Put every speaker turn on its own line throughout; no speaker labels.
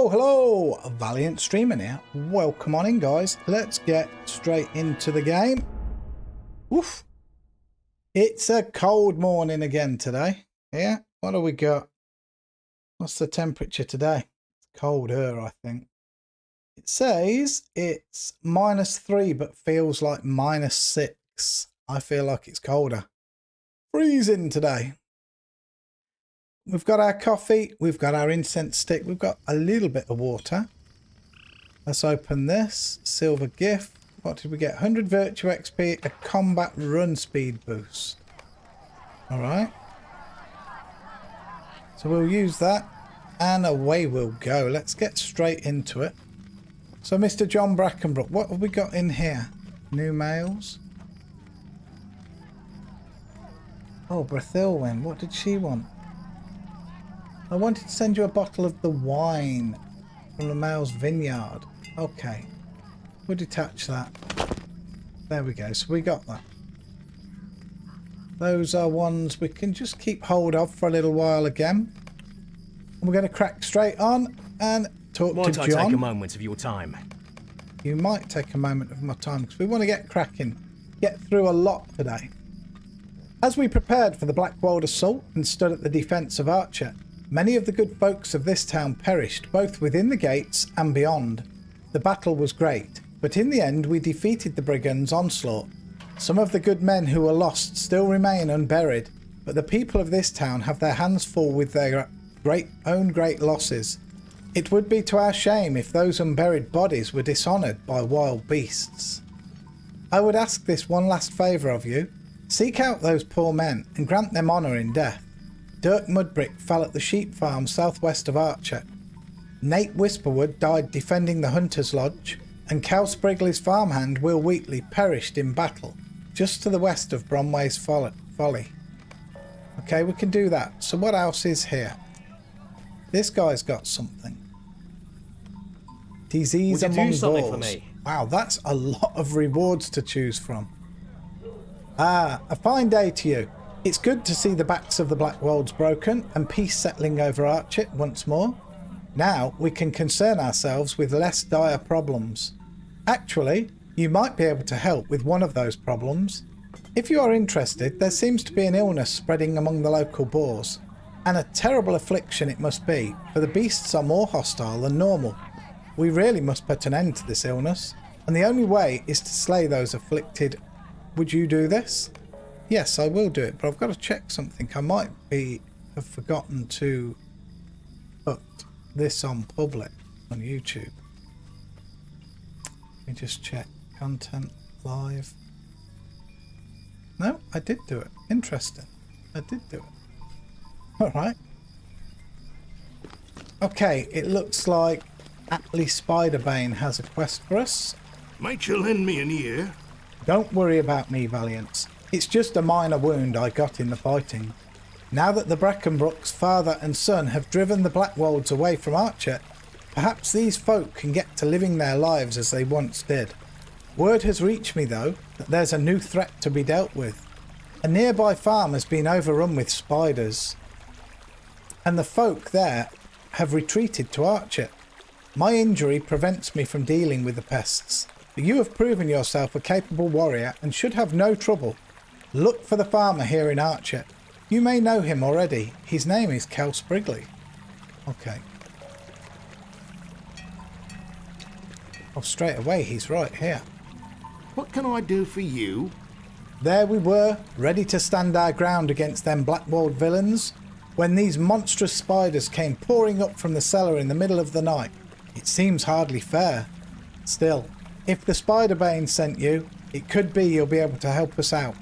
Hello, Valiant Streamer here. Welcome on in, guys. Let's get straight into the game. Woof. It's a cold morning again today. Yeah, what do we got? What's the temperature today? It's colder, I think. It says it's -3, but feels like -6. I feel like it's colder. Freezing today. We've got our coffee, we've got our incense stick, we've got a little bit of water. Let's open this. Silver gift. What did we get? 100 virtue XP, a combat run speed boost. Alright. So we'll use that and away we'll go. Let's get straight into it. So Mr. John Brackenbrook, what have we got in here? New mails. Oh, Brethilwyn, what did she want? I wanted to send you a bottle of the wine from the Mail's Vineyard. Okay. We'll detach that. There we go. So we got that. Those are ones we can just keep hold of for a little while again. And we're going to crack straight on and talk to John.
Might I take a moment of your time?
You might take a moment of my time because we want to get cracking. Get through a lot today. As we prepared for the Blackwold assault and stood at the defence of Archer, many of the good folks of this town perished, both within the gates and beyond. The battle was great, but in the end we defeated the brigands' onslaught. Some of the good men who were lost still remain unburied, but the people of this town have their hands full with their own great losses. It would be to our shame if those unburied bodies were dishonoured by wild beasts. I would ask this one last favour of you. Seek out those poor men and grant them honour in death. Dirk Mudbrick fell at the sheep farm southwest of Archer. Nate Whisperwood died defending the Hunter's Lodge, and Cal Sprigley's farmhand Will Wheatley perished in battle just to the west of Bromway's Folly. Okay, we can do that. So what else is here? This guy's got something. Disease among Gauls. Wow, that's a lot of rewards to choose from. Ah, a fine day to you. It's good to see the backs of the Blackwolds broken and peace settling over Archer once more. Now we can concern ourselves with less dire problems. Actually, you might be able to help with one of those problems. If you are interested, there seems to be an illness spreading among the local boars. And a terrible affliction it must be, for the beasts are more hostile than normal. We really must put an end to this illness, and the only way is to slay those afflicted. Would you do this? Yes, I will do it, but I've got to check something. I might have forgotten to put this on public on YouTube. Let me just check. Content, live. No, I did do it. Interesting. I did do it. Alright. Okay, it looks like Atlee Spiderbane has a quest for us.
Might you lend me an ear?
Don't worry about me, Valiants. It's just a minor wound I got in the fighting. Now that the Brackenbrooks, father and son, have driven the Blackwolds away from Archer, perhaps these folk can get to living their lives as they once did. Word has reached me, though, that there's a new threat to be dealt with. A nearby farm has been overrun with spiders, and the folk there have retreated to Archer. My injury prevents me from dealing with the pests, but you have proven yourself a capable warrior and should have no trouble. Look for the farmer here in Archer. You may know him already. His name is Cal Sprigley. Okay. Oh, straight away he's right here.
What can I do for you?
There we were, ready to stand our ground against them Blackwalled villains, when these monstrous spiders came pouring up from the cellar in the middle of the night. It seems hardly fair. Still, if the Spiderbane sent you, it could be you'll be able to help us out.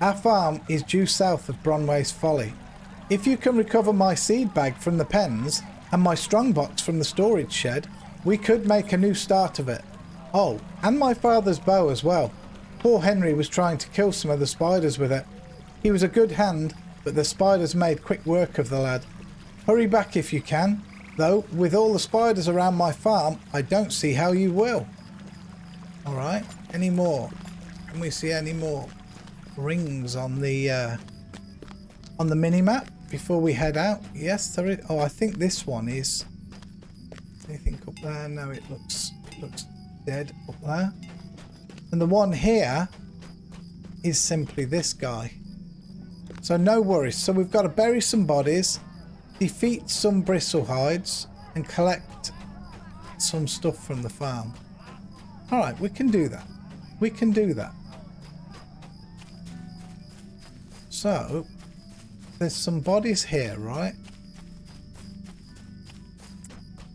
Our farm is due south of Bronway's Folly. If you can recover my seed bag from the pens and my strongbox from the storage shed, we could make a new start of it. Oh, and my father's bow as well. Poor Henry was trying to kill some of the spiders with it. He was a good hand, but the spiders made quick work of the lad. Hurry back if you can, though with all the spiders around my farm, I don't see how you will. Alright, any more? Can we see any more rings on the mini-map before we head out? Yes, there is. Oh, I think this one is... Anything up there? No, it looks dead up there. And the one here is simply this guy. So no worries. So we've got to bury some bodies, defeat some bristlehides, and collect some stuff from the farm. Alright, we can do that. We can do that. So, there's some bodies here, right?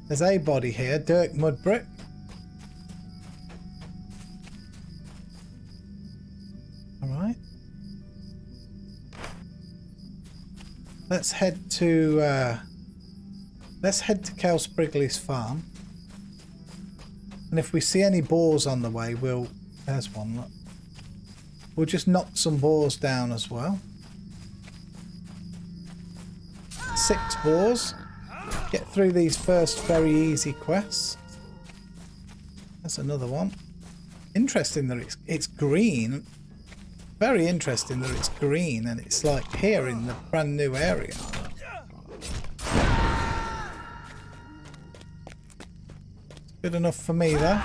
There's a body here, Dirk Mudbrick. Alright. Let's head to Cal Sprigley's farm. And if we see any boars on the way, there's one, look. We'll just knock some boars down as well. 6 boars. Get through these first very easy quests. That's another one. Interesting that it's green. Very interesting that it's green and it's like here in the brand new area. Good enough for me there.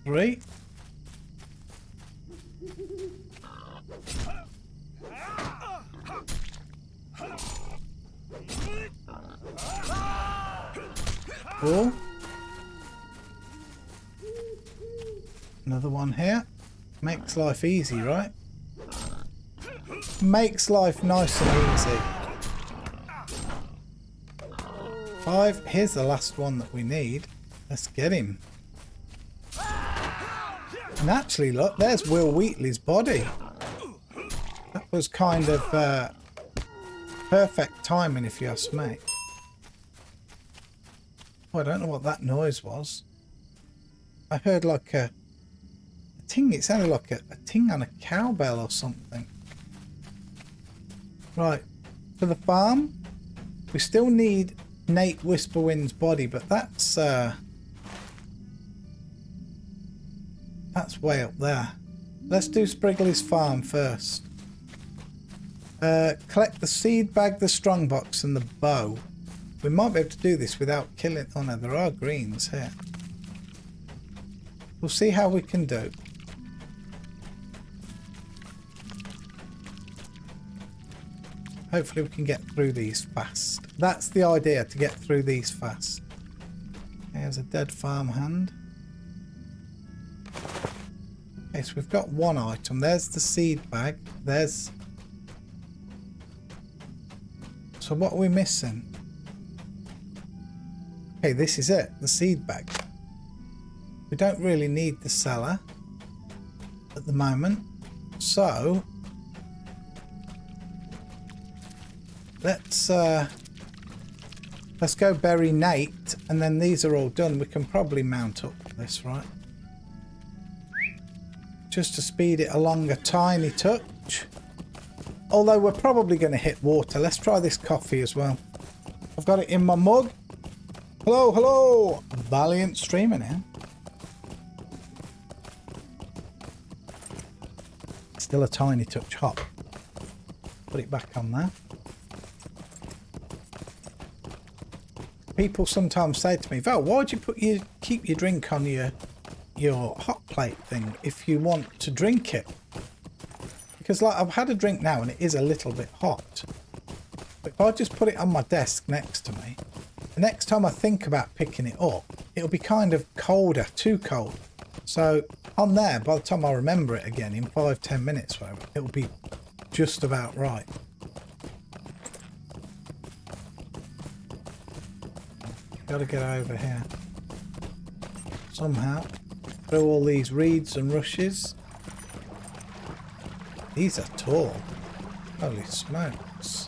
Three. Four. Another one here. Makes life easy, right? Makes life nice and easy. 5. Here's the last one that we need. Let's get him. And actually, look, there's Will Wheatley's body. That was kind of perfect timing, if you ask me. Oh, I don't know what that noise was. I heard like a ting. It sounded like a ting on a cowbell or something. Right, for the farm, we still need Nate Whisperwind's body, but that's way up there. Let's do Sprigley's farm first. Collect the seed bag, the strongbox, and the bow. We might be able to do this without killing... Oh no, there are greens here. We'll see how we can do. Hopefully we can get through these fast. That's the idea, to get through these fast. There's a dead farmhand. Okay, so we've got one item. There's the seed bag. There's... So what are we missing? Okay, this is it. The seed bag. We don't really need the cellar at the moment. So... Let's go bury Nate, and then these are all done. We can probably mount up this, right? Just to speed it along a tiny touch. Although we're probably going to hit water. Let's try this coffee as well. I've got it in my mug. Hello, hello! Valiant streaming here. Still a tiny touch hot. Put it back on there. People sometimes say to me, Val, why'd you keep your drink on your hot plate thing if you want to drink it? Because like I've had a drink now and it is a little bit hot. But if I just put it on my desk next to me, the next time I think about picking it up, it'll be kind of colder, too cold. So on there, by the time I remember it again in 5-10 minutes, whatever, it'll be just about right. Gotta get over here somehow through all these reeds and rushes. These are tall. Holy smokes.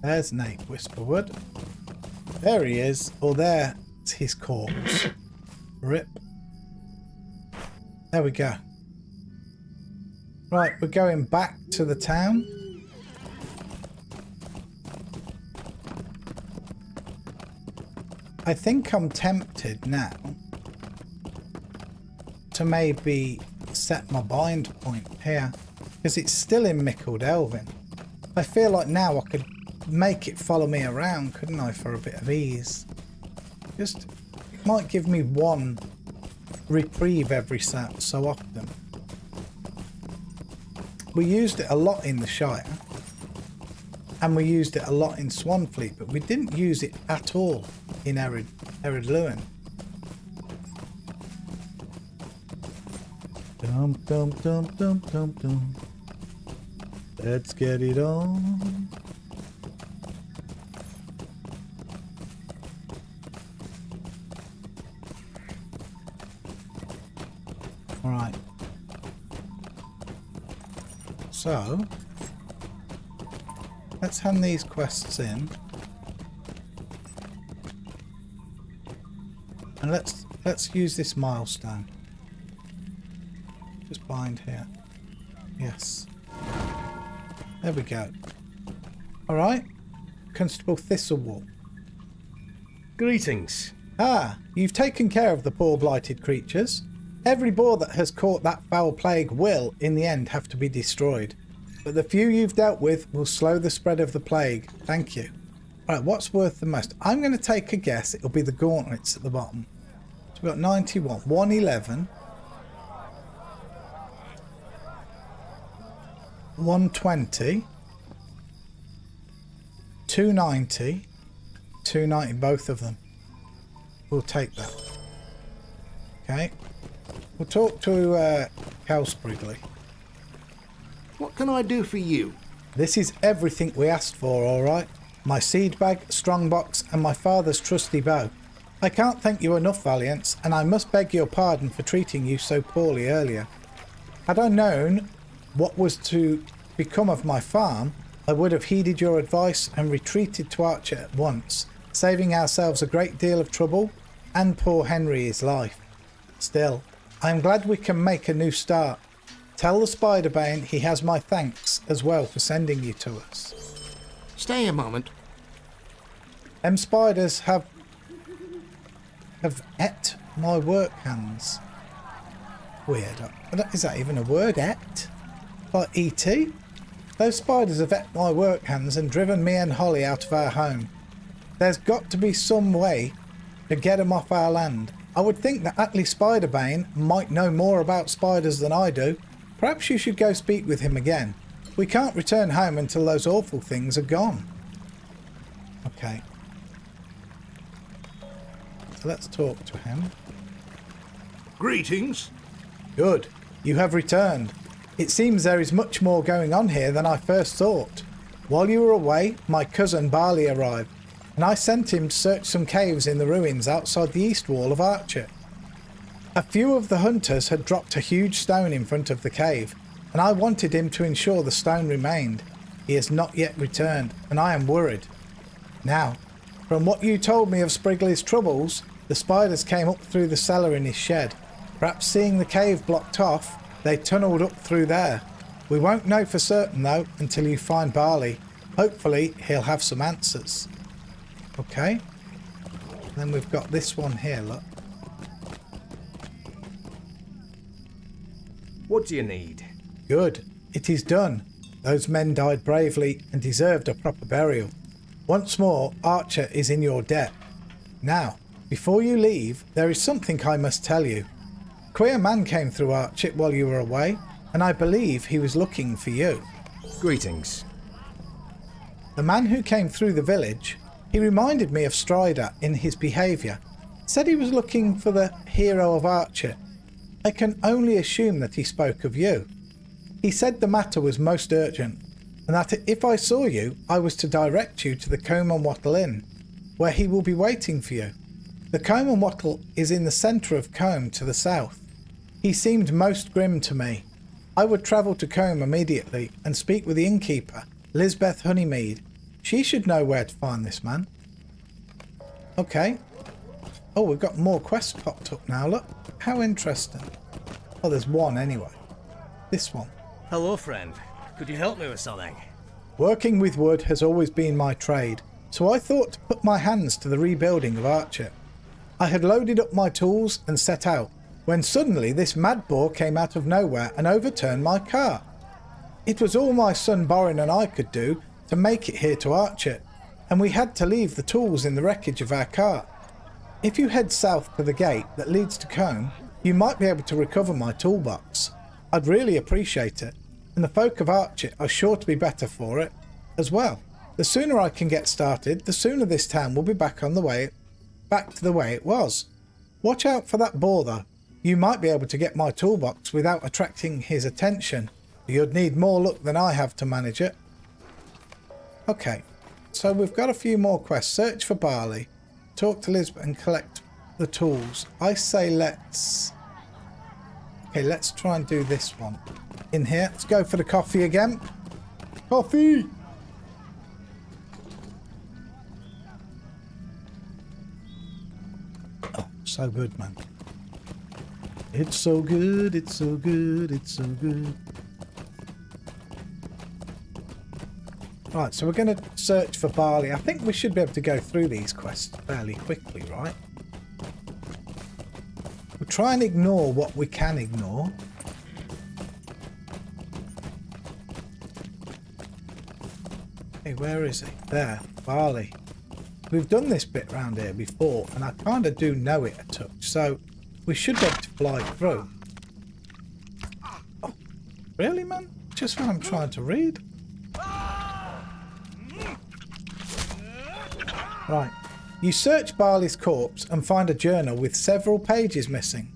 There's Nate Whisperwood. There he is. Or there's his corpse. Rip. There we go. Right, we're going back to the town. I think I'm tempted now to maybe set my bind point here because it's still in Mickle Delvin. I feel like now I could make it follow me around, couldn't I, for a bit of ease? Just, it might give me one reprieve every so often. We used it a lot in the Shire and we used it a lot in Swanfleet, but we didn't use it at all in Ered Luin. Dum dum dum dum dum dum. Let's get it on. All right. So let's hand these quests in. And let's use this milestone. Just bind here. Yes. There we go. Alright. Constable Thistlewall.
Greetings.
Ah, you've taken care of the poor blighted creatures. Every boar that has caught that foul plague will, in the end, have to be destroyed. But the few you've dealt with will slow the spread of the plague. Thank you. Right, what's worth the most? I'm going to take a guess. It'll be the gauntlets at the bottom. So we've got 91, 111, 120, 290, 290, both of them. We'll take that. Okay. We'll talk to Cal Sprigley.
What can I do for you?
This is everything we asked for, all right? My seed bag, strongbox, and my father's trusty bow. I can't thank you enough, Valiance, and I must beg your pardon for treating you so poorly earlier. Had I known what was to become of my farm, I would have heeded your advice and retreated to Archer at once, saving ourselves a great deal of trouble and poor Henry his life. Still, I am glad we can make a new start. Tell the Spiderbane he has my thanks as well for sending you to us.
Stay a moment.
Them spiders have et my work hands. Weird. Is that even a word, et? Like E.T.? Those spiders have et my work hands and driven me and Holly out of our home. There's got to be some way to get them off our land. I would think that Atlee Spiderbane might know more about spiders than I do. Perhaps you should go speak with him again. We can't return home until those awful things are gone. Okay. So let's talk to him.
Greetings.
Good. You have returned. It seems there is much more going on here than I first thought. While you were away, my cousin Barley arrived, and I sent him to search some caves in the ruins outside the east wall of Archer. A few of the hunters had dropped a huge stone in front of the cave, and I wanted him to ensure the stone remained. He has not yet returned, and I am worried. Now, from what you told me of Sprigley's troubles, the spiders came up through the cellar in his shed. Perhaps seeing the cave blocked off, they tunnelled up through there. We won't know for certain though until you find Barley. Hopefully he'll have some answers. Okay. Then we've got this one here, look.
What do you need?
Good. It is done. Those men died bravely and deserved a proper burial. Once more, Archer is in your debt. Now, before you leave, there is something I must tell you. A queer man came through Archer while you were away, and I believe he was looking for you.
Greetings.
The man who came through the village, he reminded me of Strider in his behaviour. Said he was looking for the hero of Archer. I can only assume that he spoke of you. He said the matter was most urgent, and that if I saw you, I was to direct you to the Combe and Wattle Inn, where he will be waiting for you. The Combe and Wattle is in the centre of Combe to the south. He seemed most grim to me. I would travel to Combe immediately and speak with the innkeeper, Lisbeth Honeymead. She should know where to find this man. Okay. Oh, we've got more quests popped up now, look. How interesting. Oh, there's one anyway. This one.
Hello, friend. Could you help me with something?
Working with wood has always been my trade, so I thought to put my hands to the rebuilding of Archer. I had loaded up my tools and set out, when suddenly this mad boar came out of nowhere and overturned my car. It was all my son Borin and I could do to make it here to Archer, and we had to leave the tools in the wreckage of our car. If you head south to the gate that leads to Combe, you might be able to recover my toolbox. I'd really appreciate it, and the folk of Archer are sure to be better for it as well. The sooner I can get started, the sooner this town will be back to the way it was. Watch out for that boar though. You might be able to get my toolbox without attracting his attention. You'd need more luck than I have to manage it. Okay, so we've got a few more quests. Search for barley, talk to Lisbeth and collect the tools. I say let's try and do this one. In here, let's go for the coffee again. Coffee! Oh, so good, man. It's so good, it's so good, it's so good. Right, so we're going to search for barley. I think we should be able to go through these quests fairly quickly, right? We'll try and ignore what we can ignore. Hey, where is it? There, barley. We've done this bit around here before, and I kind of do know it a touch, so we should be able to fly through. Oh, really, man? Just what I'm trying to read? Right. You search Barley's corpse and find a journal with several pages missing.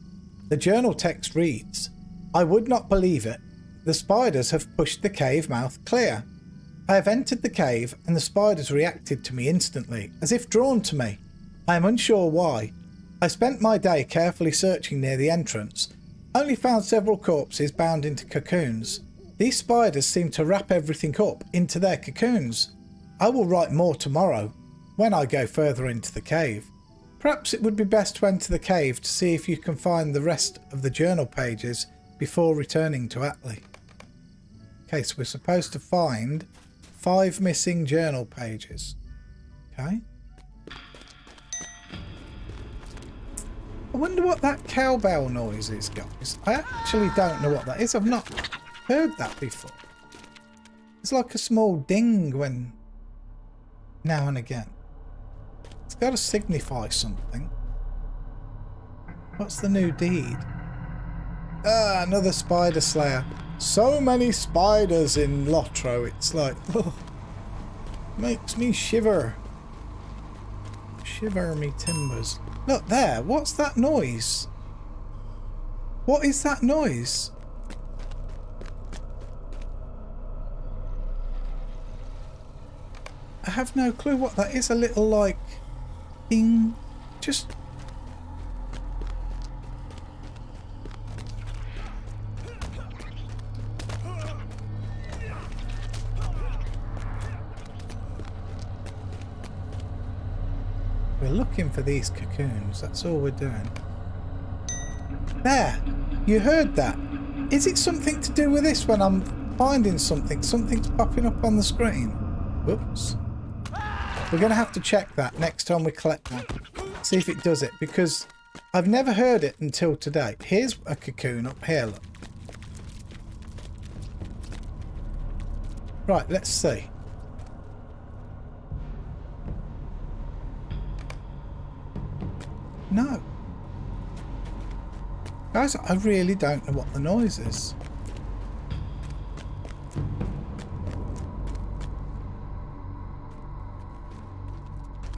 The journal text reads, I would not believe it. The spiders have pushed the cave mouth clear. I have entered the cave and the spiders reacted to me instantly, as if drawn to me. I am unsure why. I spent my day carefully searching near the entrance, only found several corpses bound into cocoons. These spiders seem to wrap everything up into their cocoons. I will write more tomorrow, when I go further into the cave. Perhaps it would be best to enter the cave to see if you can find the rest of the journal pages before returning to Attley. Okay, so we're supposed to find 5 missing journal pages. Okay. I wonder what that cowbell noise is, guys. I actually don't know what that is. I've not heard that before. It's like a small ding when now and again. It's got to signify something. What's the new deed? Ah, another spider slayer. So many spiders in Lotro. It's like, oh, makes me shiver. Shiver me timbers. Look there. What's that noise? What is that noise? I have no clue what that is. A little like ding. Just we're looking for these cocoons. That's all we're doing. There. You heard that. Is it something to do with this when I'm finding something? Something's popping up on the screen. Whoops. We're going to have to check that next time we collect one. See if it does it, because I've never heard it until today. Here's a cocoon up here, look. Right, let's see. No. Guys, I really don't know what the noise is.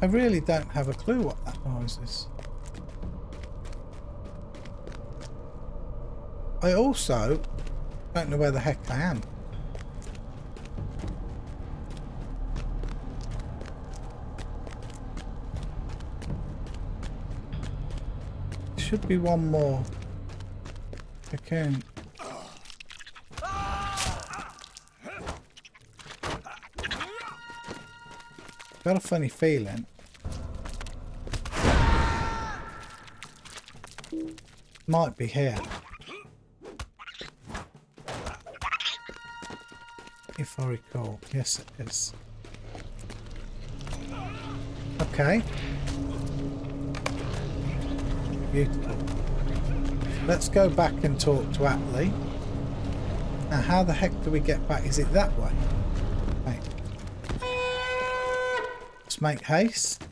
I really don't have a clue what that noise is. I also don't know where the heck I am. Should be one more cocoon. Got a funny feeling. Might be here. If I recall. Yes, it is. Okay. Beautiful. Let's go back and talk to Atlee. Now, how the heck do we get back? Is it that way? Okay. Let's make haste.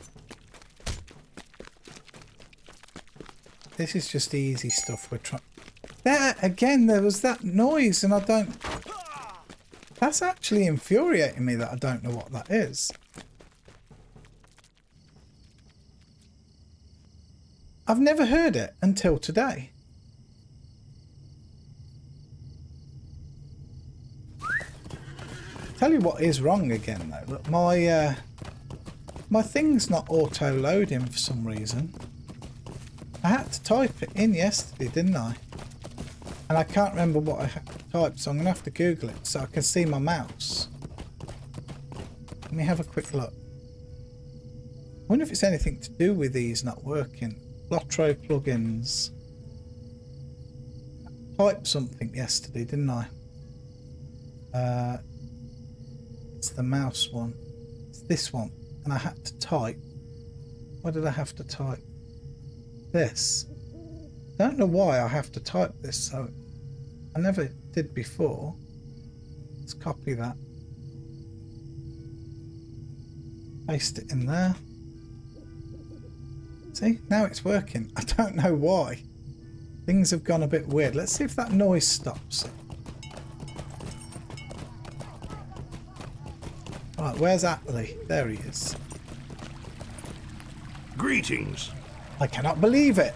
This is just easy stuff we're trying. There again, there was that noise, and I don't. That's actually infuriating me that I don't know what that is. I've never heard it until today. Tell you what is wrong again though. Look, my thing's not auto-loading for some reason. I had to type it in yesterday, didn't I? And I can't remember what I had to type, so I'm going to have to Google it so I can see my mouse. Let me have a quick look. I wonder if it's anything to do with these not working. Lotro plugins. I typed something yesterday, didn't I? It's the mouse one. It's this one. And I had to type. What did I have to type? This. Don't know why I have to type this, so I never did before. Let's copy that. Paste it in there. See, now it's working. I don't know why. Things have gone a bit weird. Let's see if that noise stops. Right, where's Atlee? There he is.
Greetings.
I cannot believe it.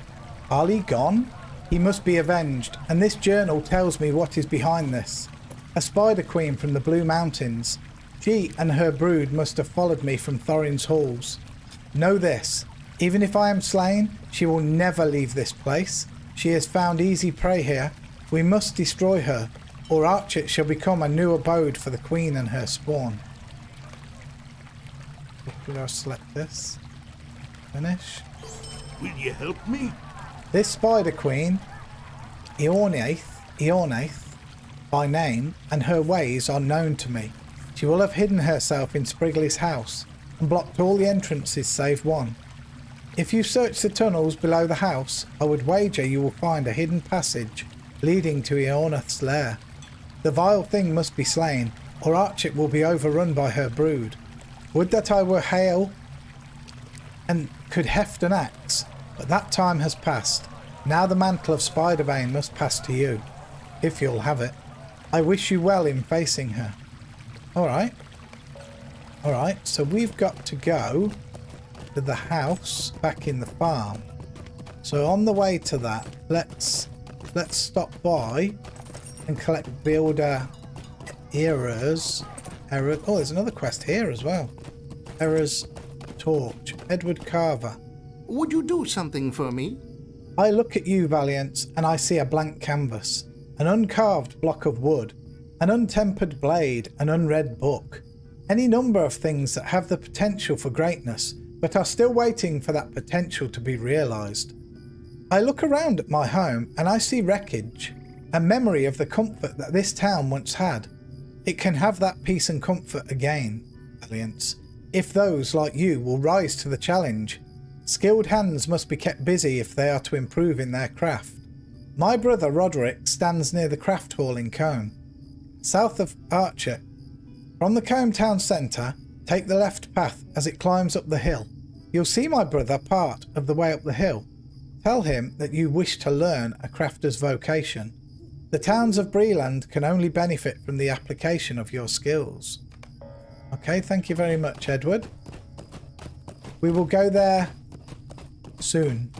Ali gone? He must be avenged, and this journal tells me what is behind this. A spider queen from the Blue Mountains. She and her brood must have followed me from Thorin's halls. Know this, even if I am slain, she will never leave this place. She has found easy prey here. We must destroy her, or Archet shall become a new abode for the queen and her spawn. Could I select this? Finish.
Will you help me?
This spider queen, Eornaith by name, and her ways are known to me. She will have hidden herself in Sprigley's house and blocked all the entrances save one. If you search the tunnels below the house, I would wager you will find a hidden passage leading to Eornaith's lair. The vile thing must be slain, or Archet will be overrun by her brood. Would that I were hale and could heft an axe, but that time has passed. Now the mantle of Spiderbane must pass to you, if you'll have it. I wish you well in facing her. Alright, so we've got to go to the house back in the farm. So on the way to that, let's stop by and collect builder errors. Oh, there's another quest here as well. Errors torch. Edward Carver.
Would you do something for me?
I look at you, Valiant, and I see a blank canvas, an uncarved block of wood, an untempered blade, an unread book. Any number of things that have the potential for greatness, but are still waiting for that potential to be realised. I look around at my home and I see wreckage, a memory of the comfort that this town once had. It can have that peace and comfort again, Valiant, if those like you will rise to the challenge. Skilled hands must be kept busy if they are to improve in their craft. My brother Roderick stands near the craft hall in Combe, south of Archer. From the Combe town centre, take the left path as it climbs up the hill. You'll see my brother part of the way up the hill. Tell him that you wish to learn a crafter's vocation. The towns of Breland can only benefit from the application of your skills. Okay, thank you very much, Edward. We will go there soon.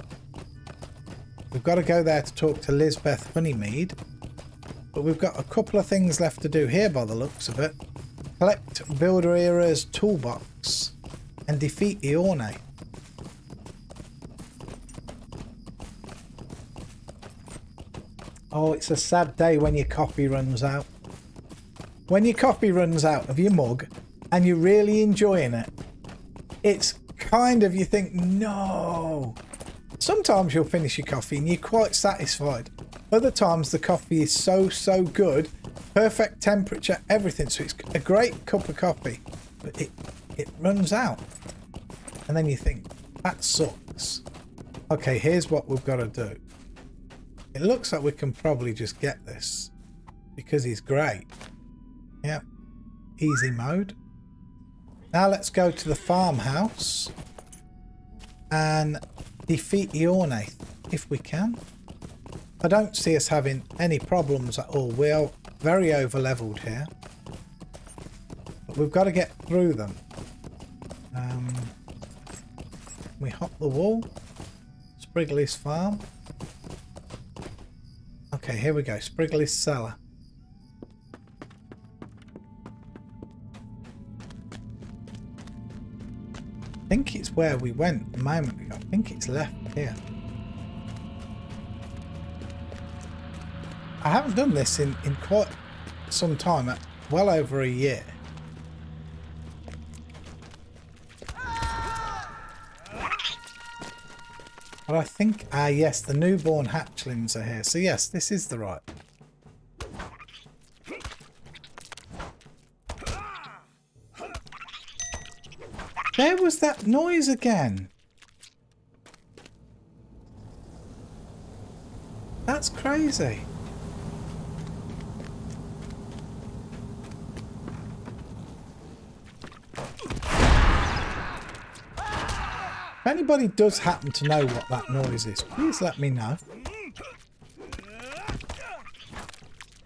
We've got to go there to talk to Lisbeth Honeymead. But we've got a couple of things left to do here by the looks of it. Collect Builder Era's toolbox and defeat Iorne. Oh, it's a sad day when your coffee runs out. When your coffee runs out of your mug and you're really enjoying it, it's kind of, you think, no. Sometimes you'll finish your coffee and you're quite satisfied. Other times the coffee is so good, perfect temperature, everything. So it's a great cup of coffee, but it runs out. And then you think, that sucks. Okay, here's what we've got to do. It looks like we can probably just get this because he's great. Yep, easy mode. Now let's go to the farmhouse and defeat Iorne if we can. I don't see us having any problems at all. We are very over leveled here, but we've got to get through them. We hop the wall. Sprigley's farm. Okay, here we go. Sprigley's cellar. I think it's where we went a moment ago. I think it's left here. I haven't done this in quite some time, well over a year. But I think, yes, the newborn hatchlings are here. So yes, this is the right. There was that noise again. That's crazy. If anybody does happen to know what that noise is, please let me know.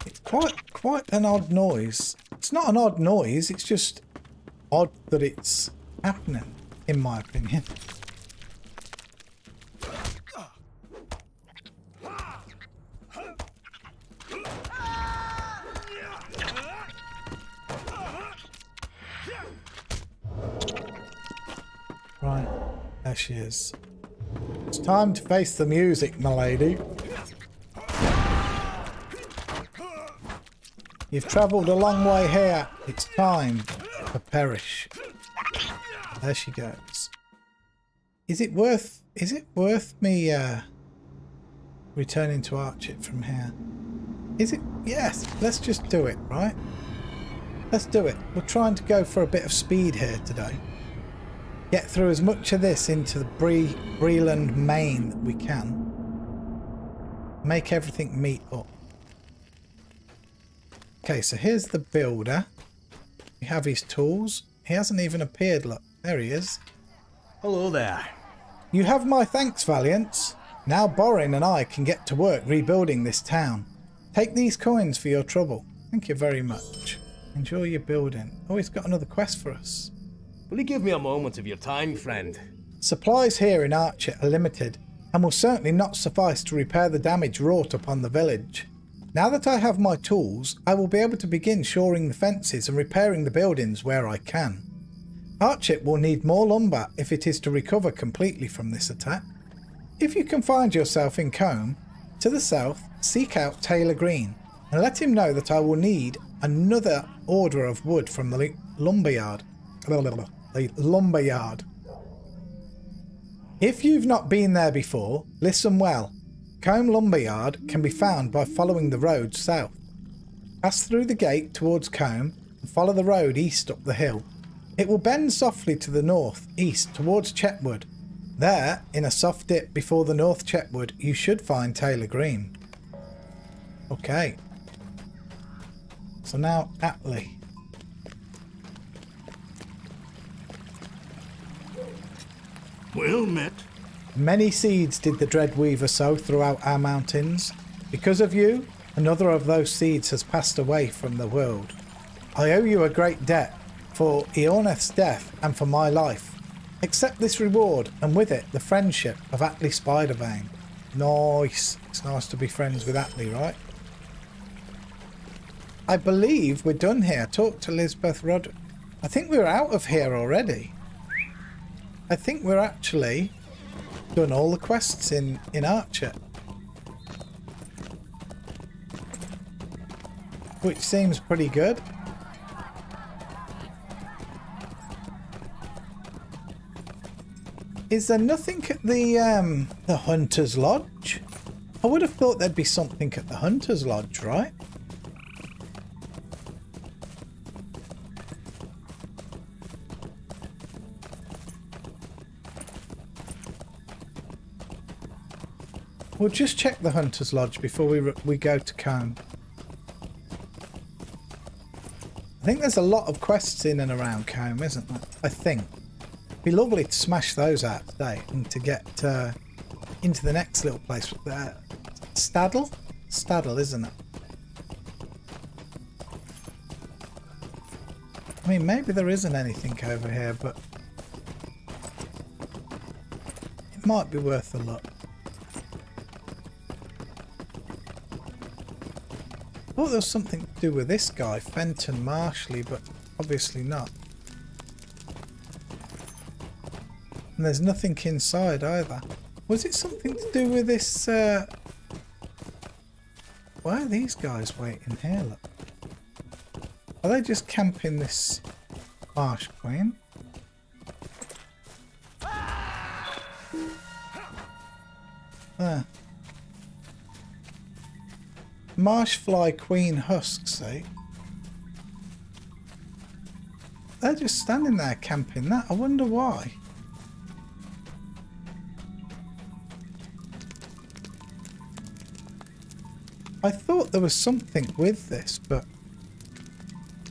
It's quite an odd noise. It's not an odd noise, it's just odd that it's happening, in my opinion. Right, there she is. It's time to face the music, my lady. You've travelled a long way here. It's time to perish. There she goes. Is it worth me returning to Archit from here? Is it? Yes, let's just do it, right? Let's do it. We're trying to go for a bit of speed here today. Get through as much of this into the Breland main that we can. Make everything meet up. Okay, so here's the builder. We have his tools. He hasn't even appeared, look. There he is.
Hello there.
You have my thanks, Valiant. Now Borin and I can get to work rebuilding this town. Take these coins for your trouble. Thank you very much. Enjoy your building. Oh, he's got another quest for us.
Will you give me a moment of your time, friend?
Supplies here in Archer are limited and will certainly not suffice to repair the damage wrought upon the village. Now that I have my tools, I will be able to begin shoring the fences and repairing the buildings where I can. Archit will need more lumber if it is to recover completely from this attack. If you can find yourself in Combe, to the south, seek out Taylor Green and let him know that I will need another order of wood from the lumberyard. The lumberyard. If you've not been there before, listen well. Combe Lumberyard can be found by following the road south. Pass through the gate towards Combe and follow the road east up the hill. It will bend softly to the north, east, towards Chetwood. There, in a soft dip before the North Chetwood, you should find Taylor Green. Okay. So now Atlee.
Well met.
Many seeds did the Dreadweaver sow throughout our mountains. Because of you, another of those seeds has passed away from the world. I owe you a great debt for Eorneth's death and for my life. Accept this reward, and with it, the friendship of Atlee Spiderbane. Nice. It's nice to be friends with Atlee, right? I believe we're done here. Talk to Lisbeth Roderick. I think we're out of here already. I think we're actually done all the quests in Archer. Which seems pretty good. Is there nothing at the Hunter's Lodge? I would have thought there'd be something at the Hunter's Lodge, right? We'll just check the Hunter's Lodge before we go to Combe. I think there's a lot of quests in and around Combe, isn't there? I think. It'd be lovely to smash those out today and to get into the next little place. Staddle? Staddle, isn't it? I mean, maybe there isn't anything over here, but it might be worth a look. I thought there was something to do with this guy, Fenton Marshley, but obviously not. And there's nothing inside either. Was it something to do with this? Why are these guys waiting here? Look. Are they just camping this Marsh Queen? There. Marshfly Queen husks, see? They're just standing there camping that. I wonder why. I thought there was something with this, but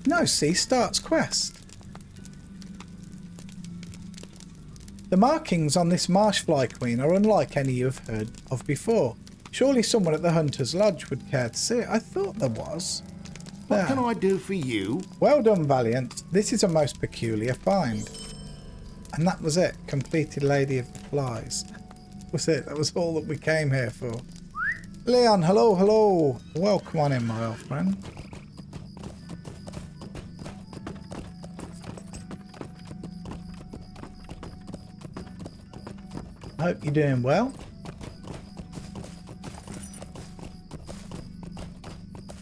no, see, starts quest. The markings on this Marshfly Queen are unlike any you've heard of before. Surely someone at the Hunter's Lodge would care to see it. I thought there was.
What can I do for you?
Well done, Valiant. This is a most peculiar find. And that was it. Completed Lady of the Flies. That was it. That was all that we came here for. Leon, hello, hello. Welcome on in, my old friend. I hope you're doing well.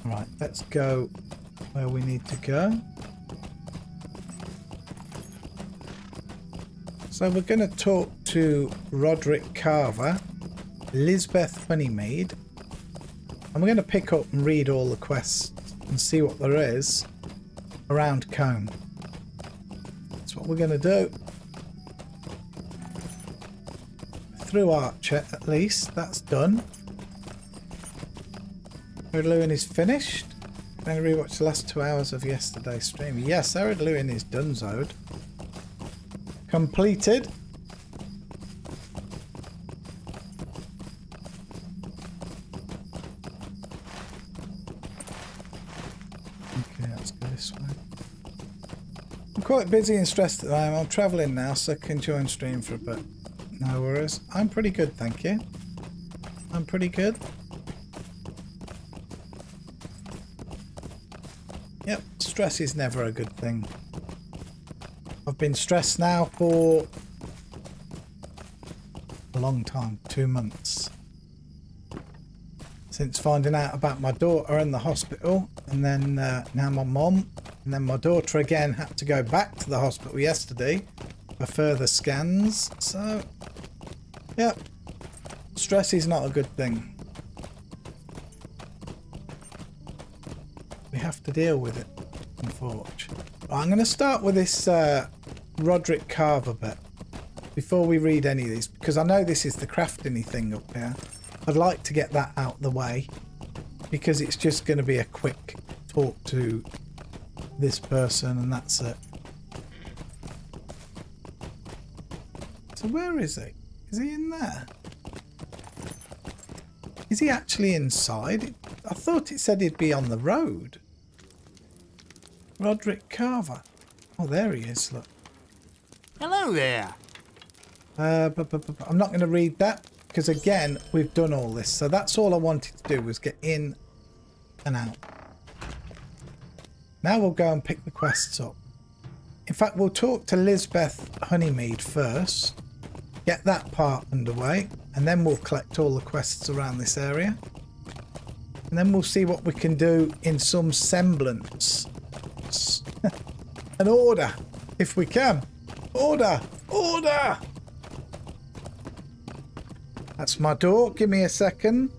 Right, let's go where we need to go. So we're going to talk to Roderick Carver, Lisbeth Honeymead, and we're going to pick up and read all the quests and see what there is around Combe. That's what we're going to do. Through Archer, at least. That's done. Eric Lewin is finished. Can I rewatch the last 2 hours of yesterday's stream? Yes, Eric Lewin is donezoed. Completed. Okay, let's go this way. I'm quite busy and stressed at the moment. I'm travelling now, so I can join stream for a bit. No worries. I'm pretty good, thank you. I'm pretty good. Yep, stress is never a good thing. I've been stressed now for a long time, 2 months. Since finding out about my daughter in the hospital, and then now my mum, and then my daughter again had to go back to the hospital yesterday for further scans. So, yep, stress is not a good thing. We have to deal with it, unfortunately. I'm going to start with this Roderick Carver bit, before we read any of these, because I know this is the crafting thing up here. I'd like to get that out the way, because it's just going to be a quick talk to this person and that's it. So where is he? Is he in there? Is he actually inside? I thought it said he'd be on the road. Roderick Carver. Oh, there he is, look.
Hello there.
I'm not going to read that because, again, we've done all this. So that's all I wanted to do was get in and out. Now we'll go and pick the quests up. In fact, we'll talk to Lisbeth Honeymead first. Get that part underway. And then we'll collect all the quests around this area. And then we'll see what we can do in some semblance. An order, if we can. Order! Order! That's my door. Give me a second.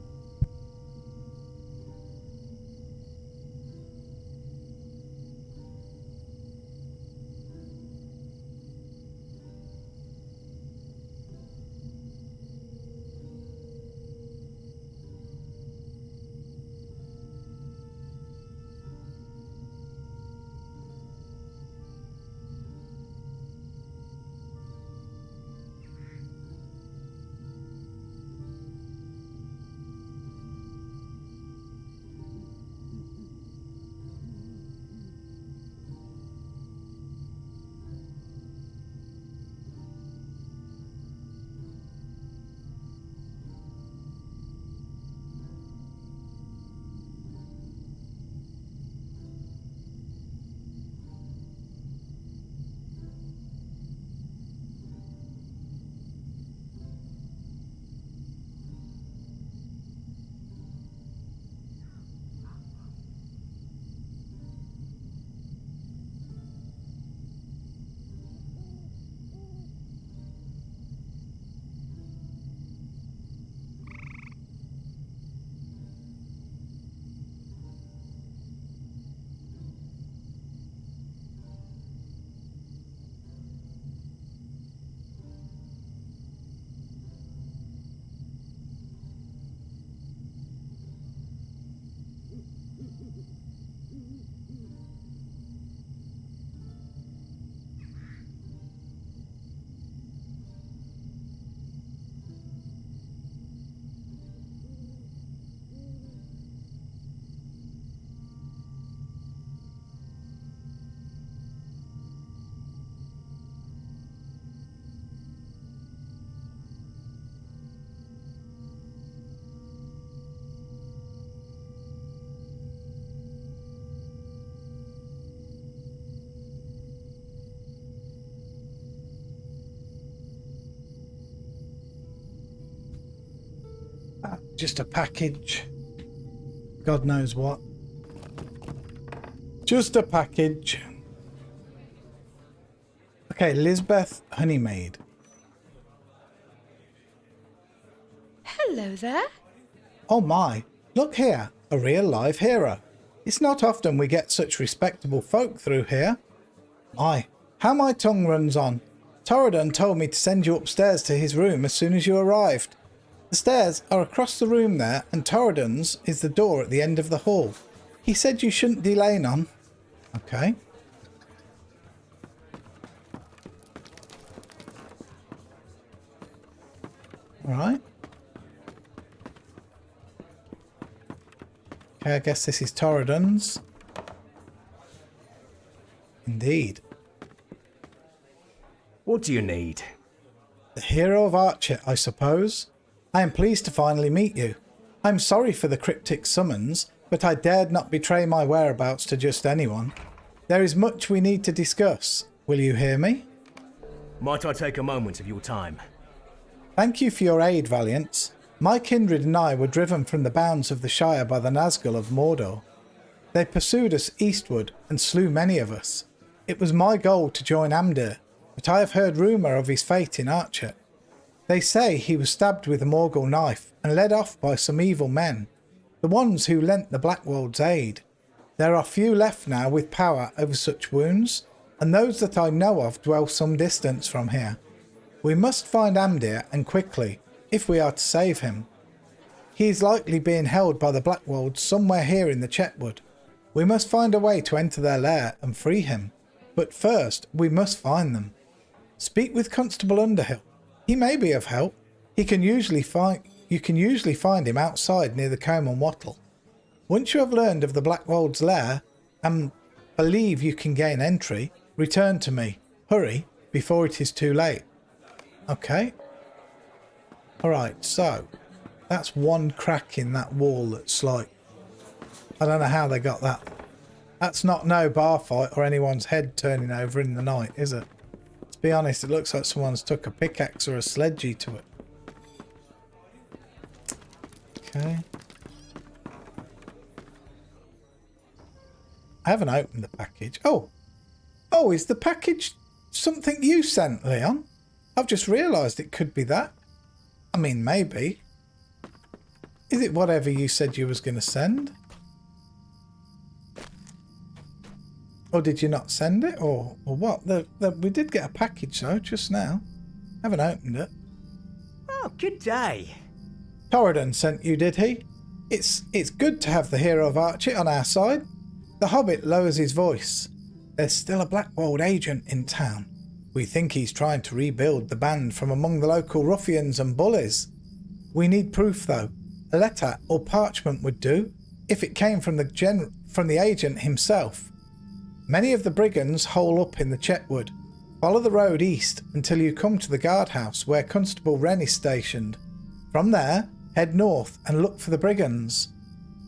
Just a package. God knows what. Just a package. Okay, Lisbeth Honeymead.
Hello there.
Oh my, look here, a real live hero. It's not often we get such respectable folk through here. Aye, how my tongue runs on. Torridon told me to send you upstairs to his room as soon as you arrived. The stairs are across the room there, and Torridon's is the door at the end of the hall. He said you shouldn't delay none. Okay. Alright. Okay, I guess this is Torridon's. Indeed.
What do you need?
The hero of Archer, I suppose. I am pleased to finally meet you. I'm sorry for the cryptic summons, but I dared not betray my whereabouts to just anyone. There is much we need to discuss. Will you hear me?
Might I take a moment of your time?
Thank you for your aid, Valiance. My kindred and I were driven from the bounds of the Shire by the Nazgul of Mordor. They pursued us eastward and slew many of us. It was my goal to join Amdir, but I have heard rumour of his fate in Archer. They say he was stabbed with a Morgul knife and led off by some evil men, the ones who lent the Blackwold's aid. There are few left now with power over such wounds, and those that I know of dwell some distance from here. We must find Amdir, and quickly, if we are to save him. He is likely being held by the Blackwolds somewhere here in the Chetwood. We must find a way to enter their lair and free him. But first, we must find them. Speak with Constable Underhill. He may be of help. You can usually find him outside near the Combe and Wattle. Once you have learned of the Blackwolds' lair and believe you can gain entry, return to me. Hurry, before it is too late. Okay. Alright, so that's one crack in that wall that's like, I don't know how they got that. That's not no bar fight or anyone's head turning over in the night, is it? To be honest, it looks like someone's took a pickaxe or a sledgy to it. Okay. I haven't opened the package. Oh, is the package something you sent, Leon? I've just realised it could be that. I mean, maybe. Is it whatever you said you was going to send? Or did you not send it? Or what? We did get a package though, just now. Haven't opened it.
Oh, good day.
Torridon sent you, did he? It's good to have the hero of Archit on our side. The Hobbit lowers his voice. There's still a Blackwold agent in town. We think he's trying to rebuild the band from among the local ruffians and bullies. We need proof though. A letter or parchment would do, if it came from the agent himself. Many of the brigands hole up in the Chetwood. Follow the road east until you come to the guardhouse where Constable Wren is stationed. From there, head north and look for the brigands.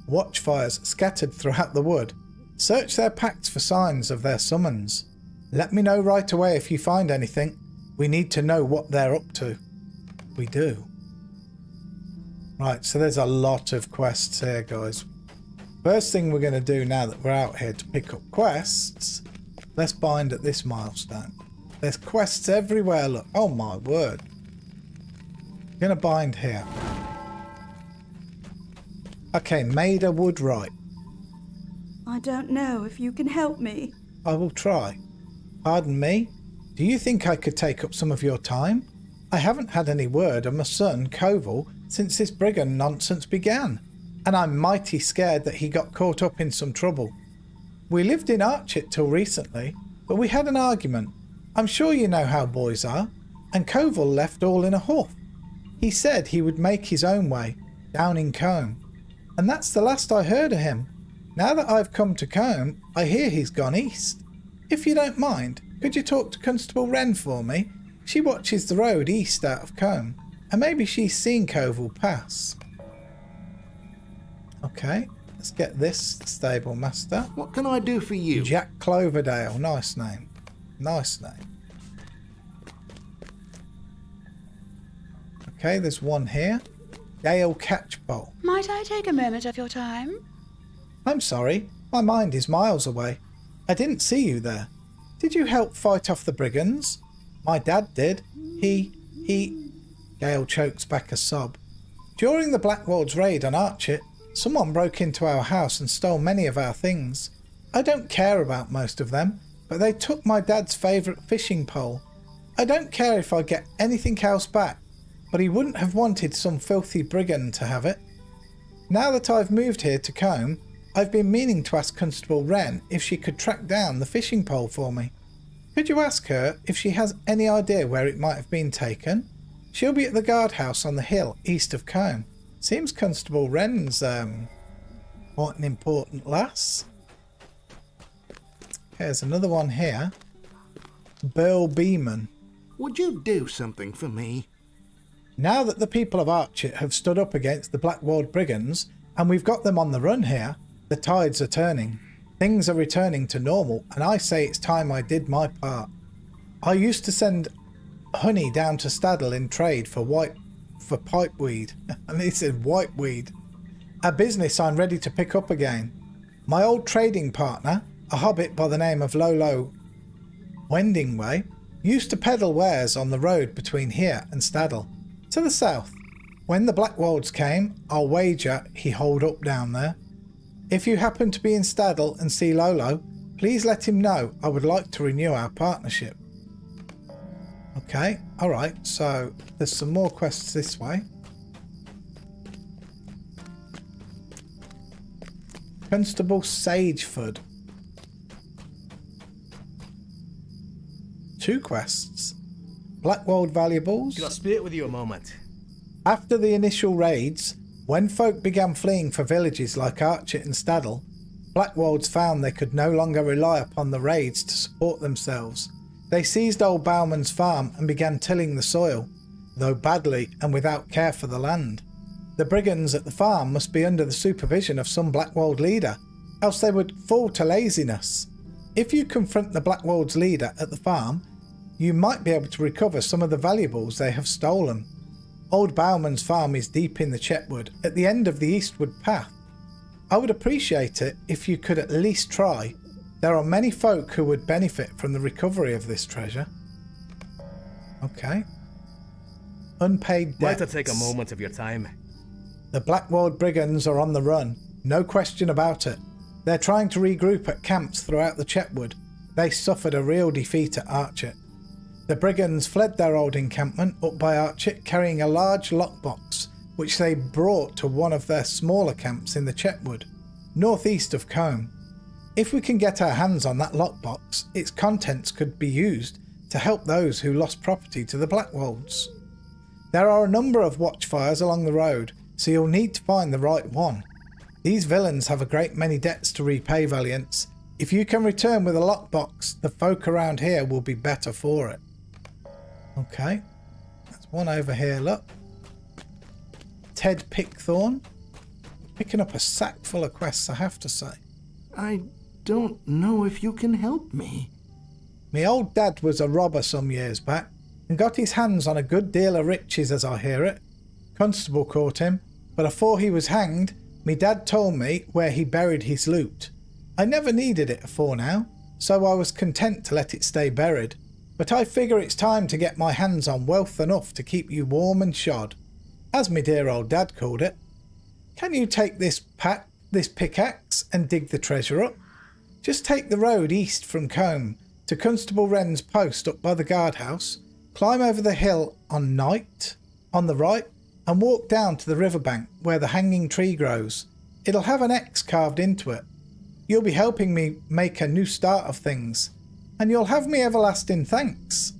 Watchfires scattered throughout the wood. Search their packs for signs of their summons. Let me know right away if you find anything. We need to know what they're up to. We do. Right, so there's a lot of quests here, guys. First thing we're going to do now that we're out here to pick up quests, let's bind at this milestone. There's quests everywhere, look. Oh my word. Going to bind here. Okay, Maida Woodwright.
I don't know if you can help me.
I will try. Pardon me? Do you think I could take up some of your time? I haven't had any word of my son, Koval, since this brigand nonsense began, and I'm mighty scared that he got caught up in some trouble. We lived in Archit till recently, but we had an argument. I'm sure you know how boys are, and Koval left all in a huff. He said he would make his own way, down in Combe, and that's the last I heard of him. Now that I've come to Combe, I hear he's gone east. If you don't mind, could you talk to Constable Wren for me? She watches the road east out of Combe, and maybe she's seen Koval pass. Okay, let's get this stable master.
What can I do for you?
Jack Cloverdale, nice name. Nice name. Okay, there's one here. Dale Catchpole.
Might I take a moment of your time?
I'm sorry, my mind is miles away. I didn't see you there. Did you help fight off the brigands? My dad did. He... Gale chokes back a sob. During the Blackwolds raid on Archit, someone broke into our house and stole many of our things. I don't care about most of them, but they took my dad's favourite fishing pole. I don't care if I get anything else back, but he wouldn't have wanted some filthy brigand to have it. Now that I've moved here to Combe, I've been meaning to ask Constable Wren if she could track down the fishing pole for me. Could you ask her if she has any idea where it might have been taken? She'll be at the guardhouse on the hill east of Combe. Seems Constable Wren's quite an important lass. Here's another one here. Burl Beeman.
Would you do something for me?
Now that the people of Archit have stood up against the Blackwold brigands, and we've got them on the run here, the tides are turning. Things are returning to normal, and I say it's time I did my part. I used to send honey down to Staddle in trade for pipeweed, and he said whiteweed. A business I'm ready to pick up again. My old trading partner, a hobbit by the name of Lolo Wendingway, used to peddle wares on the road between here and Staddle, to the south. When the Blackwolds came, I'll wager he holed up down there. If you happen to be in Staddle and see Lolo, please let him know I would like to renew our partnership. Okay, alright, so there's some more quests this way. Constable Sageford. 2 quests. Blackwold valuables.
Can I spit with you a moment?
After the initial raids, when folk began fleeing for villages like Archet and Staddle, Blackwolds found they could no longer rely upon the raids to support themselves. They seized old Bowman's farm and began tilling the soil, though badly and without care for the land. The brigands at the farm must be under the supervision of some Blackwold leader, else they would fall to laziness. If you confront the Blackwold's leader at the farm, you might be able to recover some of the valuables they have stolen. Old Bowman's farm is deep in the Chetwood, at the end of the eastward path. I would appreciate it if you could at least try. There are many folk who would benefit from the recovery of this treasure. Okay. Unpaid debts.
Might I take a moment of your time?
The Blackwold brigands are on the run, no question about it. They're trying to regroup at camps throughout the Chetwood. They suffered a real defeat at Archet. The brigands fled their old encampment up by Archet carrying a large lockbox, which they brought to one of their smaller camps in the Chetwood, northeast of Combe. If we can get our hands on that lockbox, its contents could be used to help those who lost property to the Blackwolds. There are a number of watchfires along the road, so you'll need to find the right one. These villains have a great many debts to repay, Valiants. If you can return with a lockbox, the folk around here will be better for it. Okay, that's one over here, look. Ted Pickthorn. Picking up a sack full of quests, I have to say.
I don't know if you can help me.
Me old dad was a robber some years back and got his hands on a good deal of riches as I hear it. Constable caught him, but afore he was hanged, me dad told me where he buried his loot. I never needed it afore now, so I was content to let it stay buried. But I figure it's time to get my hands on wealth enough to keep you warm and shod, as me dear old dad called it. Can you take this pickaxe and dig the treasure up? Just take the road east from Combe to Constable Wren's post up by the guardhouse, climb over the hill on Night, on the right, and walk down to the riverbank where the hanging tree grows. It'll have an X carved into it. You'll be helping me make a new start of things, and you'll have me everlasting thanks.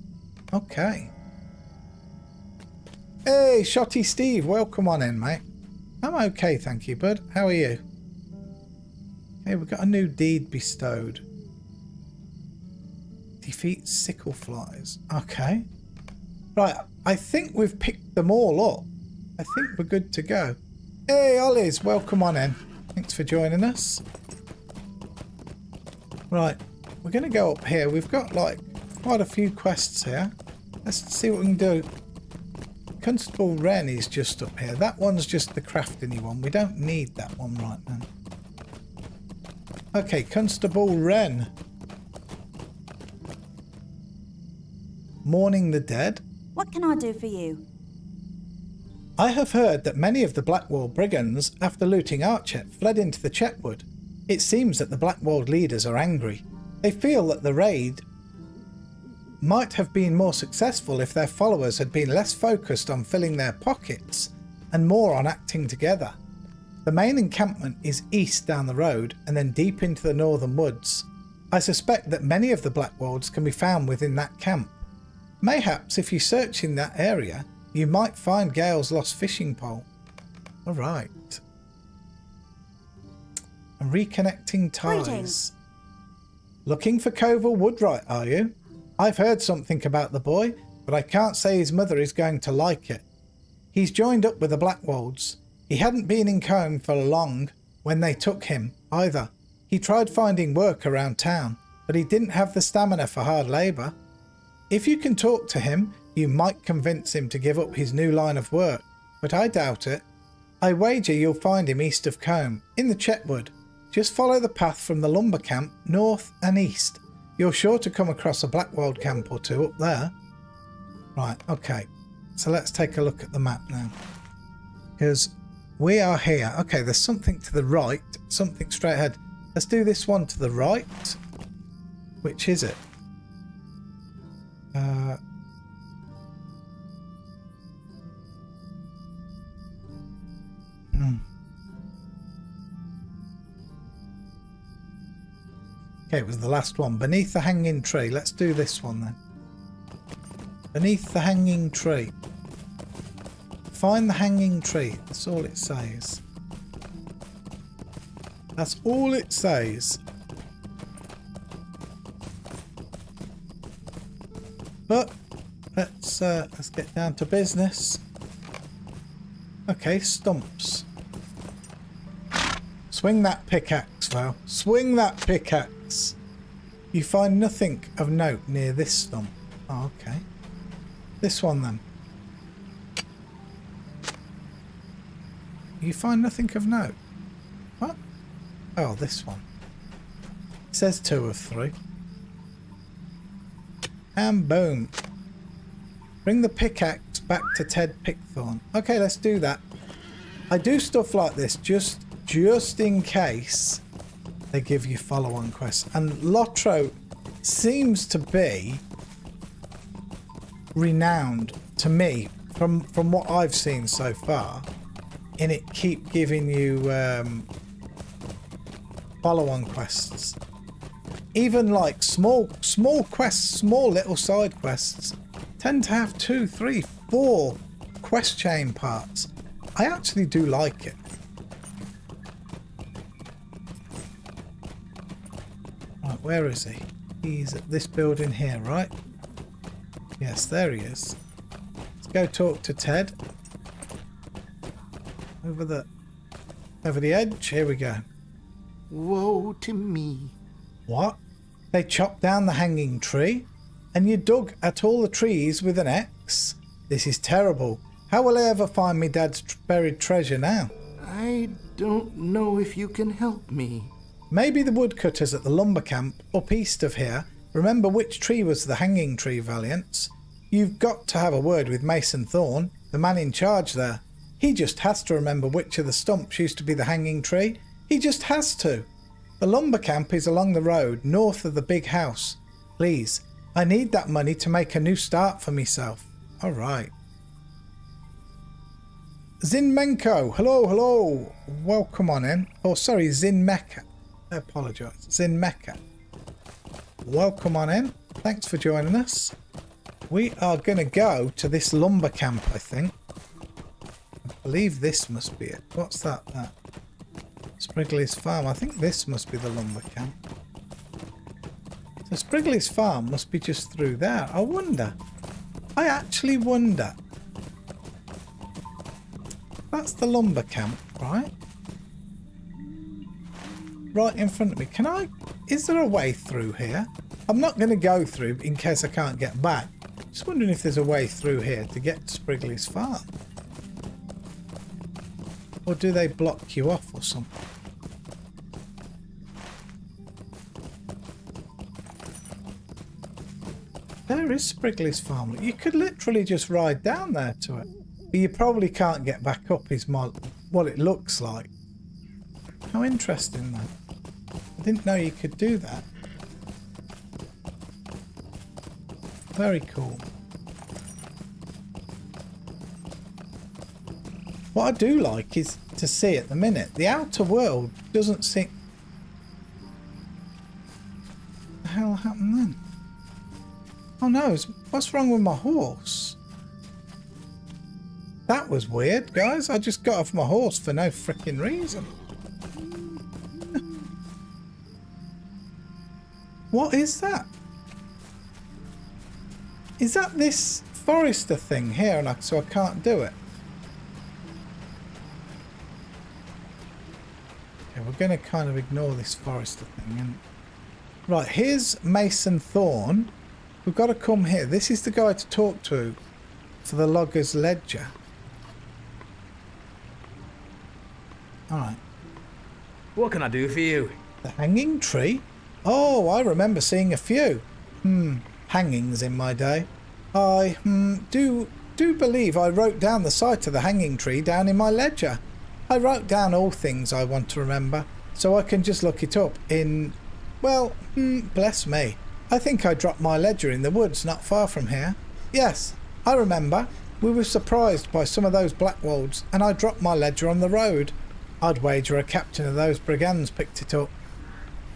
Okay. Hey, Shotty Steve, welcome on in, mate. I'm okay, thank you, bud. How are you? Okay, we've got a new deed bestowed. Defeat sickle flies. Okay. Right, I think we've picked them all up. I think we're good to go. Hey, Ollies, welcome on in. Thanks for joining us. Right, we're going to go up here. We've got, like, quite a few quests here. Let's see what we can do. Constable Wren is just up here. That one's just the crafting one. We don't need that one right now. Okay, Constable Wren. Mourning the dead.
What can I do for you?
I have heard that many of the Blackwold brigands, after looting Archet, fled into the Chetwood. It seems that the Blackwold leaders are angry. They feel that the raid might have been more successful if their followers had been less focused on filling their pockets and more on acting together. The main encampment is east down the road and then deep into the northern woods. I suspect that many of the Blackwolds can be found within that camp. Mayhaps if you search in that area, you might find Gale's lost fishing pole. Alright. And reconnecting ties.
Greetings.
Looking for Koval Woodwright, are you? I've heard something about the boy, but I can't say his mother is going to like it. He's joined up with the Blackwolds. He hadn't been in Combe for long when they took him, either. He tried finding work around town, but he didn't have the stamina for hard labour. If you can talk to him, you might convince him to give up his new line of work, but I doubt it. I wager you'll find him east of Combe, in the Chetwood. Just follow the path from the lumber camp north and east. You're sure to come across a Blackwold camp or two up there. Right, okay. So let's take a look at the map now. Because we are here. Okay, there's something to the right, something straight ahead. Let's do this one to the right. Which is it? Okay, it was the last one. Beneath the hanging tree. Let's do this one then. Beneath the hanging tree. Find the hanging tree. That's all it says. That's all it says. But let's get down to business. Okay, stumps. Swing that pickaxe, Val. Swing that pickaxe. You find nothing of note near this stump. Oh, okay. This one then. You find nothing of note. What? Oh, this one. It says 2 of 3. And boom. Bring the pickaxe back to Ted Pickthorn. Okay, let's do that. I do stuff like this just in case they give you follow-on quests. And Lotro seems to be renowned to me from what I've seen so far. In it keep giving you follow-on quests. Even like small quests, small little side quests tend to have 2, 3, 4 quest chain parts. I actually do like it. Right, where is he? He's at this building here, right? Yes, there he is. Let's go talk to Ted. Over the edge. Here we go.
Woe to me.
What? They chopped down the hanging tree? And you dug at all the trees with an axe? This is terrible. How will I ever find me dad's buried treasure now?
I don't know if you can help me.
Maybe the woodcutters at the lumber camp up east of here remember which tree was the hanging tree, Valiance. You've got to have a word with Mason Thorne, the man in charge there. He just has to remember which of the stumps used to be the hanging tree. He just has to. The lumber camp is along the road north of the big house. Please, I need that money to make a new start for myself. All right. Zinmenko, hello. Welcome on in. Oh, sorry, Zinmeka. I apologise. Zinmeka. Welcome on in. Thanks for joining us. We are going to go to this lumber camp, I think. I believe this must be it. What's that? Sprigley's Farm. I think this must be the lumber camp. So Sprigley's Farm must be just through there. I wonder. I actually wonder. That's the lumber camp, right? Right in front of me. Can I... Is there a way through here? I'm not going to go through in case I can't get back. Just wondering if there's a way through here to get to Sprigley's Farm. Or do they block you off or something? There is Sprigley's Farm. You could literally just ride down there to it. But you probably can't get back up is what it looks like. How interesting though. I didn't know you could do that. Very cool. What I do like is to see at the minute, the outer world doesn't seem... What the hell happened then? Oh no, what's wrong with my horse? That was weird, guys. I just got off my horse for no freaking reason. What is that? Is that this Forester thing here, and so I can't do it? Okay, we're going to kind of ignore this Forester thing. And... Right, here's Mason Thorne. We've got to come here. This is the guy to talk to for the Logger's Ledger. Alright.
What can I do for you?
The hanging tree? Oh, I remember seeing a few. Hangings in my day. I do believe I wrote down the site of the hanging tree down in my ledger. I wrote down all things I want to remember, so I can just look it up in... Well, bless me. I think I dropped my ledger in the woods not far from here. Yes, I remember. We were surprised by some of those Blackwolds, and I dropped my ledger on the road. I'd wager a captain of those brigands picked it up.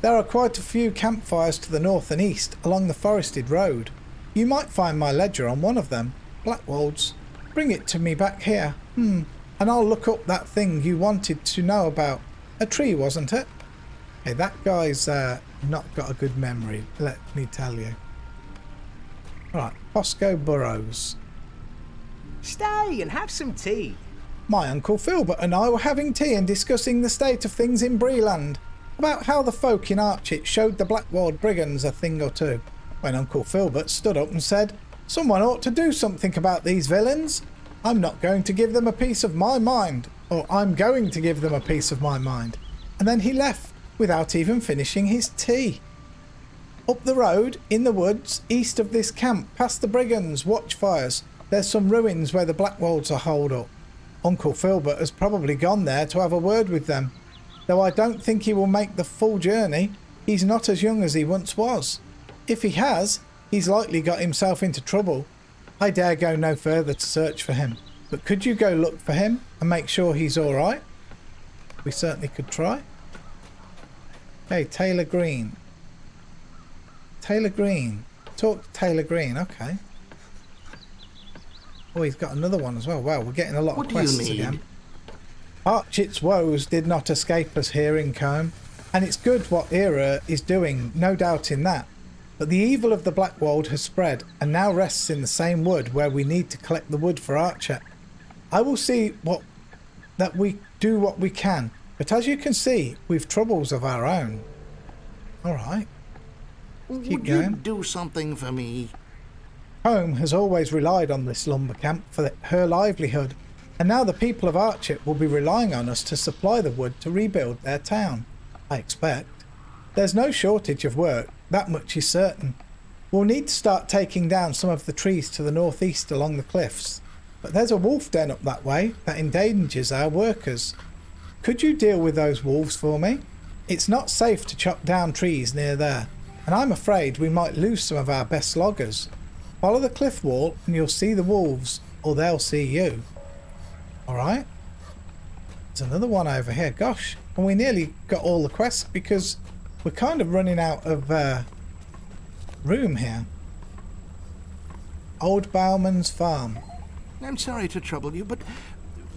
There are quite a few campfires to the north and east along the forested road. You might find my ledger on one of them. Blackwolds. Bring it to me back here. And I'll look up that thing you wanted to know about. A tree, wasn't it? Hey, that guy's not got a good memory, let me tell you. Right, Bosco Burrows.
Stay and have some tea.
My Uncle Filbert and I were having tea and discussing the state of things in Breeland, about how the folk in Archit showed the Blackwald brigands a thing or two, when Uncle Filbert stood up and said, "Someone ought to do something about these villains. I'm not going to give them a piece of my mind, or I'm going to give them a piece of my mind." And then he left, without even finishing his tea. Up the road, in the woods, east of this camp, past the brigands' watchfires, there's some ruins where the Blackwolds are holed up. Uncle Filbert has probably gone there to have a word with them, though I don't think he will make the full journey. He's not as young as he once was. If he has, he's likely got himself into trouble. I dare go no further to search for him, but could you go look for him and make sure he's all right? We certainly could try. Hey, Taylor Green. Taylor Green. Talk to Taylor Green, okay. Oh, he's got another one as well. Wow, we're getting a lot of quests again. Archit's woes did not escape us here in Combe, and it's good what Era is doing, no doubt in that. But the evil of the Blackwold has spread, and now rests in the same wood where we need to collect the wood for Archer. I will see that we do what we can, but as you can see, we've troubles of our own. Alright. Keep
Would
going.
you do something for me?
Home has always relied on this lumber camp for her livelihood, and now the people of Archit will be relying on us to supply the wood to rebuild their town, I expect. There's no shortage of work, that much is certain. We'll need to start taking down some of the trees to the northeast along the cliffs, but there's a wolf den up that way that endangers our workers. Could you deal with those wolves for me? It's not safe to chop down trees near there, and I'm afraid we might lose some of our best loggers. Follow the cliff wall and you'll see the wolves, or they'll see you. Alright. There's another one over here. Gosh, and we nearly got all the quests because we're kind of running out of room here. Old Bowman's Farm.
I'm sorry to trouble you, but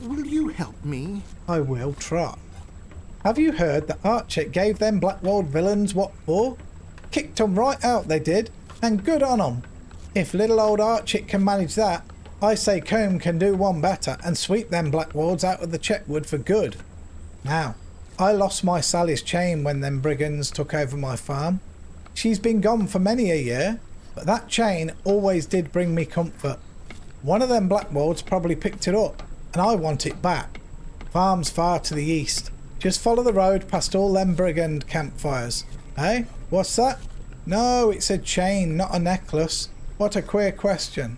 will you help me?
I will try. Have you heard that Archit gave them Blackwold villains what for? Kicked 'em right out, they did, and good on 'em. If little old Archit can manage that, I say Combe can do one better and sweep them Blackwolds out of the Chetwood for good. Now, I lost my Sally's chain when them brigands took over my farm. She's been gone for many a year, but that chain always did bring me comfort. One of them Blackwolds probably picked it up, and I want it back. Farm's far to the east. Just follow the road past all them brigand campfires. Hey, what's that? No, it's a chain, not a necklace. What a queer question.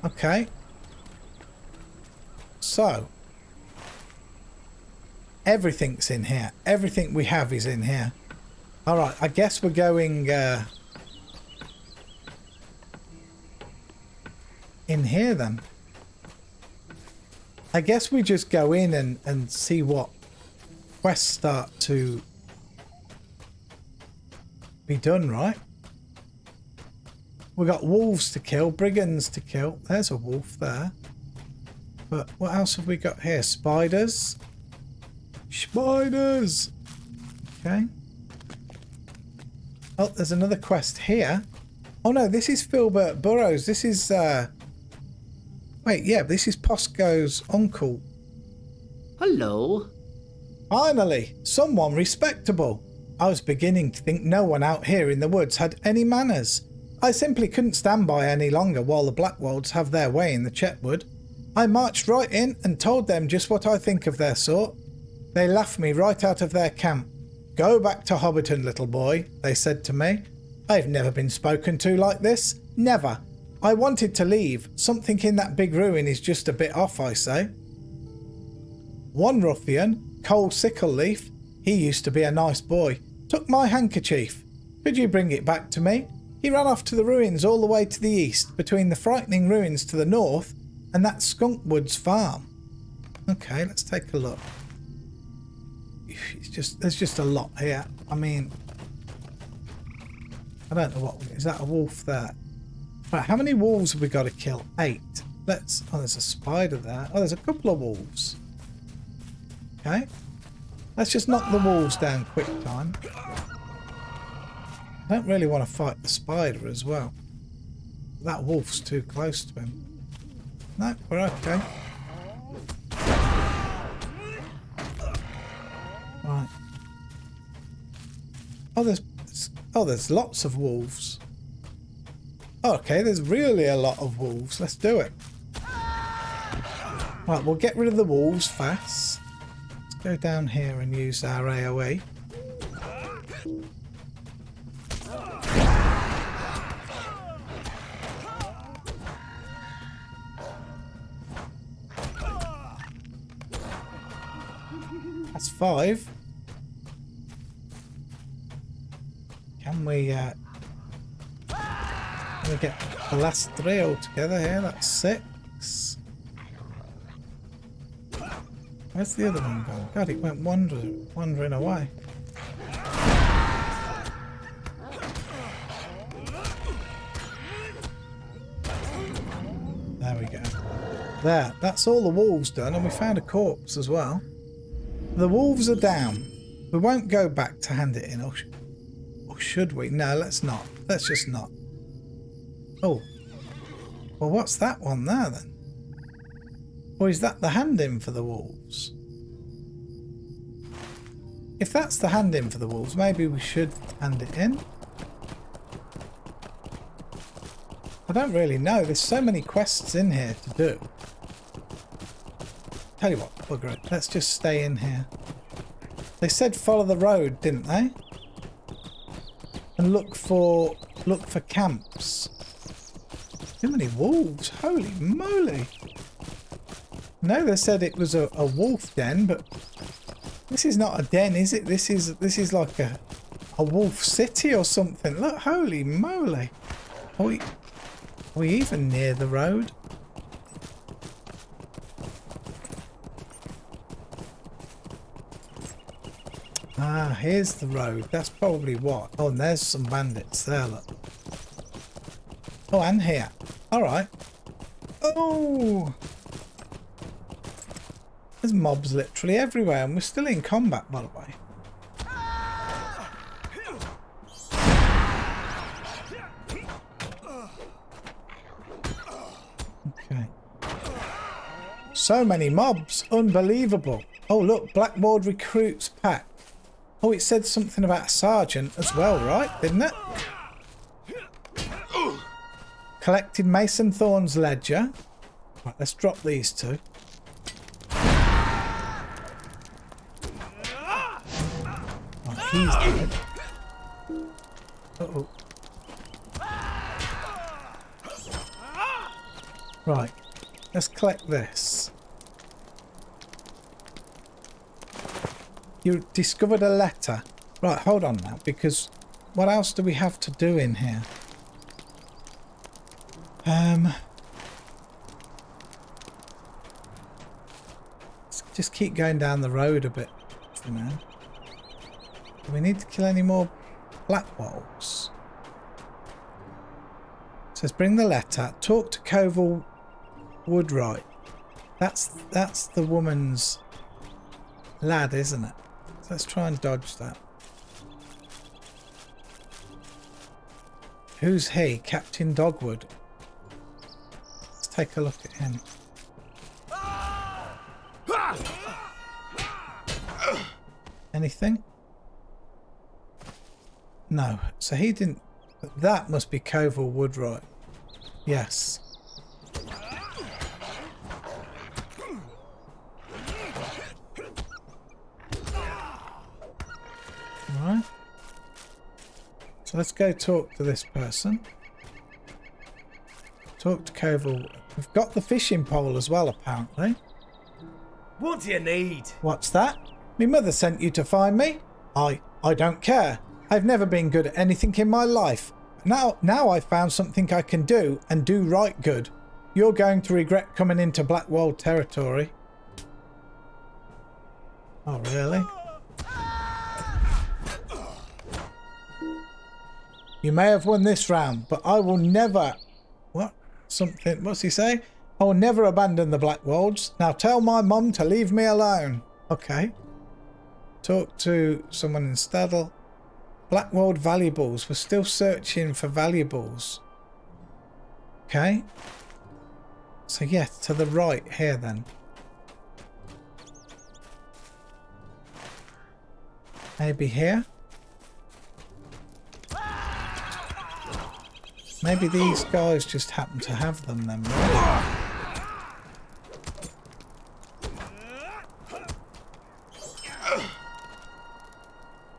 Okay. So. Everything's in here. Everything we have is in here. Alright, I guess we're going in here then. I guess we just go in and see what quests start to be done, right? We got wolves to kill, brigands to kill. There's a wolf there. But what else have we got here? Spiders. Spiders! Okay. Oh, there's another quest here. Oh no, this is Filbert Burrows. This is wait, yeah, this is Posco's uncle.
Hello.
Finally, someone respectable. I was beginning to think no one out here in the woods had any manners. I simply couldn't stand by any longer while the Blackwolds have their way in the Chetwood. I marched right in and told them just what I think of their sort. They laughed me right out of their camp. Go back to Hobbiton, little boy, they said to me. I've never been spoken to like this. Never. I wanted to leave. Something in that big ruin is just a bit off, I say. One ruffian, Cole Sickleleaf, he used to be a nice boy, took my handkerchief. Could you bring it back to me? He ran off to the ruins all the way to the east, between the frightening ruins to the north and that Skunkwood's farm. Okay, let's take a look. There's just a lot here. I mean, I don't know what... Is that a wolf there? Right, how many wolves have we got to kill? 8. Let's... Oh, there's a spider there. Oh, there's a couple of wolves. Okay. Let's just knock the wolves down quick time. I don't really want to fight the spider as well. That wolf's too close to him. No, we're okay. Right. Oh, there's lots of wolves. Oh, okay, there's really a lot of wolves. Let's do it. Right, we'll get rid of the wolves fast. Let's go down here and use our AoE. That's 5. Can we get the last 3 all together here? That's 6. Where's the other one going? God, it went wandering away. There we go. There, that's all the wolves done, and we found a corpse as well. The wolves are down. We won't go back to hand it in, or should we? No, let's not. Let's just not. Oh. Well, what's that one there then? Or is that the hand in for the wolves? If that's the hand in for the wolves, maybe we should hand it in. I don't really know. There's so many quests in here to do. Tell you what, bugger it. Let's just stay in here. They said follow the road, didn't they? And look for camps. Too many wolves. Holy moly. No, they said it was a wolf den, but this is not a den, is it? This is like a wolf city or something. Look, holy moly. Are we even near the road? Ah, here's the road. That's probably what. Oh, and there's some bandits there, look. Oh, and here. Alright. Oh! There's mobs literally everywhere, and we're still in combat, by the way. Okay. So many mobs. Unbelievable. Oh, look. Blackboard recruits pack. Oh, it said something about a sergeant as well, right? Didn't it? Collected Mason Thorne's ledger. Right, let's drop these 2. Right, he's dead. Uh-oh. Right, let's collect this. You discovered a letter. Right, hold on now, because what else do we have to do in here? Let's just keep going down the road a bit for now. Do we need to kill any more black wolves? It says bring the letter. Talk to Koval Woodwright. That's the woman's lad, isn't it? So let's try and dodge that. Who's he? Captain Dogwood. Let's take a look at him. Anything? No. So he didn't... But that must be Koval Woodwright. Yes. Alright. So let's go talk to this person. Talk to Koval. We've got the fishing pole as well, apparently.
What do you need?
What's that? My mother sent you to find me? I don't care. I've never been good at anything in my life. now I found something I can do and do right good. You're going to regret coming into Blackwold territory. Oh, really? You may have won this round, but I will never... What? Something... What's he say? I will never abandon the Blackwolds. Now tell my mum to leave me alone. Okay. Talk to someone in Staddle. Blackwold valuables. We're still searching for valuables. Okay. So yeah, to the right here then. Maybe here. Maybe these guys just happen to have them then, right?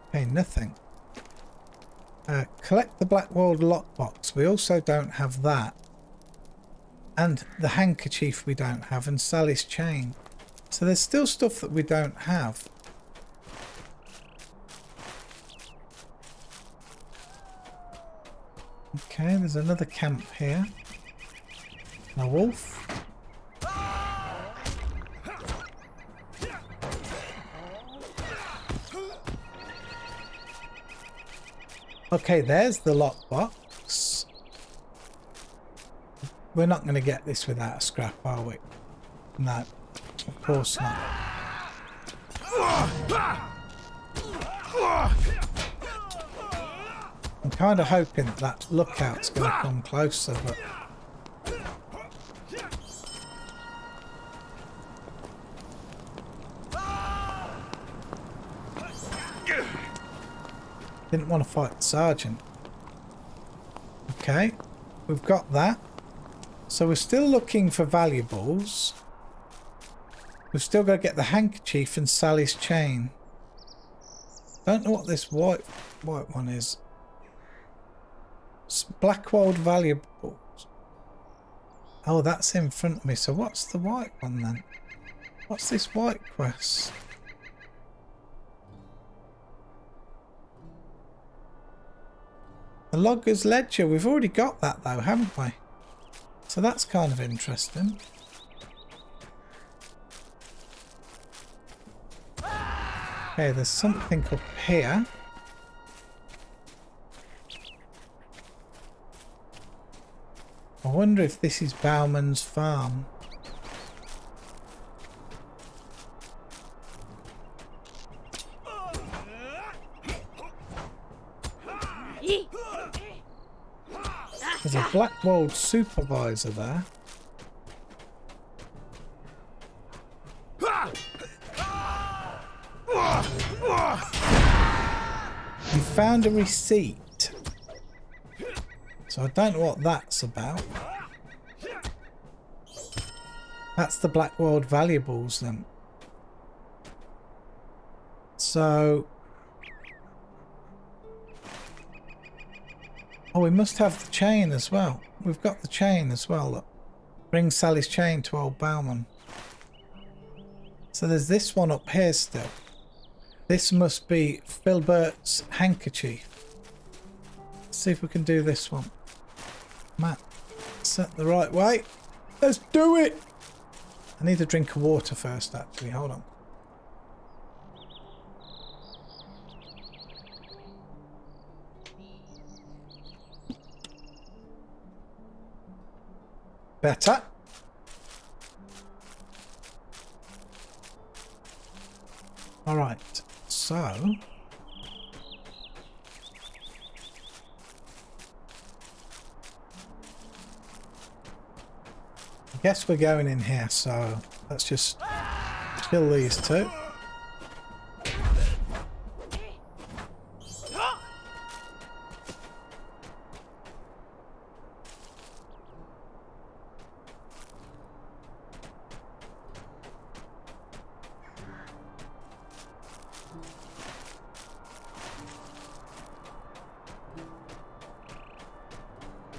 Okay, nothing. Collect the Blackwold lockbox. We also don't have that. And the handkerchief we don't have, and Sally's chain. So there's still stuff that we don't have. Okay, there's another camp here. A wolf. Okay, there's the lockbox. We're not going to get this without a scrap, are we? No, of course not. I'm kind of hoping that lookout's going to come closer, but... Didn't want to fight the sergeant. Okay, we've got that. So we're still looking for valuables. We've still got to get the handkerchief and Sally's chain. Don't know what this white one is. Blackwold valuables. Oh, that's in front of me. So what's the white one then? What's this white quest? The Logger's Ledger. We've already got that though, haven't we? So that's kind of interesting. Okay, there's something up here. I wonder if this is Bauman's farm. There's a Blackwold supervisor there. You found a receipt. So I don't know what that's about. That's the Blackwold valuables then. So... Oh, we must have the chain as well. We've got the chain as well. Look. Bring Sally's chain to old Bauman. So there's this one up here still. This must be Filbert's handkerchief. Let's see if we can do this one. Matt, set the right way. Let's do it! I need a drink of water first, actually. Hold on. Better. All right, so I guess we're going in here, so let's just kill these two.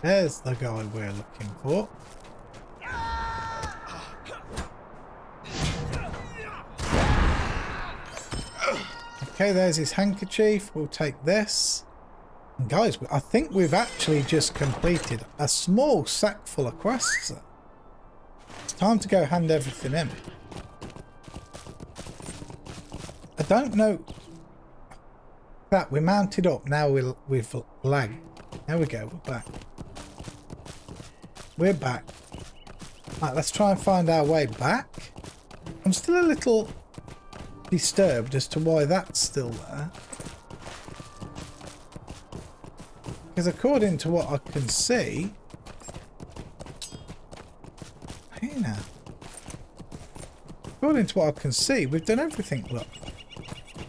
There's the guy we're looking for. Okay, there's his handkerchief. We'll take this. And guys, I think we've actually just completed a small sack full of quests. It's time to go hand everything in. I don't know that we're mounted up. Now we've lagged. There we go, we're back. We're back. Right, let's try and find our way back. I'm still a little disturbed as to why that's still there. Because according to what I can see... Hey now. According to what I can see, we've done everything, look.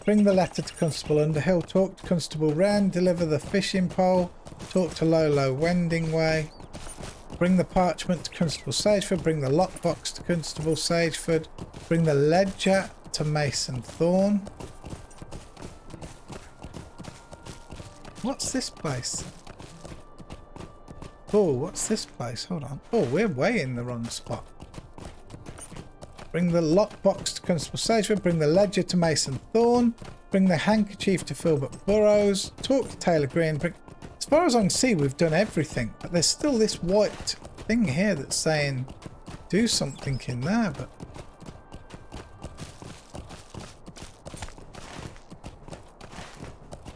Bring the letter to Constable Underhill, talk to Constable Wren, deliver the fishing pole, talk to Lolo Wendingway, bring the parchment to Constable Sageford, bring the lockbox to Constable Sageford, bring the ledger to Mason Thorne. What's this place? Oh, what's this place? Hold on. Oh, we're way in the wrong spot. Bring the lockbox to Constable Sageford, bring the ledger to Mason Thorne, bring the handkerchief to Filbert Burrows, talk to Taylor Green. As far as I can see, we've done everything, but there's still this white thing here that's saying do something in there, but...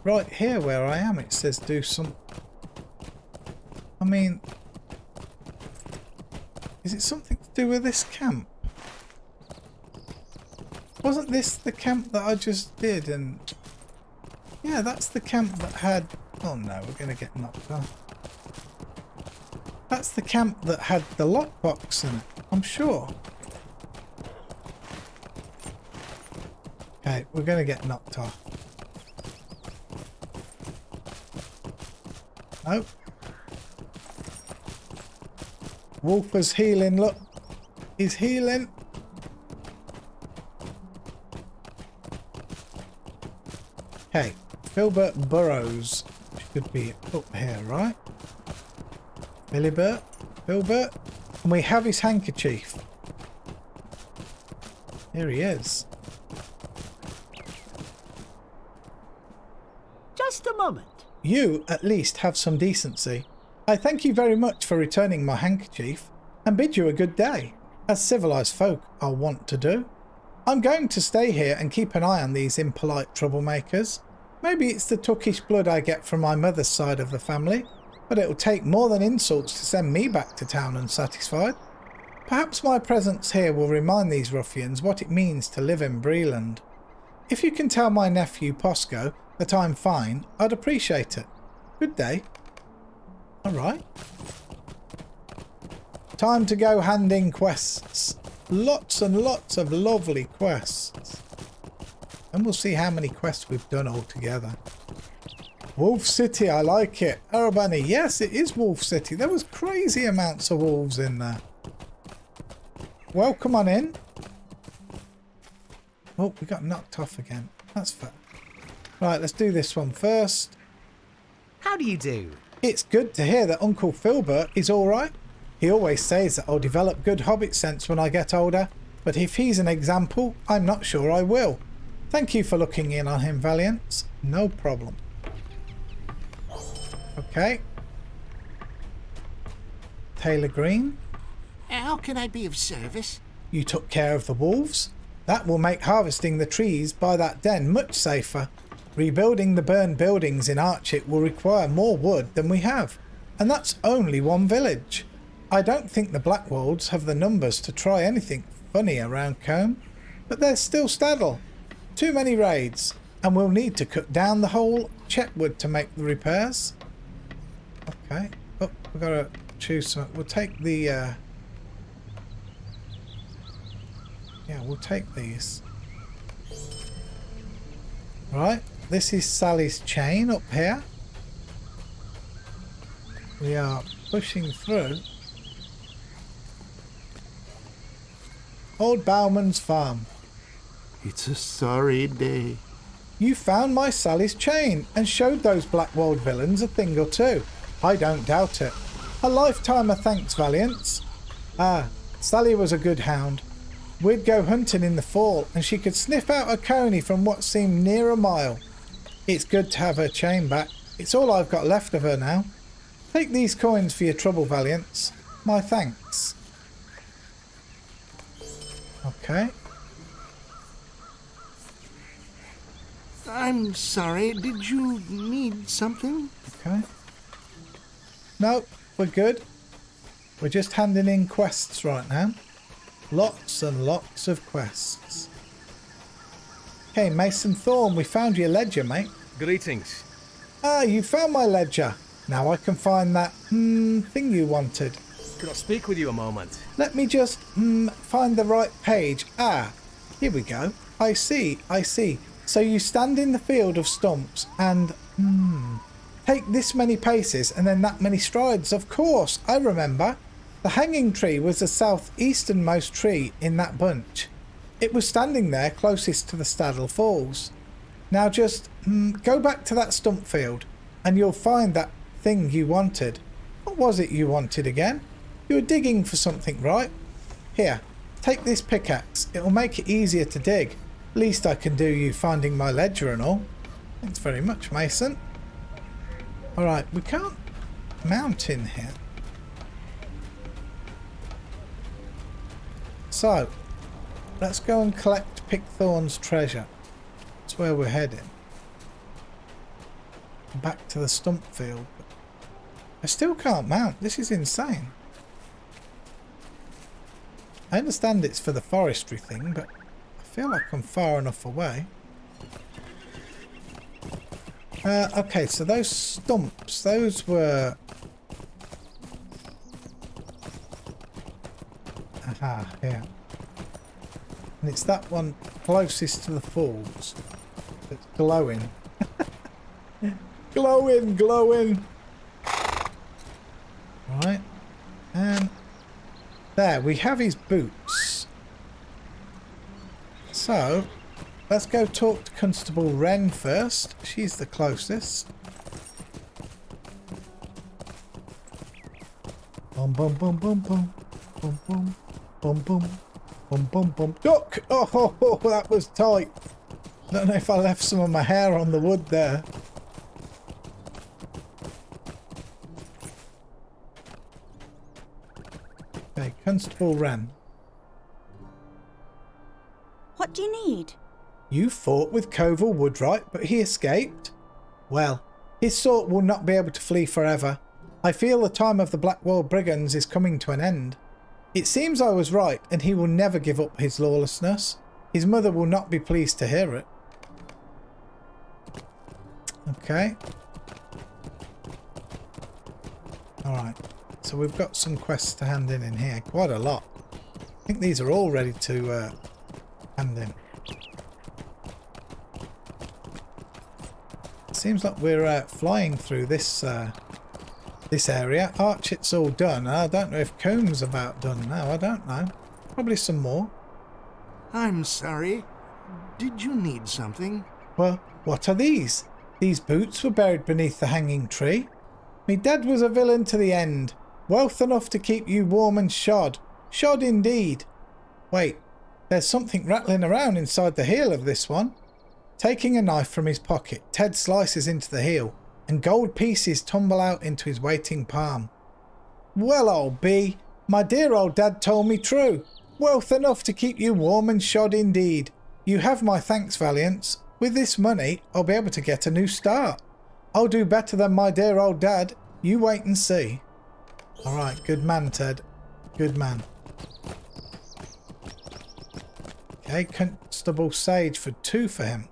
Right here where I am, it says do some... I mean... Is it something to do with this camp? Wasn't this the camp that I just did? And yeah, that's the camp that had... Oh no, we're going to get knocked off. That's the camp that had the lockbox in it, I'm sure. Okay, we're going to get knocked off. Nope. Wolfer's healing, look. He's healing. Okay, Filbert Burrows should be up here, right? Filbert, and we have his handkerchief. Here he is.
Just a moment.
You, at least, have some decency. I thank you very much for returning my handkerchief, and bid you a good day, as civilized folk are wont to do. I'm going to stay here and keep an eye on these impolite troublemakers. Maybe it's the Turkish blood I get from my mother's side of the family, but it'll take more than insults to send me back to town unsatisfied. Perhaps my presence here will remind these ruffians what it means to live in Breland. If you can tell my nephew Posco that I'm fine, I'd appreciate it. Good day. Alright. Time to go handing quests. Lots and lots of lovely quests. And we'll see how many quests we've done all together. Wolf City, I like it. Arabani, yes, it is Wolf City. There was crazy amounts of wolves in there. Welcome on in. Oh, we got knocked off again. That's fair. Right, let's do this one first.
How do you do?
It's good to hear that Uncle Filbert is alright. He always says that I'll develop good hobbit sense when I get older, but if he's an example, I'm not sure I will. Thank you for looking in on him, Valiants. No problem. Okay. Taylor Green.
How can I be of service?
You took care of the wolves. That will make harvesting the trees by that den much safer. Rebuilding the burned buildings in Archit will require more wood than we have. And that's only one village. I don't think the Blackwolds have the numbers to try anything funny around Combe. But there's still Staddle. Too many raids. And we'll need to cut down the whole Chetwood to make the repairs. Okay. Oh, we've got to choose some. We'll take the... yeah, we'll take these. Right. This is Sally's chain up here. We are pushing through. Old Bowman's farm.
It's a sorry day.
You found my Sally's chain and showed those Blackwold villains a thing or two. I don't doubt it. A lifetime of thanks, Valiants. Ah, Sally was a good hound. We'd go hunting in the fall and she could sniff out a coney from what seemed near a mile. It's good to have her chain back. It's all I've got left of her now. Take these coins for your trouble, Valiants. My thanks. Okay.
I'm sorry, did you need something?
Okay. No, we're good. We're just handing in quests right now. Lots and lots of quests. Okay, Mason Thorne, we found your ledger, mate.
Greetings.
Ah, you found my ledger. Now I can find that thing you wanted.
Could I speak with you a moment?
Let me just find the right page. Ah, here we go. I see. So you stand in the field of stumps and take this many paces and then that many strides. Of course, I remember. The hanging tree was the southeasternmost tree in that bunch. It was standing there closest to the Staddle Falls. Now just go back to that stump field and you'll find that thing you wanted. What was it you wanted again? You were digging for something, right? Here, take this pickaxe. It'll make it easier to dig. Least I can do you finding my ledger and all. Thanks very much, Mason. Alright, we can't mount in here. So, let's go and collect Pickthorn's treasure. That's where we're heading. Back to the stump field. I still can't mount. This is insane. I understand it's for the forestry thing, but I feel like I'm far enough away. Okay, so those stumps, those were... Aha, here. And it's that one closest to the falls that's glowing. glowing! Right. And there, we have his boots. So, let's go talk to Constable Wren first. She's the closest. Bum bum bum bum bum. Bum bum. Bum bum. Bum bum bum. Duck! Oh, that was tight. Don't know if I left some of my hair on the wood there. Okay, Constable Wren.
What do you need?
You fought with Koval Woodwright, but he escaped? Well, his sort will not be able to flee forever. I feel the time of the Blackwall Brigands is coming to an end. It seems I was right, and he will never give up his lawlessness. His mother will not be pleased to hear it. Okay. Alright, so we've got some quests to hand in here. Quite a lot. I think these are all ready to hand in. Seems like we're flying through this this area. Archett's all done. I don't know if Comb's about done now. I don't know. Probably some more.
I'm sorry. Did you need something?
Well, what are these? These boots were buried beneath the hanging tree. Me dad was a villain to the end. Wealth enough to keep you warm and shod. Shod indeed. Wait, there's something rattling around inside the heel of this one. Taking a knife from his pocket, Ted slices into the heel, and gold pieces tumble out into his waiting palm. Well, old B, my dear old dad told me true. Wealth enough to keep you warm and shod indeed. You have my thanks, Valiants. With this money, I'll be able to get a new start. I'll do better than my dear old dad. You wait and see. Alright, good man, Ted. Good man. Okay, Constable Sage for 2 for him.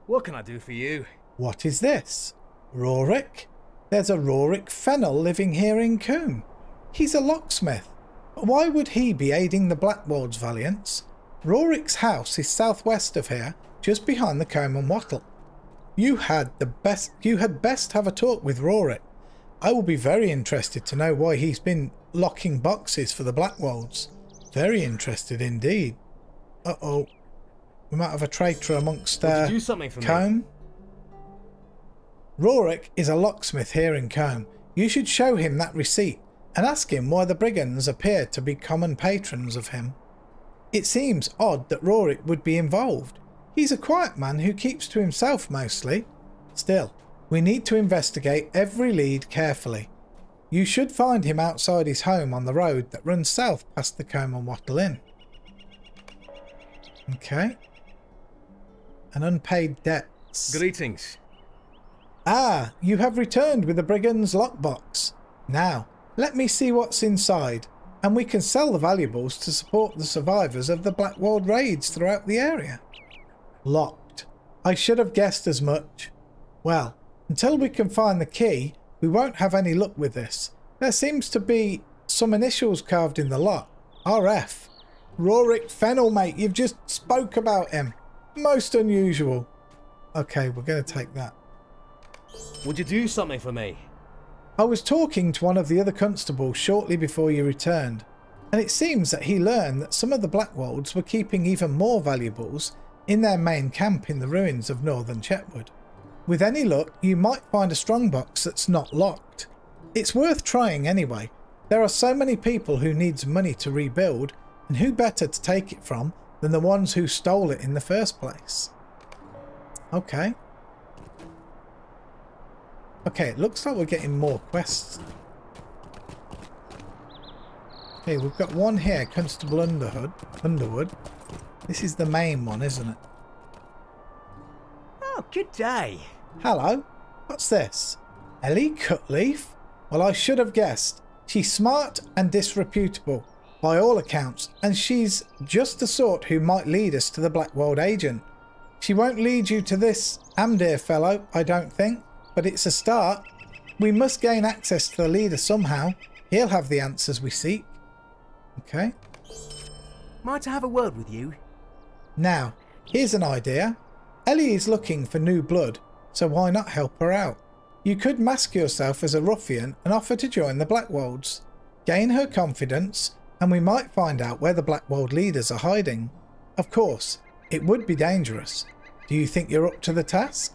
What can I do for you?
What is this? Rorik? There's a Rorik Fennel living here in Coombe. He's a locksmith. But why would he be aiding the Blackwolds, Valiants? Rorik's house is southwest of here, just behind the Combe and Wattle. You had best have a talk with Rorik. I will be very interested to know why he's been locking boxes for the Blackwolds. Very interested indeed. Uh-oh. We might have a traitor amongst
Would you do something for me?
Combe. Rorik is a locksmith here in Combe. You should show him that receipt and ask him why the brigands appear to be common patrons of him. It seems odd that Rorik would be involved. He's a quiet man who keeps to himself mostly. Still, We need to investigate every lead carefully. You should find him outside his home on the road that runs south past the Combe and Wattle Inn. Okay. An unpaid debts.
Greetings.
Ah, you have returned with the brigand's lockbox. Now, let me see what's inside, and we can sell the valuables to support the survivors of the Blackwall raids throughout the area. Locked. I should have guessed as much. Well, until we can find the key, we won't have any luck with this. There seems to be some initials carved in the lock. RF. Rorik Fennel, mate. You've just spoke about him. Most unusual. Okay, we're going to take that.
Would you do something for me?
I was talking to one of the other constables shortly before you returned, and it seems that he learned that some of the Blackwolds were keeping even more valuables in their main camp in the ruins of northern Chetwood. With any luck, you might find a strongbox that's not locked. It's worth trying anyway. There are so many people who needs money to rebuild, and who better to take it from than the ones who stole it in the first place? Okay. Okay, it looks like we're getting more quests. Okay, we've got one here, Constable Underwood. This is the main one, isn't it?
Oh, good day.
Hello, what's this? Ellie Cutleaf? Well, I should have guessed. She's smart and disreputable, by all accounts, and she's just the sort who might lead us to the Blackwall agent. She won't lead you to this Amdir fellow, I don't think, but it's a start. We must gain access to the leader somehow. He'll have the answers we seek. Okay.
Might I have a word with you?
Now, here's an idea. Ellie is looking for new blood, so why not help her out? You could mask yourself as a ruffian and offer to join the Blackwolds. Gain her confidence, and we might find out where the Blackwold leaders are hiding. Of course, it would be dangerous. Do you think you're up to the task?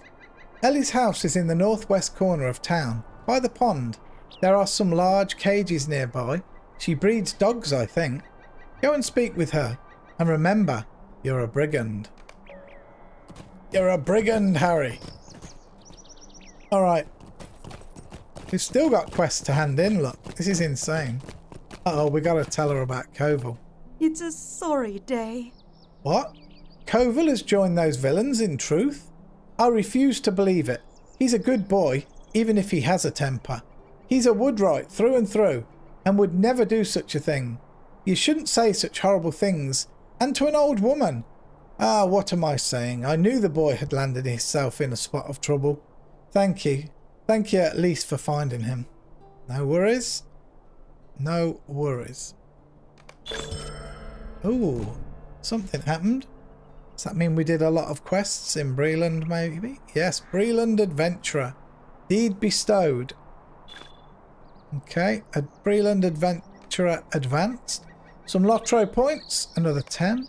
Ellie's house is in the northwest corner of town, by the pond. There are some large cages nearby. She breeds dogs, I think. Go and speak with her, and remember, you're a brigand. You're a brigand, Harry. Alright. We've still got quests to hand in, look. This is insane. Uh-oh, we gotta tell her about Koval.
It's a sorry day.
What? Koval has joined those villains, in truth? I refuse to believe it. He's a good boy, even if he has a temper. He's a Woodwright through and through, and would never do such a thing. You shouldn't say such horrible things, and to an old woman. Ah, what am I saying? I knew the boy had landed himself in a spot of trouble. Thank you. Thank you at least for finding him. No worries? No worries. Ooh, something happened. Does that mean we did a lot of quests in Breland, maybe? Yes, Breland Adventurer. Deed bestowed. Okay, a Breland Adventurer advanced. Some Lotro points, another 10.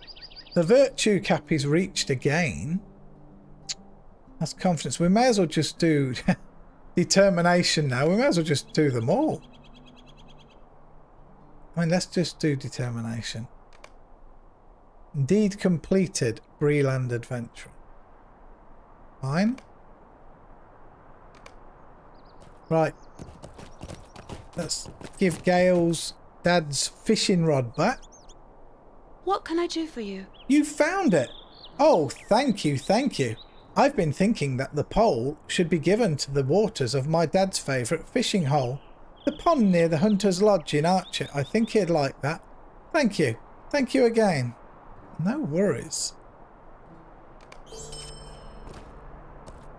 The virtue cap is reached again. That's confidence. We may as well just do determination now. We may as well just do them all. I mean, let's just do determination. Indeed completed, Breland Adventure. Fine. Right. Let's give Gail's dad's fishing rod back.
What can I do for you?
You found it! Oh, thank you, thank you. I've been thinking that the pole should be given to the waters of my dad's favourite fishing hole. The pond near the Hunter's Lodge in Archer. I think he'd like that. Thank you. Thank you again. No worries.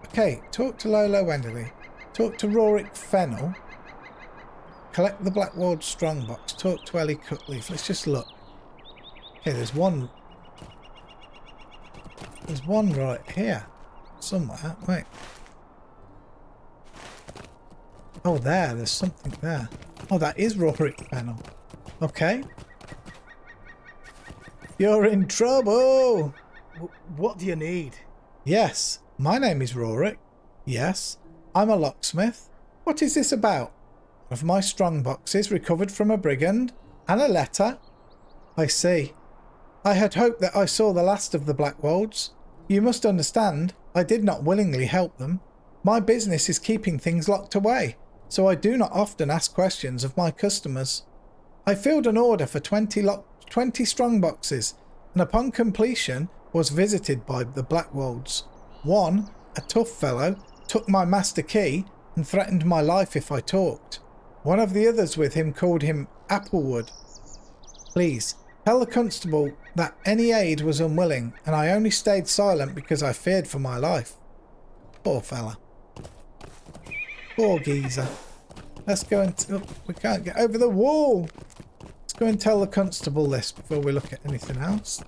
Okay, talk to Lolo Wenderley. Talk to Rorik Fennel. Collect the Blackwall Strongbox. Talk to Ellie Cutleaf. Let's just look. Okay, there's one. There's one right here. Somewhere. Wait. Oh, there's something there. Oh, that is Rorik Fennel. Okay. You're in trouble!
What do you need?
Yes, my name is Rorik. Yes, I'm a locksmith. What is this about? One of my strong boxes recovered from a brigand, and a letter. I see. I had hoped that I saw the last of the Blackwolds. You must understand, I did not willingly help them. My business is keeping things locked away, so I do not often ask questions of my customers. I filled an order for 20 strong boxes, and upon completion was visited by the Blackwolds. One, a tough fellow, took my master key and threatened my life if I talked. One of the others with him called him Applewood. Please, tell the constable that any aid was unwilling, and I only stayed silent because I feared for my life. Poor fella. Poor geezer. Let's go and... Oh, we can't get over the wall! Let's go and tell the constable this before we look at anything else.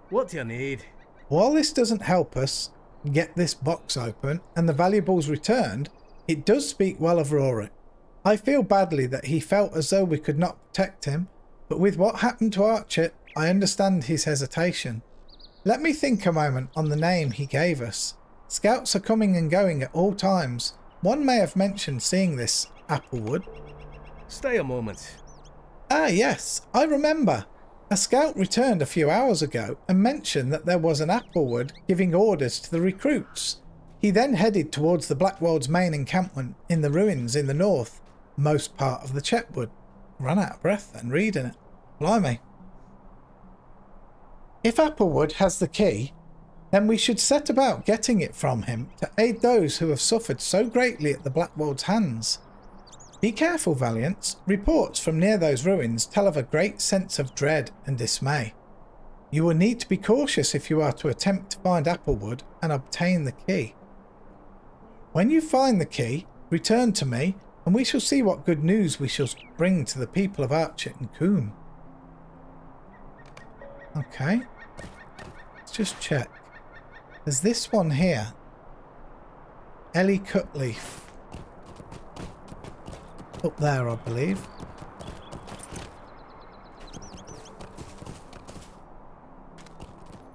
What do you need?
While this doesn't help us get this box open and the valuables returned, it does speak well of Rorik. I feel badly that he felt as though we could not protect him, but with what happened to Archer, I understand his hesitation. Let me think a moment on the name he gave us. Scouts are coming and going at all times. One may have mentioned seeing this Applewood.
Stay a moment.
Ah yes, I remember. A scout returned a few hours ago and mentioned that there was an Applewood giving orders to the recruits. He then headed towards the Blackwolds' main encampment in the ruins in the north, most part of the Chetwood. Ran out of breath then reading it. Blimey. If Applewood has the key, then we should set about getting it from him to aid those who have suffered so greatly at the Blackwolds' hands. Be careful, Valiants. Reports from near those ruins tell of a great sense of dread and dismay. You will need to be cautious if you are to attempt to find Applewood and obtain the key. When you find the key, return to me, and we shall see what good news we shall bring to the people of Archer and Coombe. Okay. Let's just check. There's this one here. Ellie Cutleaf. Up there, I believe.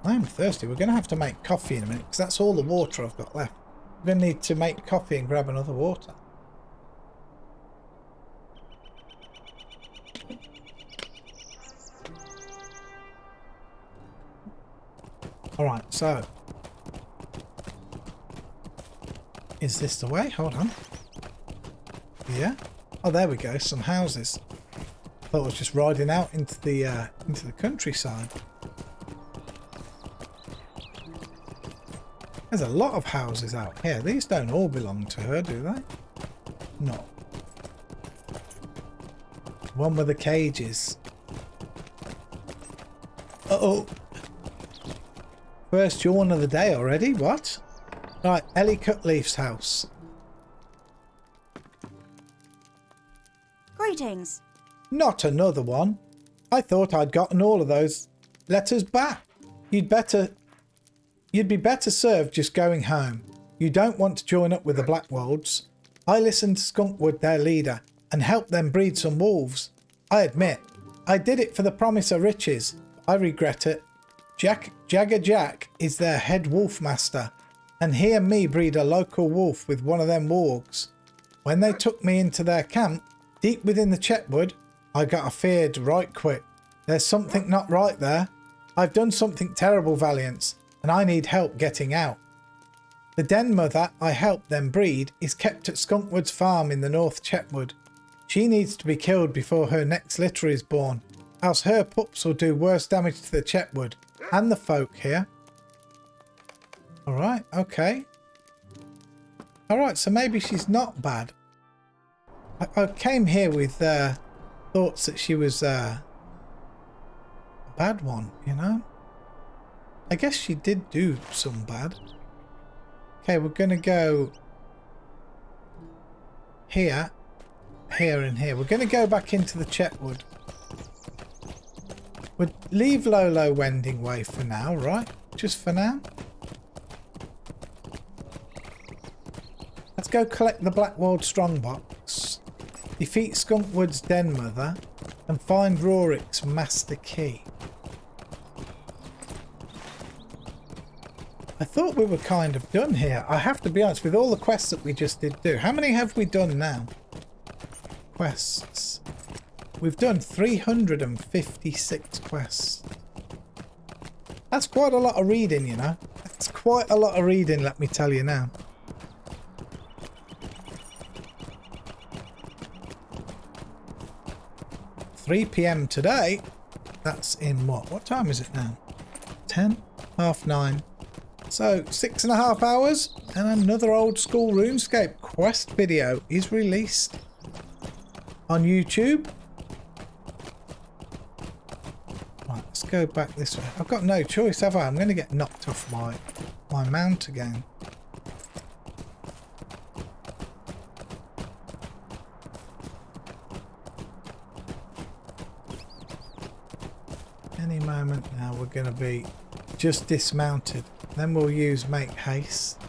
I am thirsty. We're going to have to make coffee in a minute, because that's all the water I've got left. We're going to need to make coffee and grab another water. Alright, so. Is this the way? Hold on. Yeah. Oh, there we go. Some houses. Thought I was just riding out into the countryside. There's a lot of houses out here. These don't all belong to her, do they? No. One with the cages. Uh-oh. First yawn of the day already? What? Right, Ellie Cutleaf's house.
Greetings.
Not another one. I thought I'd gotten all of those letters back. You'd be better served just going home. You don't want to join up with the Blackwolds. I listened to Skunkwood, their leader, and helped them breed some wolves. I admit, I did it for the promise of riches. I regret it. Jagger Jack is their head wolf master, and he and me breed a local wolf with one of them wargs. When they took me into their camp, deep within the Chetwood, I got afeared right quick. There's something not right there. I've done something terrible, Valiants, and I need help getting out. The den mother I helped them breed is kept at Skunkwood's farm in the North Chetwood. She needs to be killed before her next litter is born, else her pups will do worse damage to the Chetwood and the folk here. Alright, okay. Alright, so maybe she's not bad. I came here with thoughts that she was a bad one, you know? I guess she did do some bad. Okay, we're going to go here, here and here. We're going to go back into the Chetwood. We'll leave Lolo Wending Way for now, right? Just for now. Let's go collect the Blackwold Strongbox, defeat Skunkwood's den mother, and find Rorik's master key. I thought we were kind of done here. I have to be honest, with all the quests that we just did do. How many have we done now? Quests. we've done 356 quests. That's quite a lot of reading, you know. That's quite a lot of reading, let me tell you now. £3 PM today. That's in what? What time is it now? 10? Half 9. So 6.5 hours and another old school RuneScape quest video is released on YouTube. Right, let's go back this way. I've got no choice, have I? I'm going to get knocked off my mount again. Any moment now we're going to be just dismounted. Then we'll use make haste.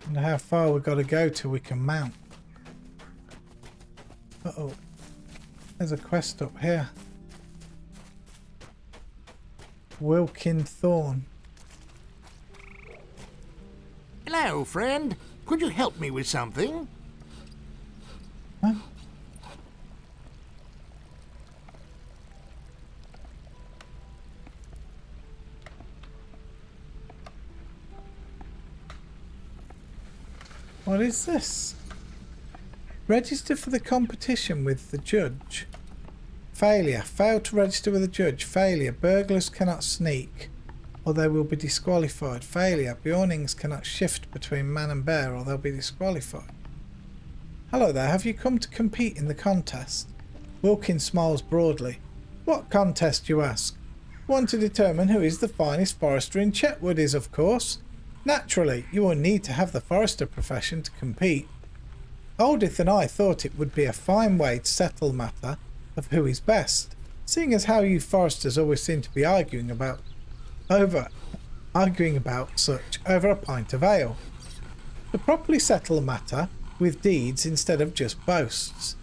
Wonder how far we've got to go till we can mount. Uh-oh. There's a quest up here. Wilkin Thorn.
Hello, friend. Could you help me with something?
Huh? What is this? Register for the competition with the judge. Failure. Fail to register with the judge. Failure. Burglars cannot sneak or they will be disqualified. Failure. Bjornings cannot shift between man and bear or they'll be disqualified. Hello there. Have you come to compete in the contest? Wilkins smiles broadly. What contest, you ask? Want to determine who is the finest forester in Chetwood is, of course. Naturally, you will need to have the forester profession to compete. Oldith and I thought it would be a fine way to settle the matter of who is best, seeing as how you foresters always seem to be arguing about such over a pint of ale. To properly settle the matter with deeds instead of just boasts,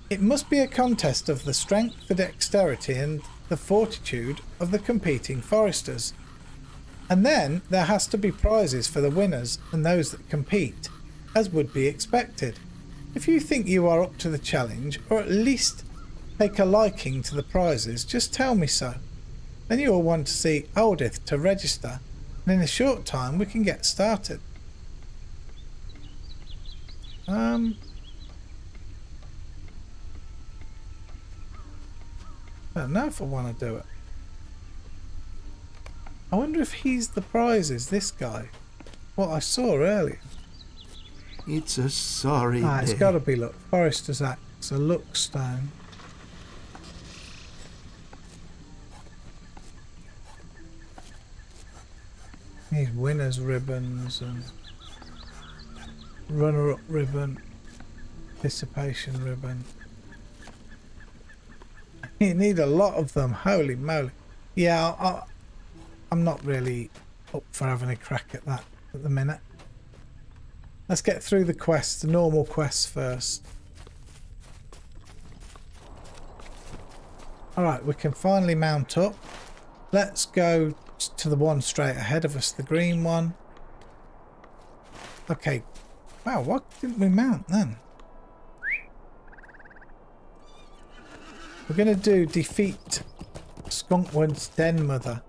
it must be a contest of the strength, the dexterity and the fortitude of the competing foresters. And then there has to be prizes for the winners and those that compete, as would be expected. If you think you are up to the challenge, or at least take a liking to the prizes, just tell me so. Then you will want to see Oldith to register, and in a short time we can get started. I don't know if I want to do it. I wonder if he's the prizes, this guy. What I saw earlier.
It's a sorry day.
It's got to be, look, Forester's Axe, a lookstone. These winners ribbons and runner-up ribbon, participation ribbon. You need a lot of them, holy moly. Yeah, I'm not really up for having a crack at that at the minute. Let's get through the quests, the normal quests first. Alright, we can finally mount up. Let's go to the one straight ahead of us, the green one. Okay. Wow, why didn't we mount then? We're going to do defeat Skunkwood's Den Mother.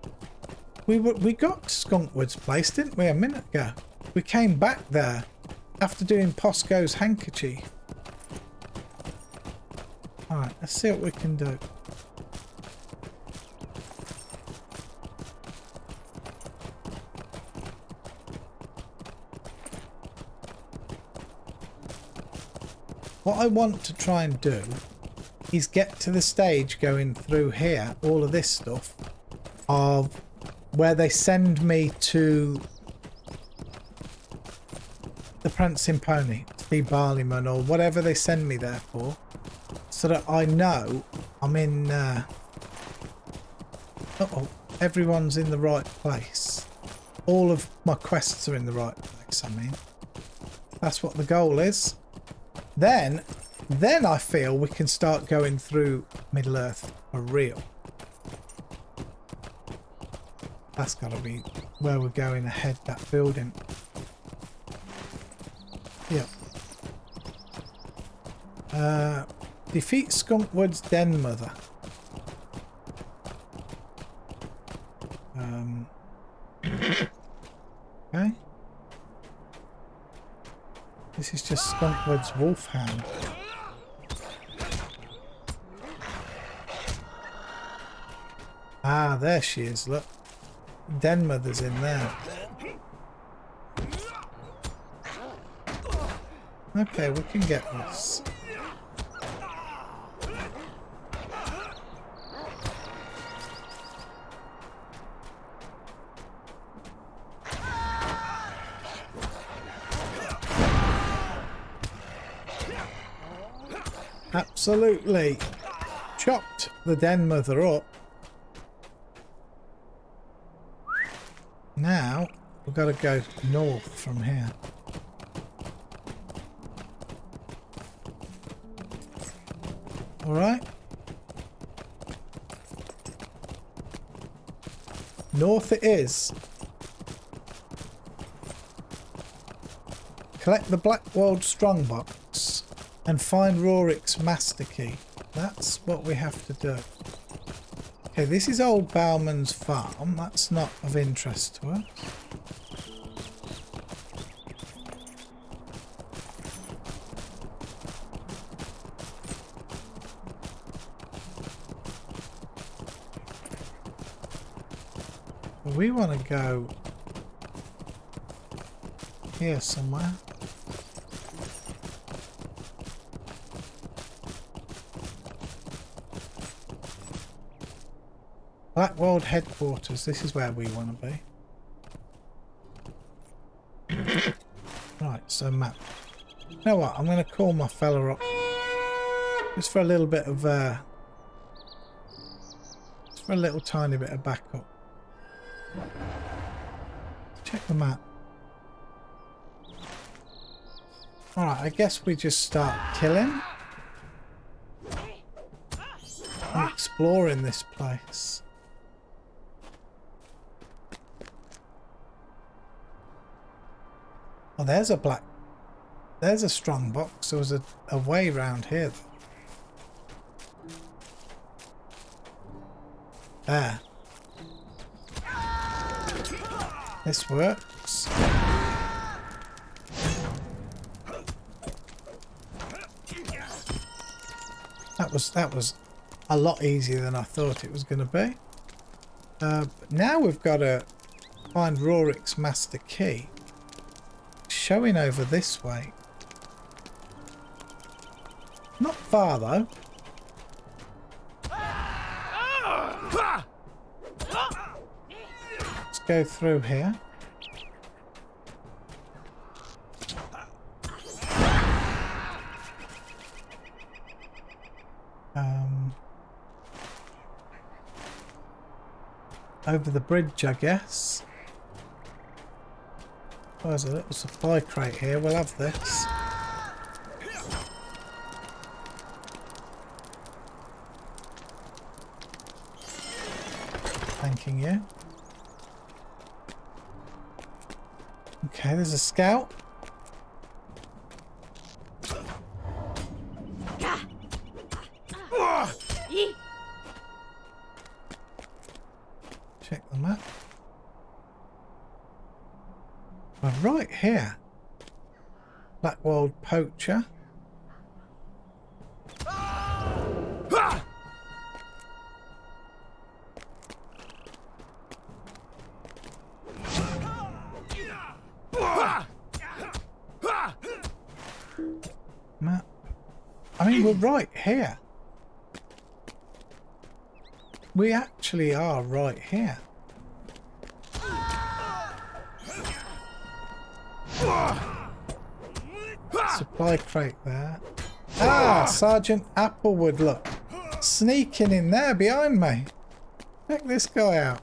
We got to Skunkwood's place, didn't we, a minute ago? We came back there after doing Posco's handkerchief. Alright, let's see what we can do. What I want to try and do is get to the stage going through here, all of this stuff, of where they send me to the Prancing Pony, to be Barleyman or whatever they send me there for, so that I know I'm in, everyone's in the right place. All of my quests are in the right place, I mean. That's what the goal is. Then Then I feel we can start going through Middle-earth for real. That's got to be where we're going ahead, that building. Yep. Defeat Skunkwood's Den Mother. Okay. This is just Skunkwood's Wolfhound. Ah, there she is, look. Den Mother's in there. Okay, we can get this. Absolutely chopped the Den Mother up. Now we've got to go north from here. All right. North it is. Collect the Blackwold Strongbox and find Rorik's Master Key. That's what we have to do. Okay, this is Old Bowman's farm. That's not of interest to us. We want to go here somewhere. Blackwold headquarters, this is where we want to be. Right, so map. You know what, I'm going to call my fella up. Just for a little bit of, just for a little tiny bit of backup. Check the map. Alright, I guess we just start killing. And exploring this place. Oh, there's a strong box. There was a way round here. There. This works. That was a lot easier than I thought it was going to be. But now we've got to find Rorik's Master Key. Showing over this way. Not far though. Let's go through here. Over the bridge, I guess. Oh, there's a little supply crate here. We'll have this. Thanking you. Okay, there's a scout. Check the map. We're right here. Blackwold Poacher. Map. I mean, we're right here. We actually are right here. Supply crate there. Ah, Sergeant Applewood, look. Sneaking in there behind me. Check this guy out.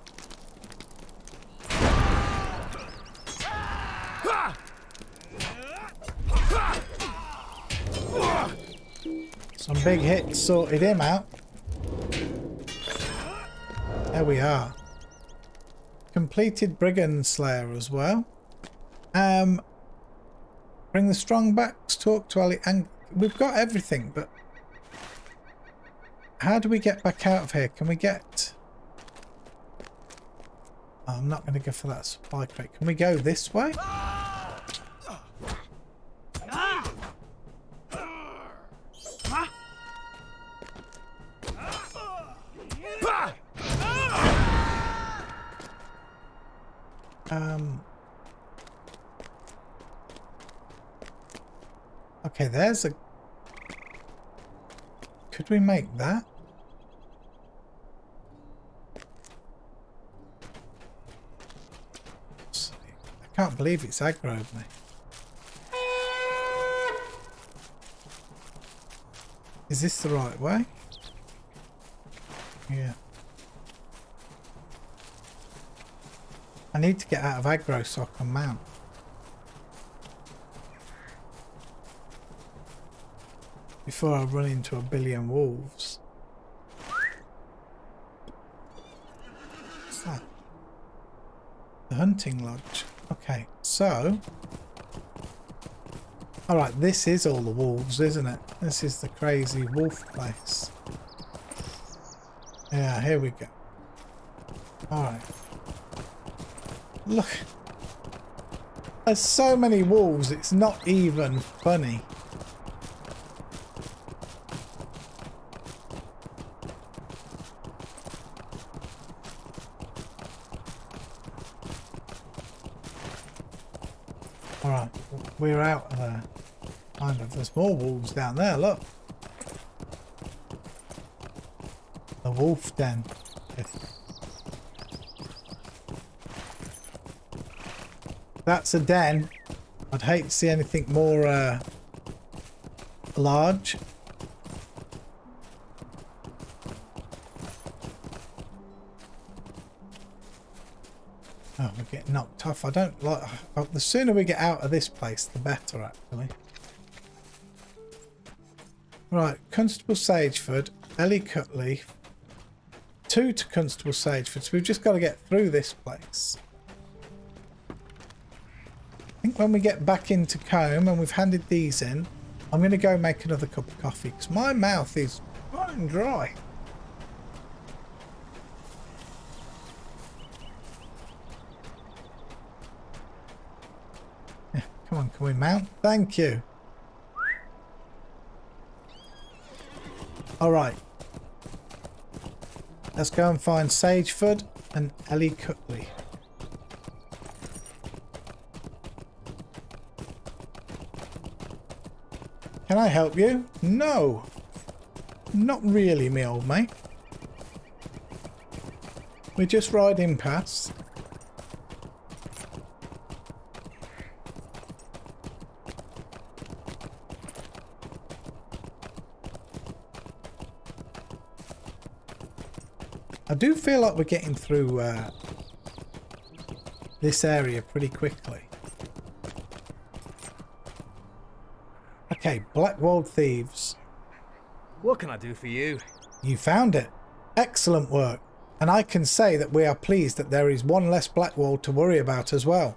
Some big hits sorted him out. There we are. Completed Brigand Slayer as well. Bring the strong backs, talk to Ali, and we've got everything, but how do we get back out of here? Can we get... Oh, I'm not going to go for that supply crate. Can we go this way? Okay, there's a... Could we make that? I can't believe it's aggroed me. Is this the right way? Yeah. I need to get out of aggro so I can mount. Before I run into a billion wolves. What's that? The hunting lodge. Okay, so... Alright, this is all the wolves, isn't it? This is the crazy wolf place. Yeah, here we go. Alright. Look. There's so many wolves, it's not even funny. Alright, we're out of there. Kind of. There's more wolves down there, look. The wolf den. That's a den. I'd hate to see anything more large. Oh, we're getting knocked off. I don't like... The sooner we get out of this place, the better, actually. Right, Constable Sageford, Ellie Cutleaf. 2 to Constable Sageford, so we've just got to get through this place. I think when we get back into Combe and we've handed these in, I'm going to go make another cup of coffee because my mouth is running dry. Yeah, come on, can we mount? Thank you. Alright. Let's go and find Sageford and Ellie Cutley. Can I help you? No. Not really, me old mate. We're just riding past. I do feel like we're getting through this area pretty quickly. Okay, Blackwall Thieves.
What can I do for you?
You found it. Excellent work. And I can say that we are pleased that there is one less Blackwall to worry about as well.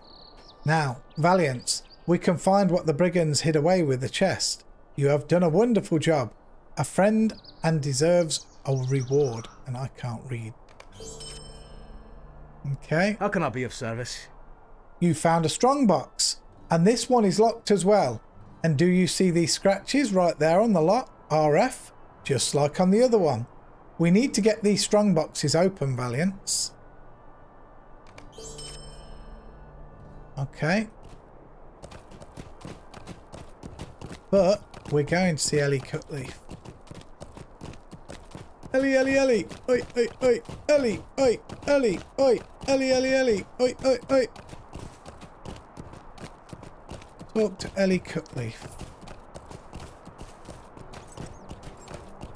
Now, Valiants, we can find what the brigands hid away with the chest. You have done a wonderful job. A friend and deserves a reward. And I can't read. Okay.
How can I be of service?
You found a strong box. And this one is locked as well. And do you see these scratches right there on the lock? RF? Just like on the other one. We need to get these strong boxes open, Valiants. Okay. But we're going to see Ellie Cutleaf. Ellie, Ellie, Ellie. Oi, oi, oi. Ellie, oi, Ellie, oi. Ellie, Ellie, Ellie. Oi, oi, oi. Talk to Ellie Cutleaf.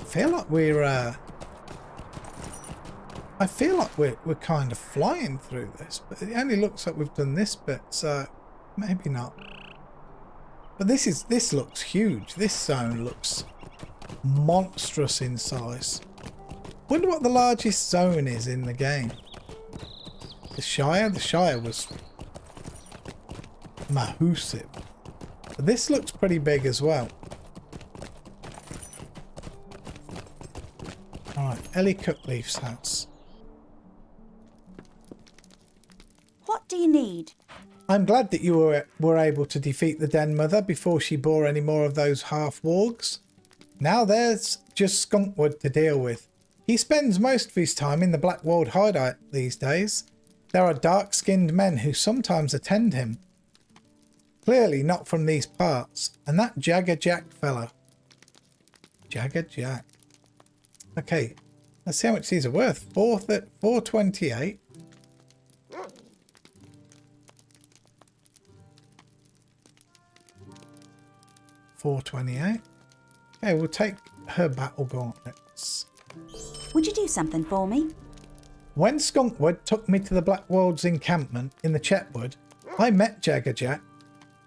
I feel like we're kind of flying through this, but it only looks like we've done this bit, so maybe not. But this looks huge. This zone looks monstrous in size. Wonder what the largest zone is in the game. The Shire? The Shire was massive. But this looks pretty big as well. Alright, Ellie Cookleaf's house.
What do you need?
I'm glad that you were able to defeat the Den Mother before she bore any more of those half-wargs. Now there's just Skunkwood to deal with. He spends most of his time in the Blackwold hideout these days. There are dark-skinned men who sometimes attend him. Clearly not from these parts. And that Jagger Jack fellow. Jagger Jack. Okay, let's see how much these are worth. 428. $428. Okay, we'll take her battle gauntlets.
Would you do something for me?
When Skunkwood took me to the Blackwold's encampment in the Chetwood, I met Jagger Jack.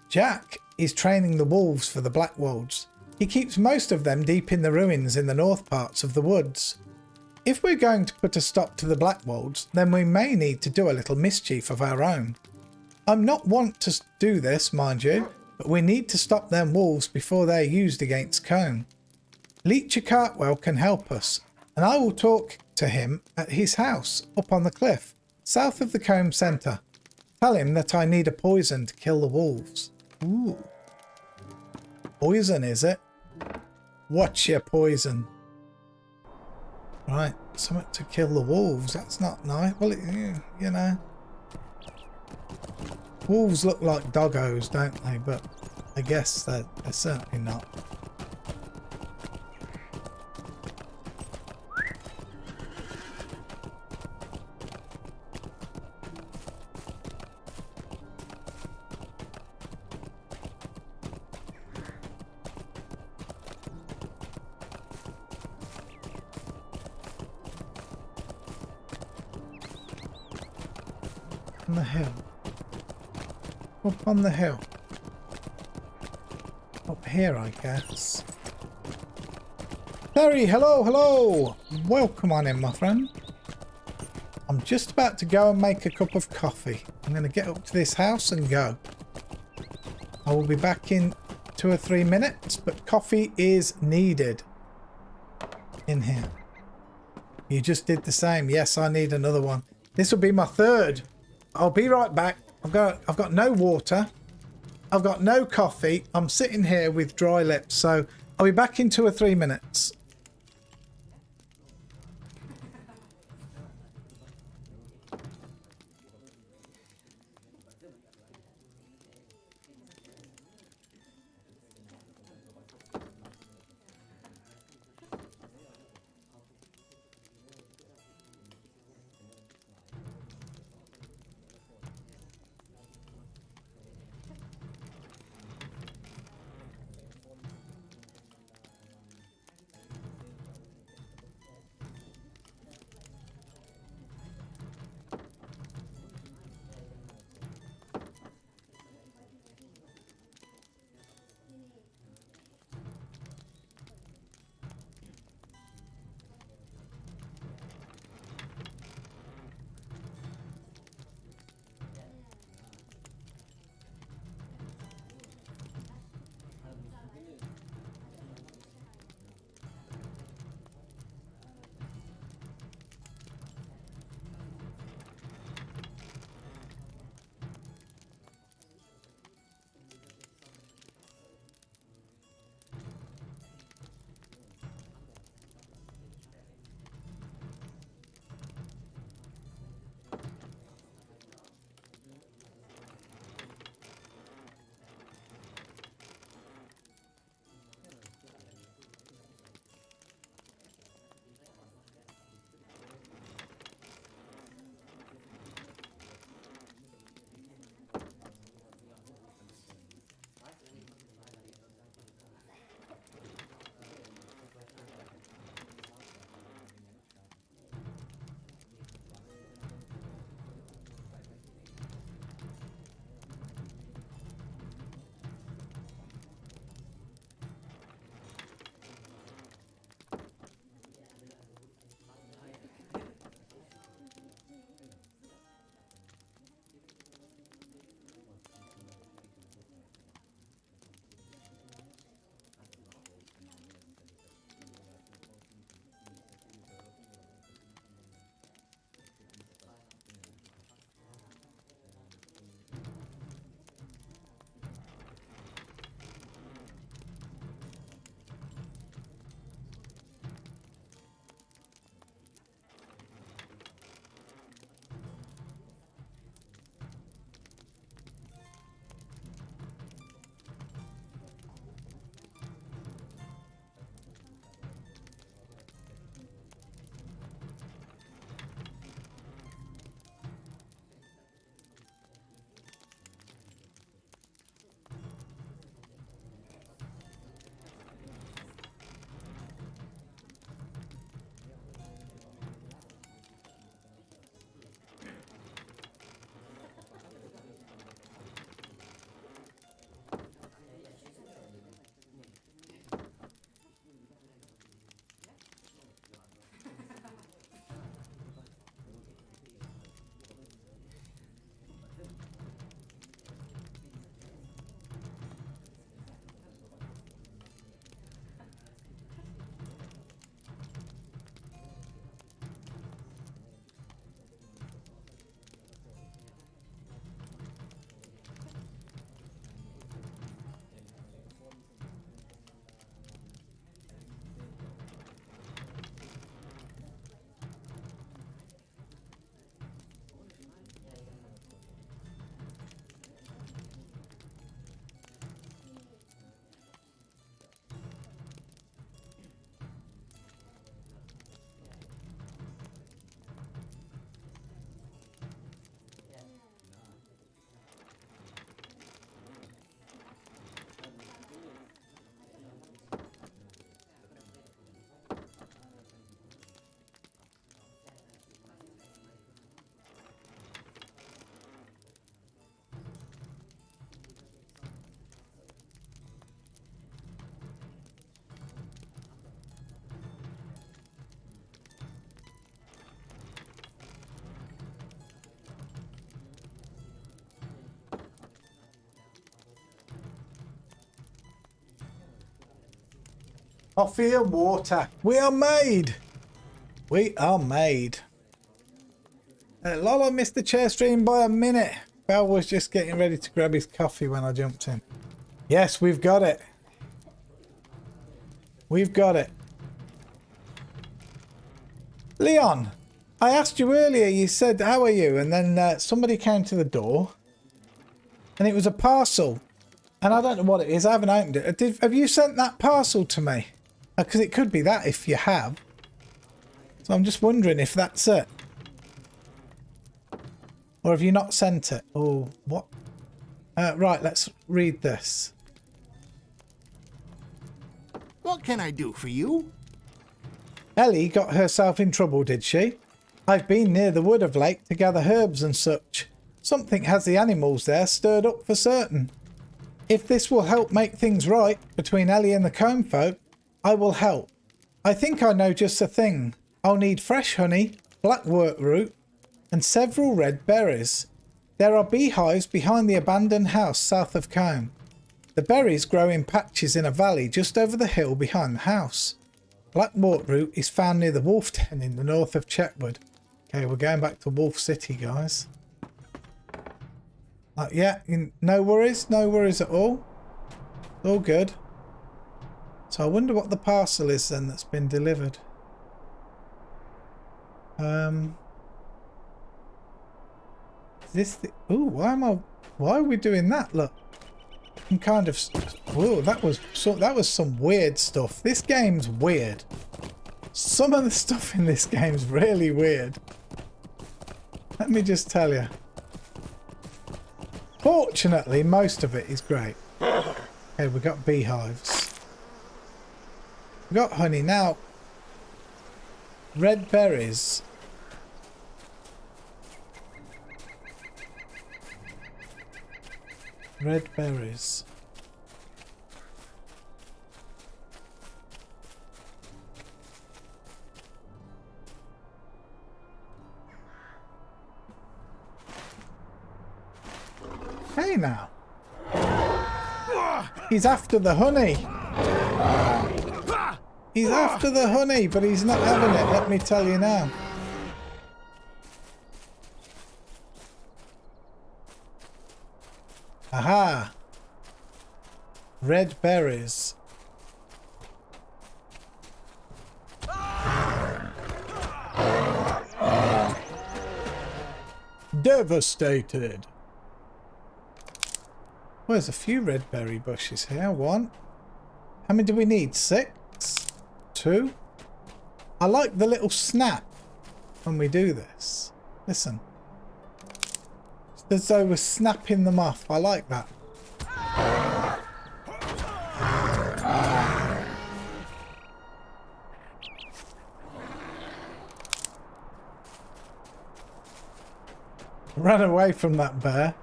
Jack is training the wolves for the Blackwolds. He keeps most of them deep in the ruins in the north parts of the woods. If we're going to put a stop to the Blackwolds, then we may need to do a little mischief of our own. I'm not want to do this, mind you, but we need to stop them wolves before they're used against Combe. Leecher Cartwell can help us, and I will talk to him at his house up on the cliff, south of the Combe Centre. Tell him that I need a poison to kill the wolves. Ooh. Poison, is it? What's your poison? Right, something to kill the wolves. That's not nice. Well, you know. Wolves look like doggos, don't they? But I guess they're certainly not. On the hill. Up on the hill. Up here, I guess. Terry, hello, hello! Welcome on in, my friend. I'm just about to go and make a cup of coffee. I'm going to get up to this house and go. I will be back in 2 or 3 minutes, but coffee is needed in here. You just did the same. Yes, I need another one. This will be my third. I'll be right back. I've got no water. I've got no coffee. I'm sitting here with dry lips, so I'll be back in 2 or 3 minutes. Coffee and water. We are made. We are made. Lola missed the chair stream by a minute. Bell was just getting ready to grab his coffee when I jumped in. Yes, we've got it. We've got it. Leon, I asked you earlier, you said, how are you? And then somebody came to the door and it was a parcel. And I don't know what it is. I haven't opened it. Have you sent that parcel to me? Because it could be that if you have. So I'm just wondering if that's it. Or have you not sent it? Oh, what? Right, let's read this.
What can I do for you?
Ellie got herself in trouble, did she? I've been near the wood of late to gather herbs and such. Something has the animals there stirred up for certain. If this will help make things right between Ellie and the Combe folk, I will help. I think I know just the thing. I'll need fresh honey, black workroot, and several red berries. There are beehives behind the abandoned house south of Combe. The berries grow in patches in a valley just over the hill behind the house. Black workroot is found near the Wolf Den in the north of Chetwood. Okay, we're going back to Wolf City, guys. Yeah, no worries at all. All good. So I wonder what the parcel is then that's been delivered. Is this the... Ooh, why are we doing that? Look. I'm kind of... Ooh, that was some weird stuff. This game's weird. Some of the stuff in this game's really weird. Let me just tell you. Fortunately, most of it is great. Okay, we've got beehives. We've got honey. Now, red berries. Red berries. Hey now. He's after the honey. He's after the honey, but he's not having it, let me tell you now. Aha. Red berries. Devastated. Well, there's a few red berry bushes here. One. How many do we need? 6? 2. I like the little snap when we do this. Listen. It's as though we're snapping them off. I like that. Ran away from that bear.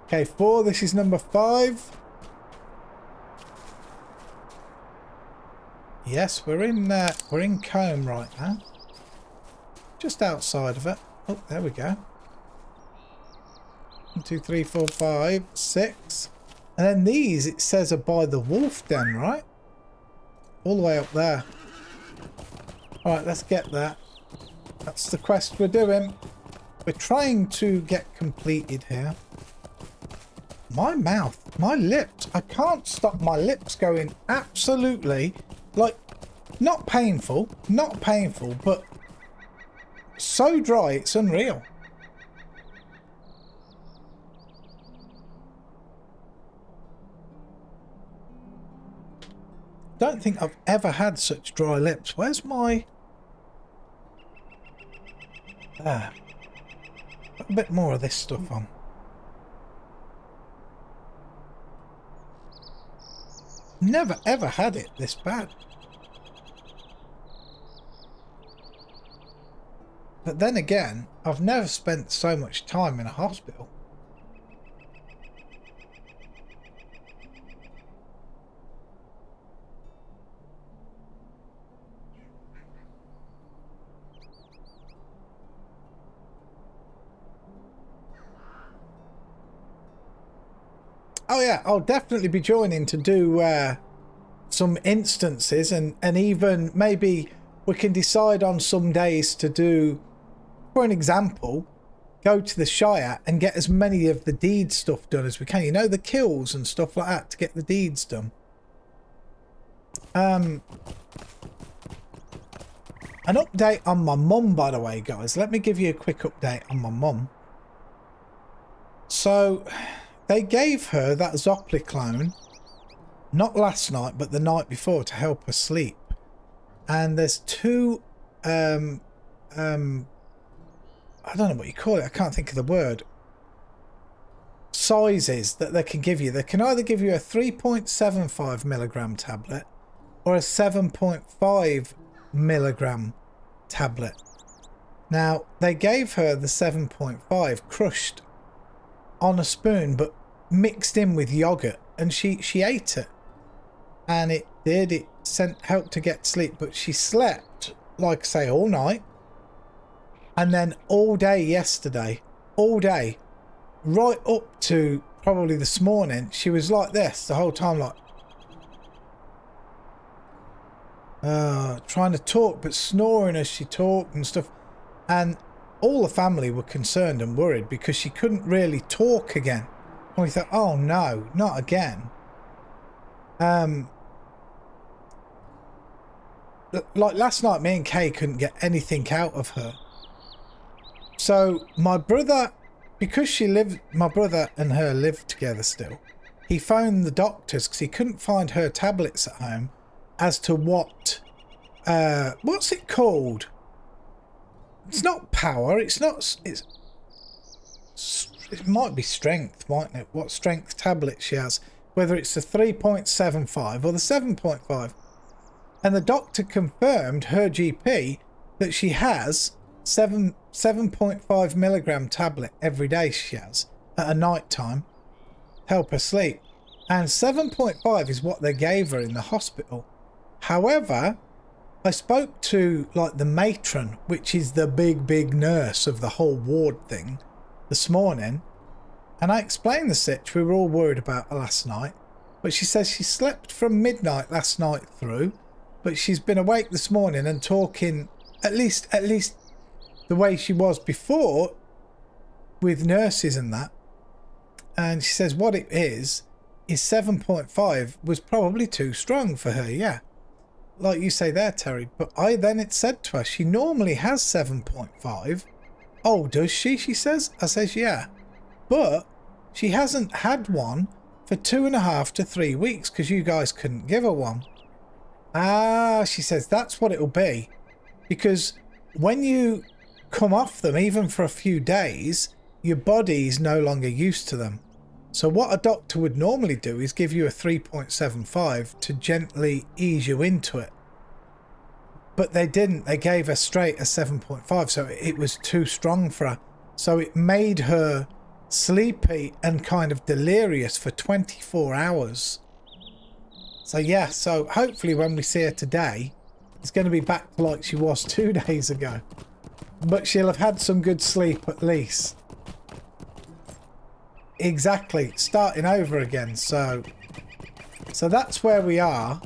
Okay, 4. This is number 5. Yes, we're in Combe right now. Just outside of it. Oh, there we go. 1, 2, 3, 4, 5, 6. And then these, it says, are by the Wolf Den, right? All the way up there. Alright, let's get there. That's the quest we're doing. We're trying to get completed here. My mouth, my lips, I can't stop my lips going absolutely, like, not painful, but so dry it's unreal. Don't think I've ever had such dry lips. Where's my... There. Put a bit more of this stuff on. Never ever had it this bad. But then again, I've never spent so much time in a hospital. Oh yeah, I'll definitely be joining to do some instances, and even maybe we can decide on some days to do, for an example, go to the Shire and get as many of the deed stuff done as we can. You know, the kills and stuff like that to get the deeds done. An update on my mum, by the way, guys. Let me give you a quick update on my mum. So, they gave her that Zopliclone, not last night, but the night before, to help her sleep. And there's two, I don't know what you call it. I can't think of the word. Sizes that they can give you. They can either give you a 3.75 milligram tablet or a 7.5 milligram tablet. Now, they gave her the 7.5 crushed on a spoon, but mixed in with yogurt, and she ate it. And it helped her get sleep, but she slept, like I say, all night. And then all day yesterday, all day, right up to probably this morning, she was like this the whole time, like trying to talk but snoring as she talked and stuff. And all the family were concerned and worried because she couldn't really talk again. And we thought, oh no, not again. Like last night, me and Kay couldn't get anything out of her. So my brother, because my brother and her lived together still, he phoned the doctors because he couldn't find her tablets at home as to what's it called? It's not power, it might be strength, mightn't it? What strength tablet she has, whether it's the 3.75 or the 7.5. And the doctor confirmed, her GP, that she has 7.5 milligram tablet every day she has at a night time to help her sleep. And 7.5 is what they gave her in the hospital. However, I spoke to like the matron, which is the big nurse of the whole ward thing, this morning, and I explained the sitch we were all worried about her last night. But she says she slept from midnight last night through, but she's been awake this morning and talking at least the way she was before with nurses and that. And she says what it is 7.5 was probably too strong for her, yeah. Like you say there, Terry. But it said to her, she normally has 7.5. Oh, does she? She says. I says, yeah. But she hasn't had one for 2.5 to 3 weeks because you guys couldn't give her one. Ah, she says, that's what it'll be. Because when you come off them, even for a few days, your body's no longer used to them. So what a doctor would normally do is give you a 3.75 to gently ease you into it. But they didn't. They gave her straight a 7.5, so it was too strong for her. So it made her sleepy and kind of delirious for 24 hours. So yeah, so hopefully when we see her today, it's going to be back to like she was 2 days ago. But she'll have had some good sleep at least. Exactly, starting over again. So that's where we are.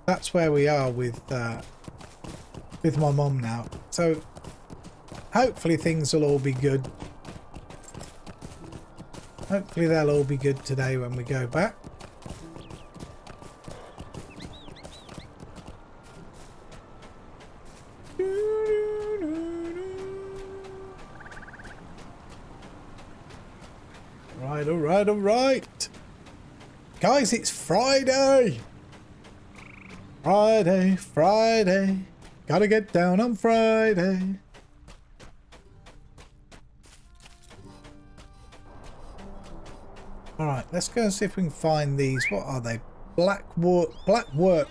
That's where we are with my mum now. So hopefully things will all be good. Hopefully they'll all be good today when we go back. All right. Guys, it's Friday. Friday. Gotta get down on Friday. All right, let's go and see if we can find these. What are they? Black wort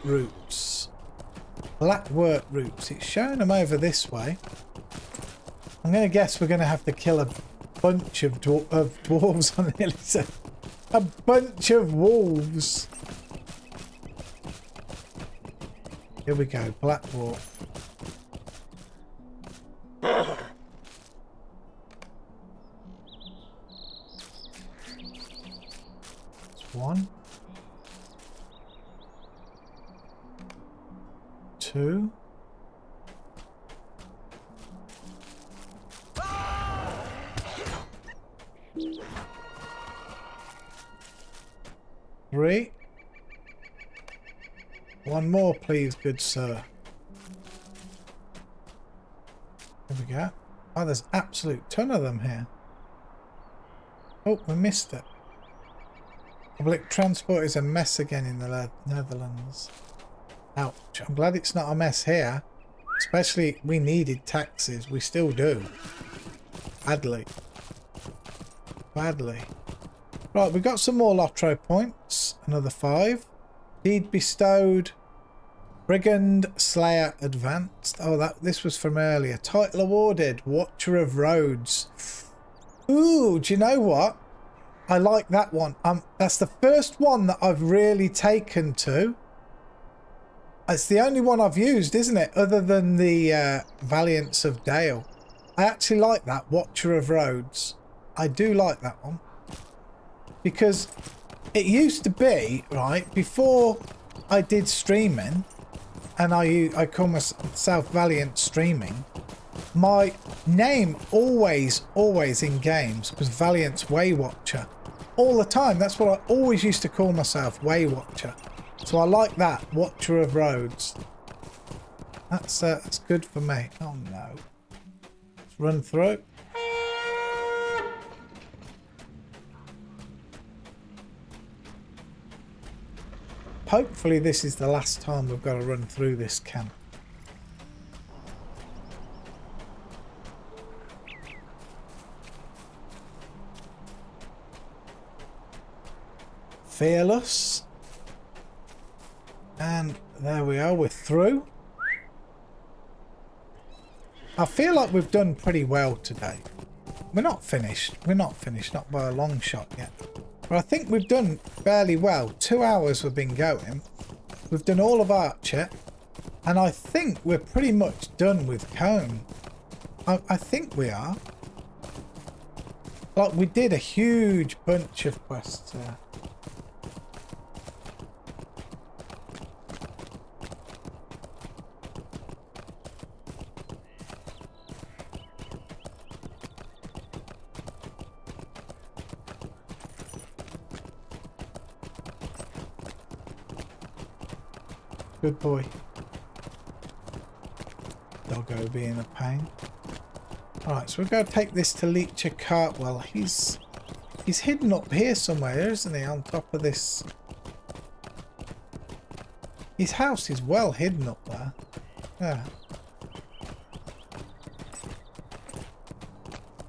roots. Black wort roots. It's showing them over this way. I'm going to guess we're going to have to kill a bunch of dwarves. I nearly said a bunch of wolves. Here we go. Black wort. One. 2. Three. One more, please, good sir. There we go. Oh, there's absolute ton of them here. Oh, we missed it. Public transport is a mess again in the Netherlands. Ouch. I'm glad it's not a mess here. Especially, we needed taxis. We still do. Badly. Badly. Right, we got some more Lotto points. Another 5. Deed bestowed. Brigand Slayer advanced. Oh, this was from earlier. Title awarded. Watcher of Roads. Ooh, do you know what? I like that one. That's the first one that I've really taken to. It's the only one I've used, isn't it? Other than the Valiance of Dale. I actually like that. Watcher of Roads. I do like that one. Because it used to be, right, before I did streaming, and I call myself Valiant Streaming, my name always in games was Valiant's Way Watcher. All the time. That's what I always used to call myself, Way Watcher. So I like that, Watcher of Roads. That's good for me. Oh no. Let's run through. Hopefully this is the last time we've got to run through this camp. Fearless. And there we are, we're through. I feel like we've done pretty well today. We're not finished. We're not finished, not by a long shot yet. But I think we've done fairly well. 2 hours we've been going. We've done all of Archer. And I think we're pretty much done with Cone. I think we are. Like, we did a huge bunch of quests there. Good boy. Doggo being a pain. Alright, so we're going to take this to Leecher Cartwell. He's hidden up here somewhere, isn't he? On top of this. His house is well hidden up there. Yeah.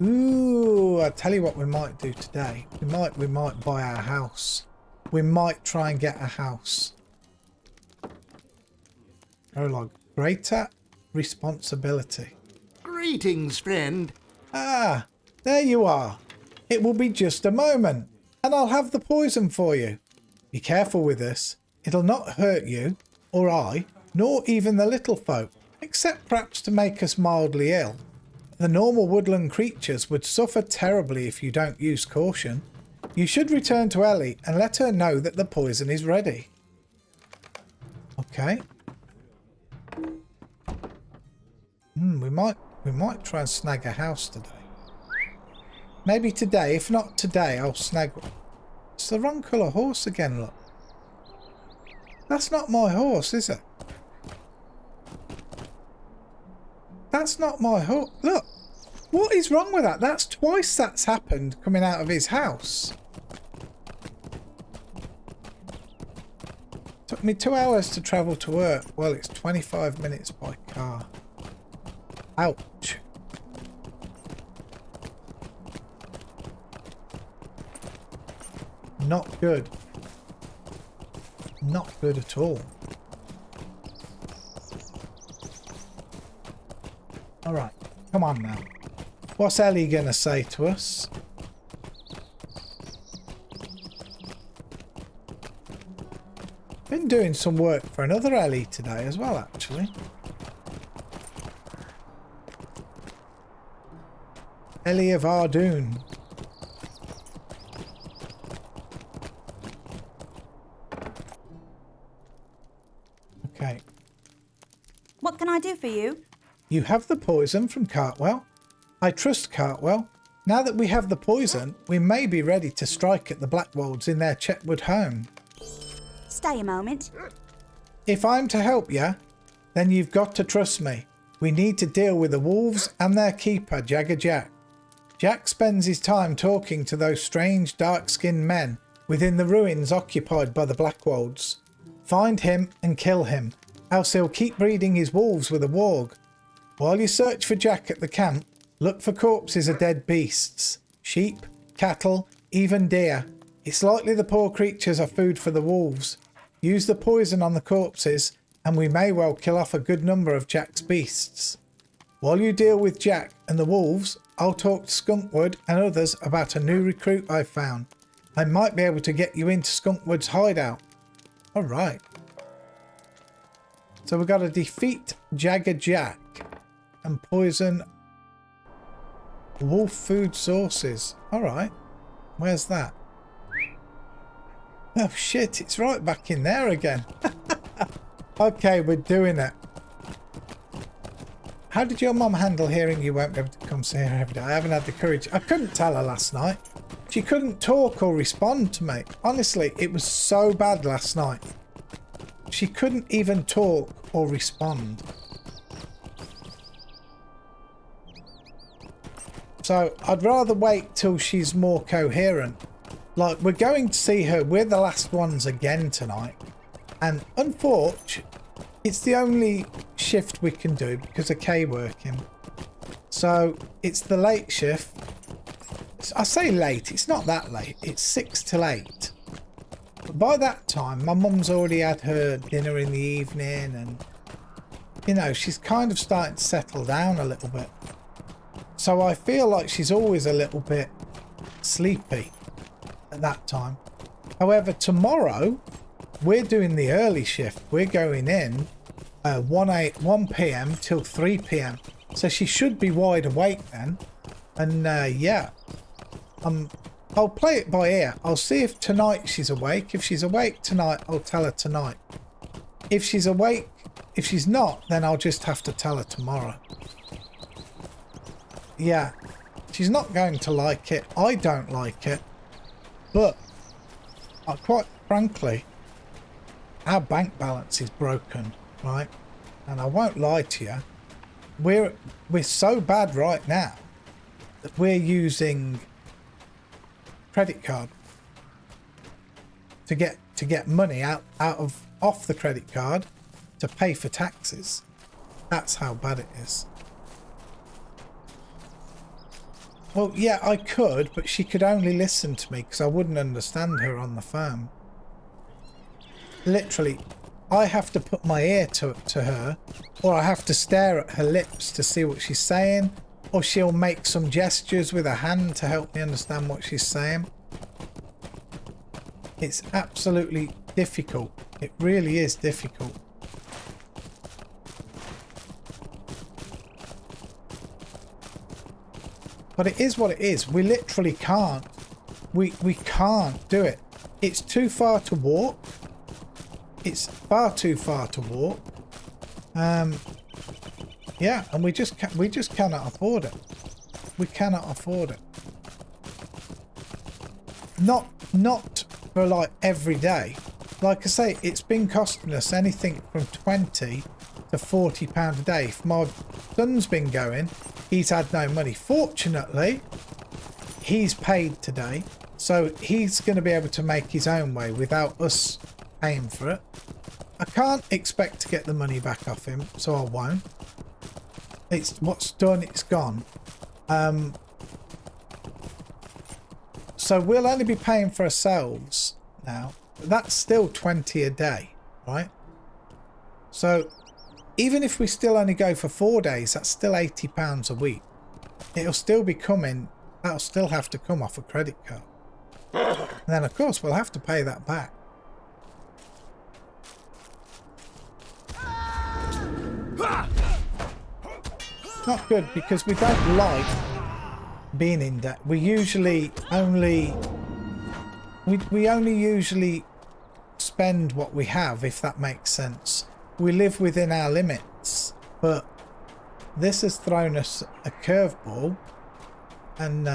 Ooh, I tell you what we might do today. We might buy our house. We might try and get a house. Prologue. Greater responsibility.
Greetings, friend.
Ah, there you are. It will be just a moment, and I'll have the poison for you. Be careful with this. It'll not hurt you, or I, nor even the little folk, except perhaps to make us mildly ill. The normal woodland creatures would suffer terribly if you don't use caution. You should return to Ellie and let her know that the poison is ready. Okay. We might try and snag a house today. Maybe today. If not today, I'll snag... It's the wrong colour horse again, look. That's not my horse, is it? That's not my horse. Look. What is wrong with that? That's twice that's happened coming out of his house. Took me 2 hours to travel to work. Well, it's 25 minutes by car. Ouch. Not good. Not good at all. Alright, come on now. What's Ellie gonna say to us? Been doing some work for another Ellie today as well, actually. Ellie of Ardoon. Okay.
What can I do for you?
You have the poison from Cartwell. I trust Cartwell. Now that we have the poison, we may be ready to strike at the Blackwolds in their Chetwood home.
Stay a moment.
If I'm to help you, then you've got to trust me. We need to deal with the wolves and their keeper, Jagger Jack. Jack spends his time talking to those strange dark-skinned men within the ruins occupied by the Blackwolds. Find him and kill him, else he'll keep breeding his wolves with a warg. While you search for Jack at the camp, look for corpses of dead beasts. Sheep, cattle, even deer. It's likely the poor creatures are food for the wolves. Use the poison on the corpses and we may well kill off a good number of Jack's beasts. While you deal with Jack and the wolves, I'll talk to Skunkwood and others about a new recruit I've found. I might be able to get you into Skunkwood's hideout. Alright. So we've got to defeat Jagger Jack and poison wolf food sources. Alright. Where's that? Oh shit, it's right back in there again. Okay, we're doing it. How did your mum handle hearing you won't be able to come see her every day? I haven't had the courage. I couldn't tell her last night. She couldn't talk or respond to me. Honestly, it was so bad last night. She couldn't even talk or respond. So I'd rather wait till she's more coherent. Like, we're going to see her. We're the last ones again tonight. And unfortunately, it's the only shift we can do because of Kay working. So it's the late shift. I say late, it's not that late. It's 6 till 8. But by that time, my mum's already had her dinner in the evening and, you know, she's kind of starting to settle down a little bit. So I feel like she's always a little bit sleepy at that time. However, tomorrow, we're doing the early shift. We're going in 1 p.m. till 3 p.m. So she should be wide awake then. And yeah, I'll play it by ear. I'll see if tonight she's awake. If she's awake tonight, I'll tell her tonight. If she's awake, if she's not, then I'll just have to tell her tomorrow. Yeah, she's not going to like it. I don't like it. But quite frankly, our bank balance is broken, right? And I won't lie to you. We're so bad right now that we're using credit card to get money off the credit card to pay for taxes. That's how bad it is. Well, yeah, I could, but she could only listen to me because I wouldn't understand her on the phone. Literally, I have to put my ear to her, or I have to stare at her lips to see what she's saying, or she'll make some gestures with her hand to help me understand what she's saying. It's absolutely difficult. It really is difficult. But it is what it is. We literally can't. We can't do it. It's too far to walk. It's far too far to walk. Yeah, and we just cannot afford it. We cannot afford it. Not for like every day. Like I say, it's been costing us anything from £20 to £40 a day. If my son's been going, he's had no money. Fortunately, he's paid today, so he's going to be able to make his own way without us paying for it. I can't expect to get the money back off him, so I won't. It's what's done, it's gone. So we'll only be paying for ourselves now. That's still 20 a day, right? So even if we still only go for 4 days, that's still £80 a week. It'll still be coming. That'll still have to come off a credit card. And then of course we'll have to pay that back. Not good because we don't like being in debt. We usually only we only usually spend what we have, if that makes sense. We live within our limits. But this has thrown us a curveball, and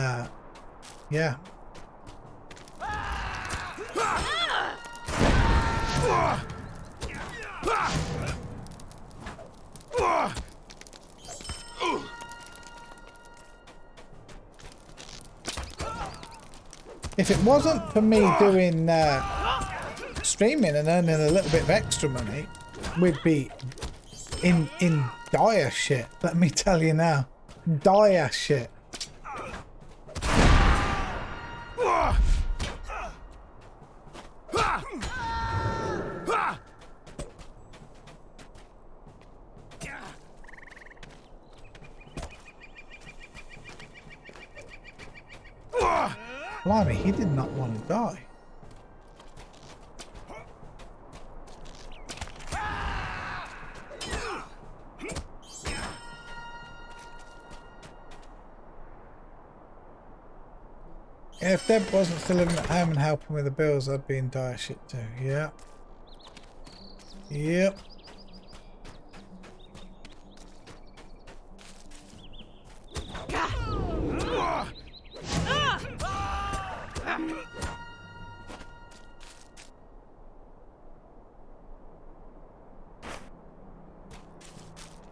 yeah. If it wasn't for me doing streaming and earning a little bit of extra money, we'd be in dire shit. Let me tell you now, dire shit. Blimey, he did not want to die. Yeah, if Deb wasn't still living at home and helping with the bills, I'd be in dire shit too. Yeah. Yep.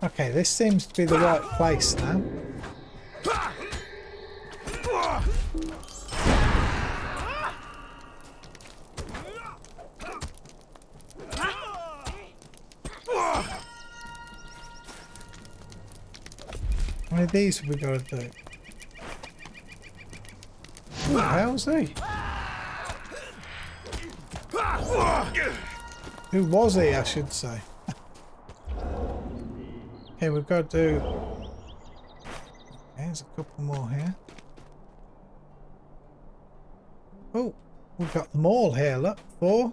Okay, this seems to be the right place now. How many of these have we got to do? Who the hell's he? Who was he, I should say? Okay, we've got to do... Okay, there's a couple more here. Oh, we've got them all here, look. 4.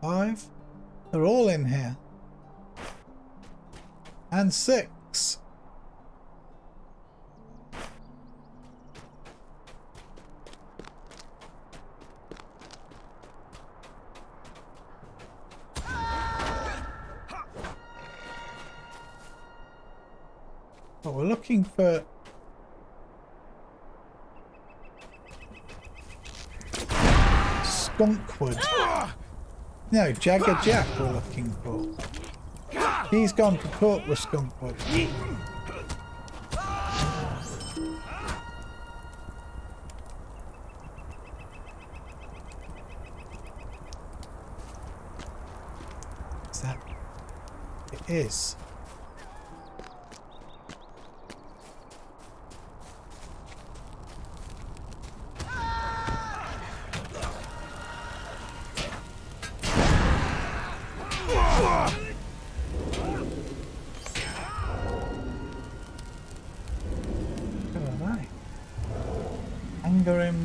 5. They're all in here. And 6. But we're looking for skunkwood. No, Jagger Jack we're looking for. He's gone to court with skunkwood. Is that? It is.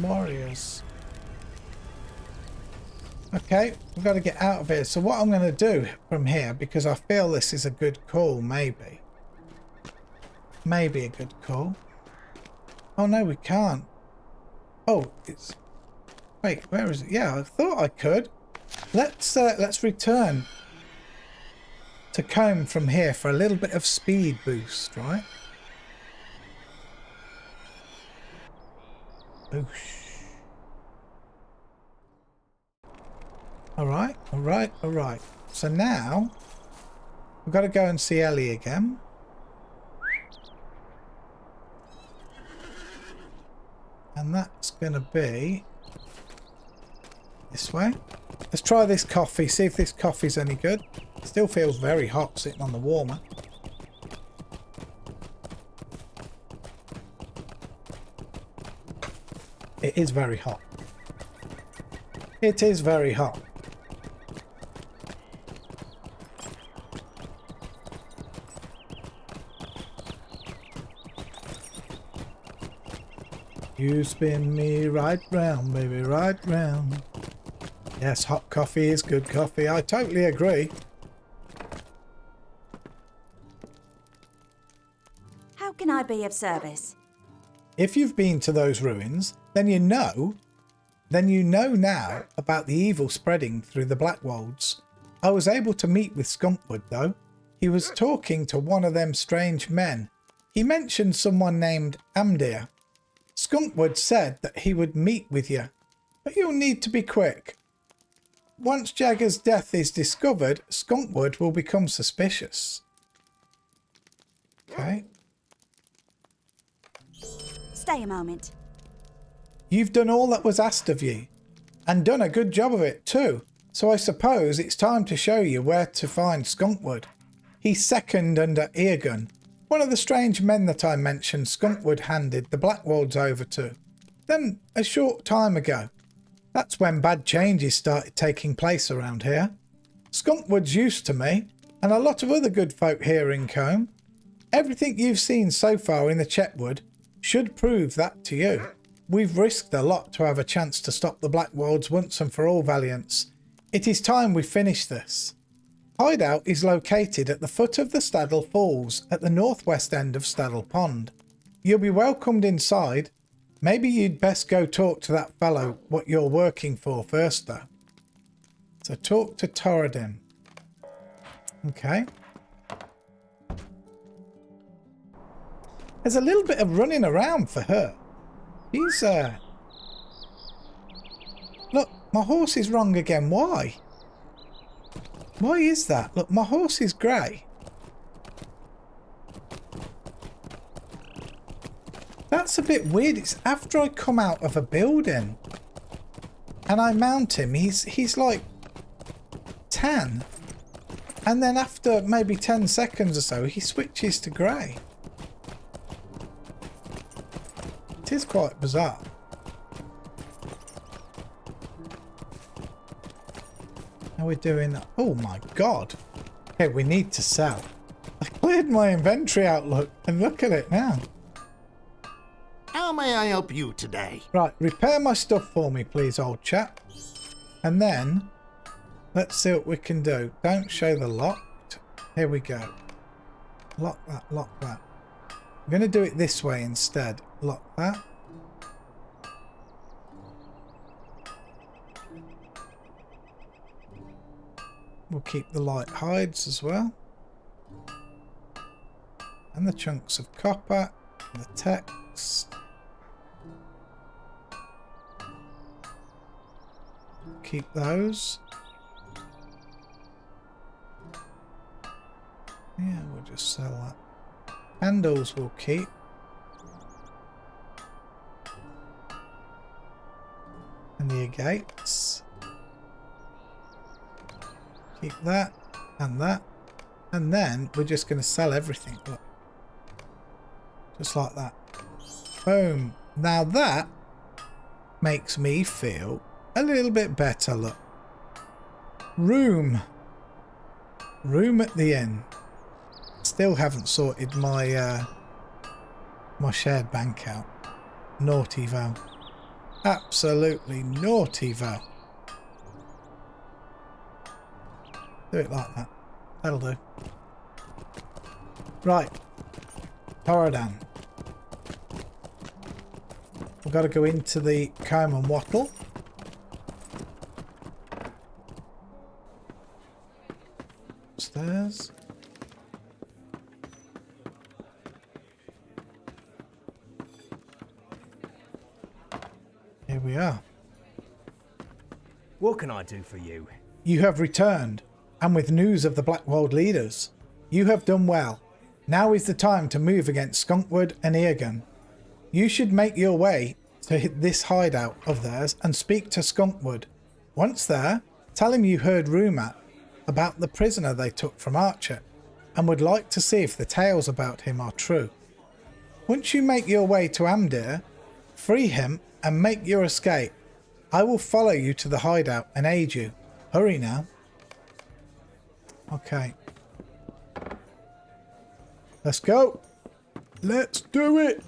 Warriors. Okay, we've got to get out of here. So what I'm going to do from here, because I feel this is a good call, maybe a good call. Oh no, we can't. Oh, it's... Wait, where is it? Yeah, I thought I could. Let's return to Combe from here for a little bit of speed boost, right? Boosh. Alright, alright, alright. So now we've got to go and see Ellie again. And that's going to be this way. Let's try this coffee, see if this coffee's any good. It still feels very hot sitting on the warmer. It is very hot. It is very hot. You spin me right round, baby, right round. Yes, hot coffee is good coffee. I totally agree.
How can I be of service?
If you've been to those ruins, then you know now about the evil spreading through the Blackwolds. I was able to meet with Skunkwood though. he was talking to one of them strange men. He mentioned someone named Amdir. Skunkwood said that he would meet with you, but you'll need to be quick. Once Jagger's death is discovered, Skunkwood will become suspicious. Okay.
Stay a moment.
You've done all that was asked of you, and done a good job of it too, so I suppose it's time to show you where to find Skunkwood. He's second under Eargun, one of the strange men that I mentioned Skunkwood handed the Blackwolds over to. Then, a short time ago. That's when bad changes started taking place around here. Skunkwood's used to me, and a lot of other good folk here in Combe. Everything you've seen so far in the Chetwood should prove that to you. We've risked a lot to have a chance to stop the Blackwolds once and for all, Valiants. It is time we finish this. Hideout is located at the foot of the Staddle Falls at the northwest end of Staddle Pond. You'll be welcomed inside. Maybe you'd best go talk to that fellow what you're working for first though. So talk to Torridin. Okay. There's a little bit of running around for her. She's Look, my horse is wrong again. Why? Why is that? Look, my horse is grey. That's a bit weird. It's after I come out of a building and I mount him. He's like tan. And then after maybe 10 seconds or so, he switches to grey. It is quite bizarre. How are we doing that? Oh my god. Okay, we need to sell. I cleared my inventory outlook and look at it now.
How may I help you today?
Right, repair my stuff for me, please, old chap. And then, let's see what we can do. Don't show the locked. Here we go. Lock that, lock that. I'm going to do it this way instead. Lock that. We'll keep the light hides as well. And the chunks of copper, the text. Keep those. Yeah, we'll just sell that. Handles we'll keep. And the agates. Keep that and that. And then we're just going to sell everything. Look. Just like that. Boom. Now that makes me feel a little bit better. Look. Room at the inn. Still haven't sorted my my shared bank out. Naughty Val. Absolutely naughty Val. Do it like that. That'll do. Right. Torridin. We've got to go into the Combe and Wattle. Upstairs. Here we are.
What can I do for you?
You have returned, and with news of the Blackwold leaders. You have done well. Now is the time to move against Skunkwood and Eargun. You should make your way to this hideout of theirs and speak to Skunkwood. Once there, tell him you heard rumour about the prisoner they took from Archer and would like to see if the tales about him are true. Once you make your way to Amdir, free him and make your escape. I will follow you to the hideout and aid you. Hurry now. Okay. Let's go. Let's do it.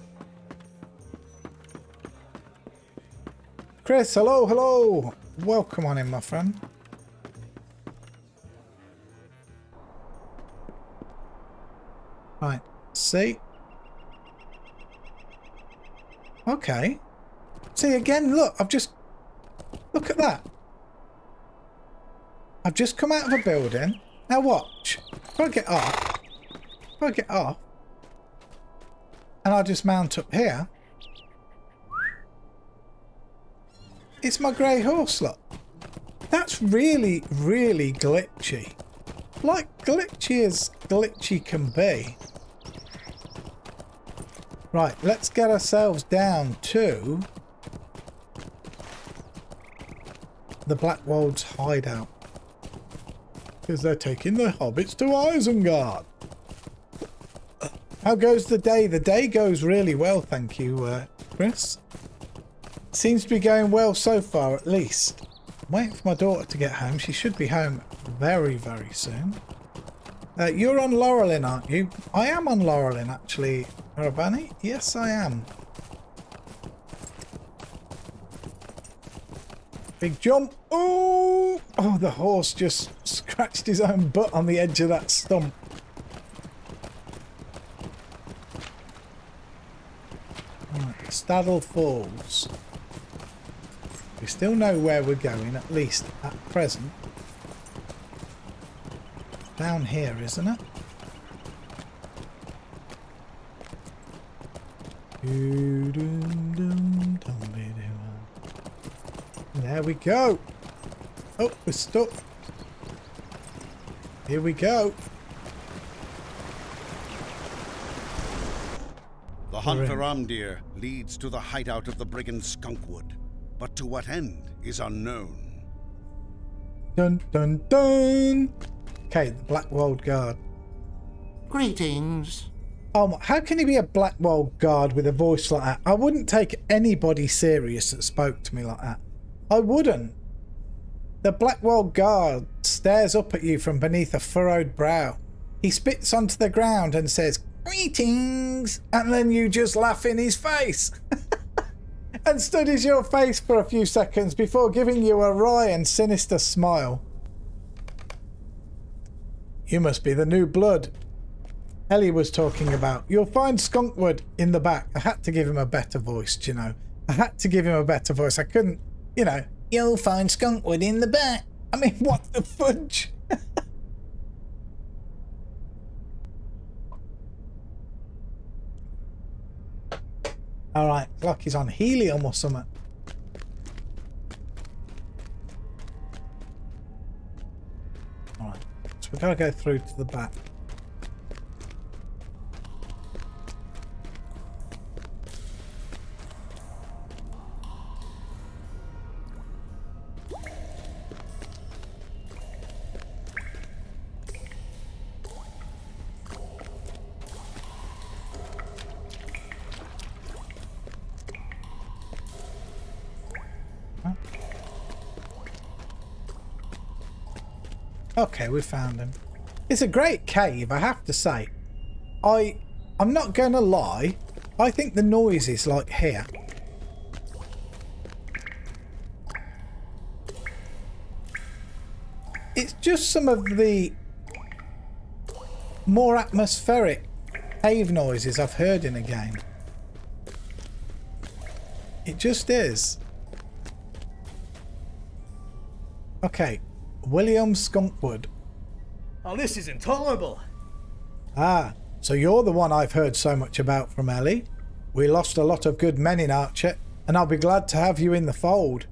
Chris, hello, hello. Welcome on in, my friend. Right. See? Okay. See, again, look, look at that. I've just come out of a building. Now watch. If I get off, and I just mount up here, it's my grey horse, look. That's really, really glitchy. Like, glitchy as glitchy can be. Right, let's get ourselves down to the Blackwold's hideout. Because they're taking the hobbits to Isengard. How goes the day? The day goes really well, thank you, Chris. Seems to be going well so far, at least. I'm waiting for my daughter to get home. She should be home very, very soon. You're on Laurelin, aren't you? I am on Laurelin, actually, Arabani. Yes, I am. Big jump. Oh! Oh, the horse just scratched his own butt on the edge of that stump. Right, Staddle Falls. We still know where we're going, at least at present. Down here, isn't it? There we go. Oh, we're stuck. Here we go.
The hunt for Ramdir leads to the hideout of the brigand Skunkwood, but to what end is unknown.
Dun dun dun. Okay, the Blackwold Guard.
Greetings.
Oh, how can he be a Blackwold Guard with a voice like that? I wouldn't take anybody serious that spoke to me like that. I wouldn't. The Blackwold Guard stares up at you from beneath a furrowed brow. He spits onto the ground and says, "Greetings!" and then you just laugh in his face. And studies your face for a few seconds before giving you a wry and sinister smile. You must be the new blood Ellie was talking about. You'll find Skunkwood in the back. I had to give him a better voice, do you know. I had to give him a better voice. I couldn't, you know, you'll find Skunkwood in the back. I mean, what the fudge? Alright, like he's on helium or something. Alright, so we've got to go through to the back. Okay, we found him. It's a great cave, I have to say. I'm not going to lie. I think the noise is like here. It's just some of the more atmospheric cave noises I've heard in a game. It just is. Okay. William Skunkwood.
Oh, this is intolerable.
Ah, so you're the one I've heard so much about from Ellie. We lost a lot of good men in Archer, and I'll be glad to have you in the fold.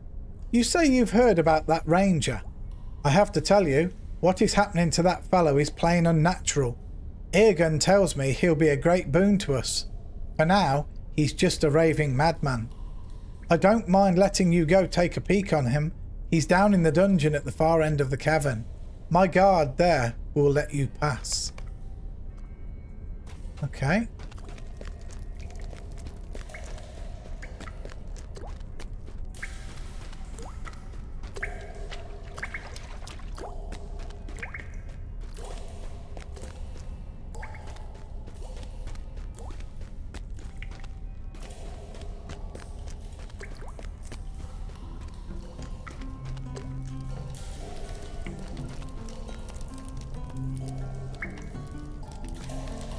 You say you've heard about that ranger. I have to tell you, what is happening to that fellow is plain unnatural. Eargun tells me he'll be a great boon to us. For now, he's just a raving madman. I don't mind letting you go take a peek on him. He's down in the dungeon at the far end of the cavern. My guard there will let you pass. Okay.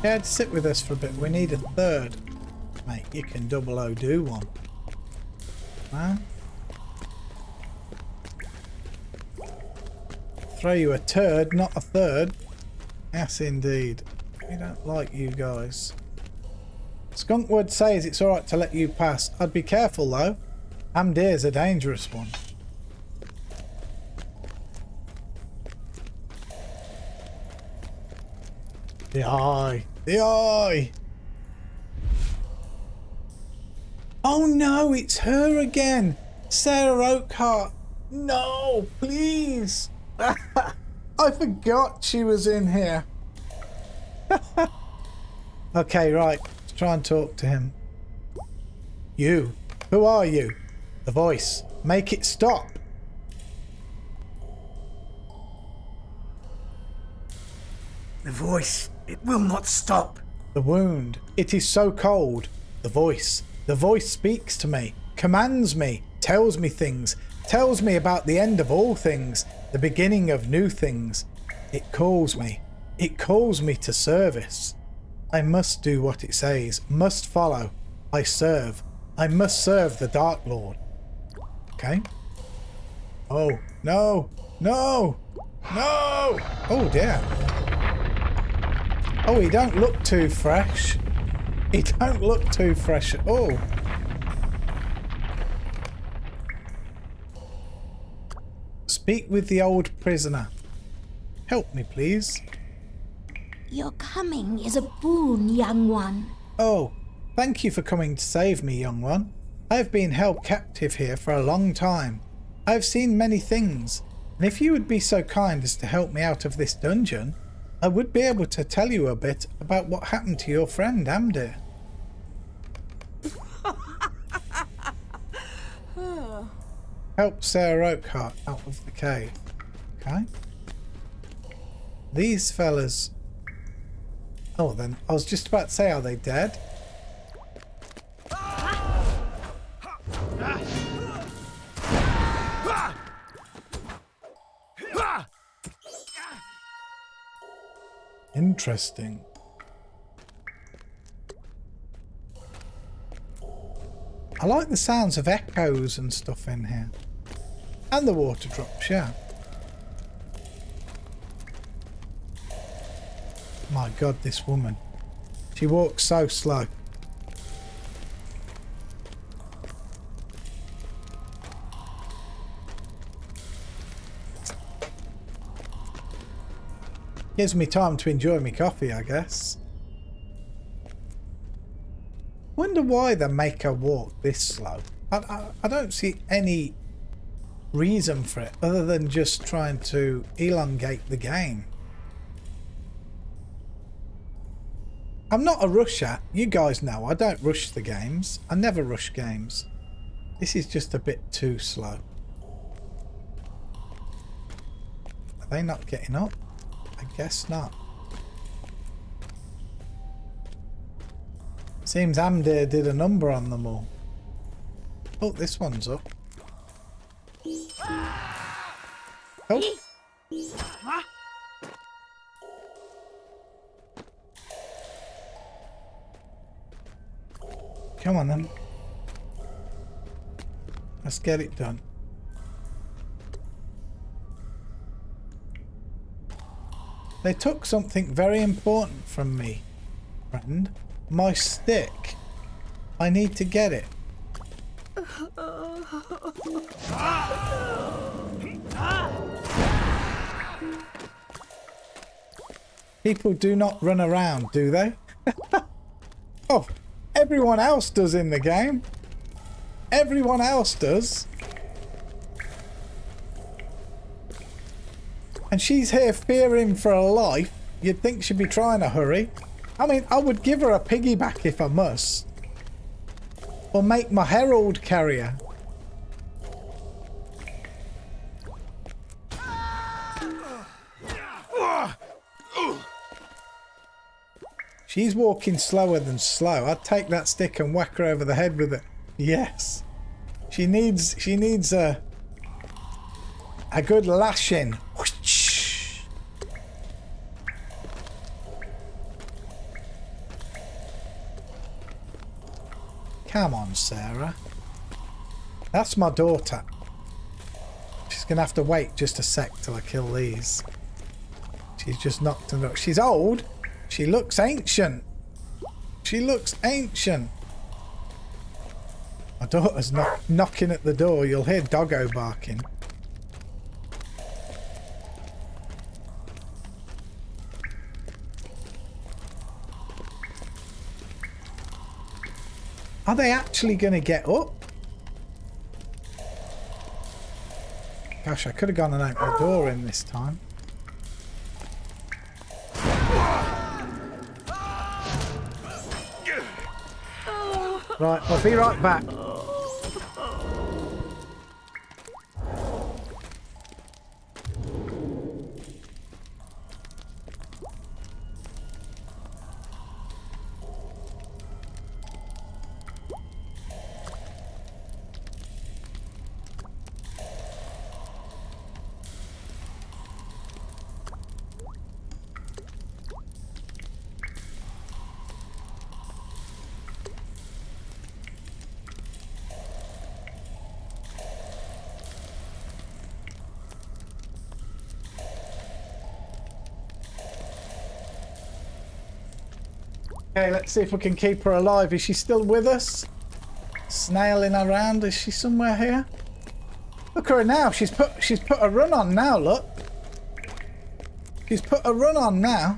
Yeah, sit with us for a bit. We need a third. Mate, you can double O do one. Huh? Throw you a turd, not a third. Yes, indeed. We don't like you guys. Skunkwood says it's alright to let you pass. I'd be careful though. Amdir's a dangerous one. The eye. The eye. Oh no, it's her again. Sarah Oakhart. No, please. I forgot she was in here. Okay, right. Let's try and talk to him. You. Who are you? The voice. Make it stop.
The voice. It will not stop.
The wound. It is so cold. The voice. The voice speaks to me. Commands me. Tells me things. Tells me about the end of all things. The beginning of new things. It calls me. It calls me to service. I must do what it says. Must follow. I serve. I must serve the Dark Lord. Okay. Oh, no. No. No. Oh, dear. Oh, he don't look too fresh. He don't look too fresh at all. Speak with the old prisoner. Help me, please.
Your coming is a boon, young one.
Oh, thank you for coming to save me, young one. I have been held captive here for a long time. I have seen many things, and if you would be so kind as to help me out of this dungeon, I would be able to tell you a bit about what happened to your friend Amdir. Help Sarah Oakhart out of the cave. Okay. These fellas... Oh, then I was just about to say, are they dead? Interesting. I like the sounds of echoes and stuff in here. And the water drops, yeah. My God, this woman. She walks so slow. Gives me time to enjoy my coffee, I guess. Wonder why they make her walk this slow. I don't see any reason for it other than just trying to elongate the game. I'm not a rusher. You guys know I don't rush the games. I never rush games. This is just a bit too slow. Are they not getting up? I guess not. Seems Amdir did a number on them all. Oh, this one's up. Oh. Come on then. Let's get it done. They took something very important from me, friend. My stick. I need to get it. People do not run around, do they? Oh, everyone else does in the game. Everyone else does. And she's here fearing for her life. You'd think she'd be trying to hurry. I mean, I would give her a piggyback if I must. Or make my herald carrier. She's walking slower than slow. I'd take that stick and whack her over the head with it. Yes. She needs a good lashing. Come on, Sarah. That's my daughter. She's going to have to wait just a sec till I kill these. She's just knocked and she's old. She looks ancient. She looks ancient. My daughter's knocking at the door. You'll hear doggo barking. Are they actually going to get up? Gosh, I could have gone and opened the door in this time. Right, I'll be right back. Okay, let's see if we can keep her alive. Is she still with us? Snailing around. Is she somewhere here? Look at her now. She's put a run on now, look. She's put a run on now.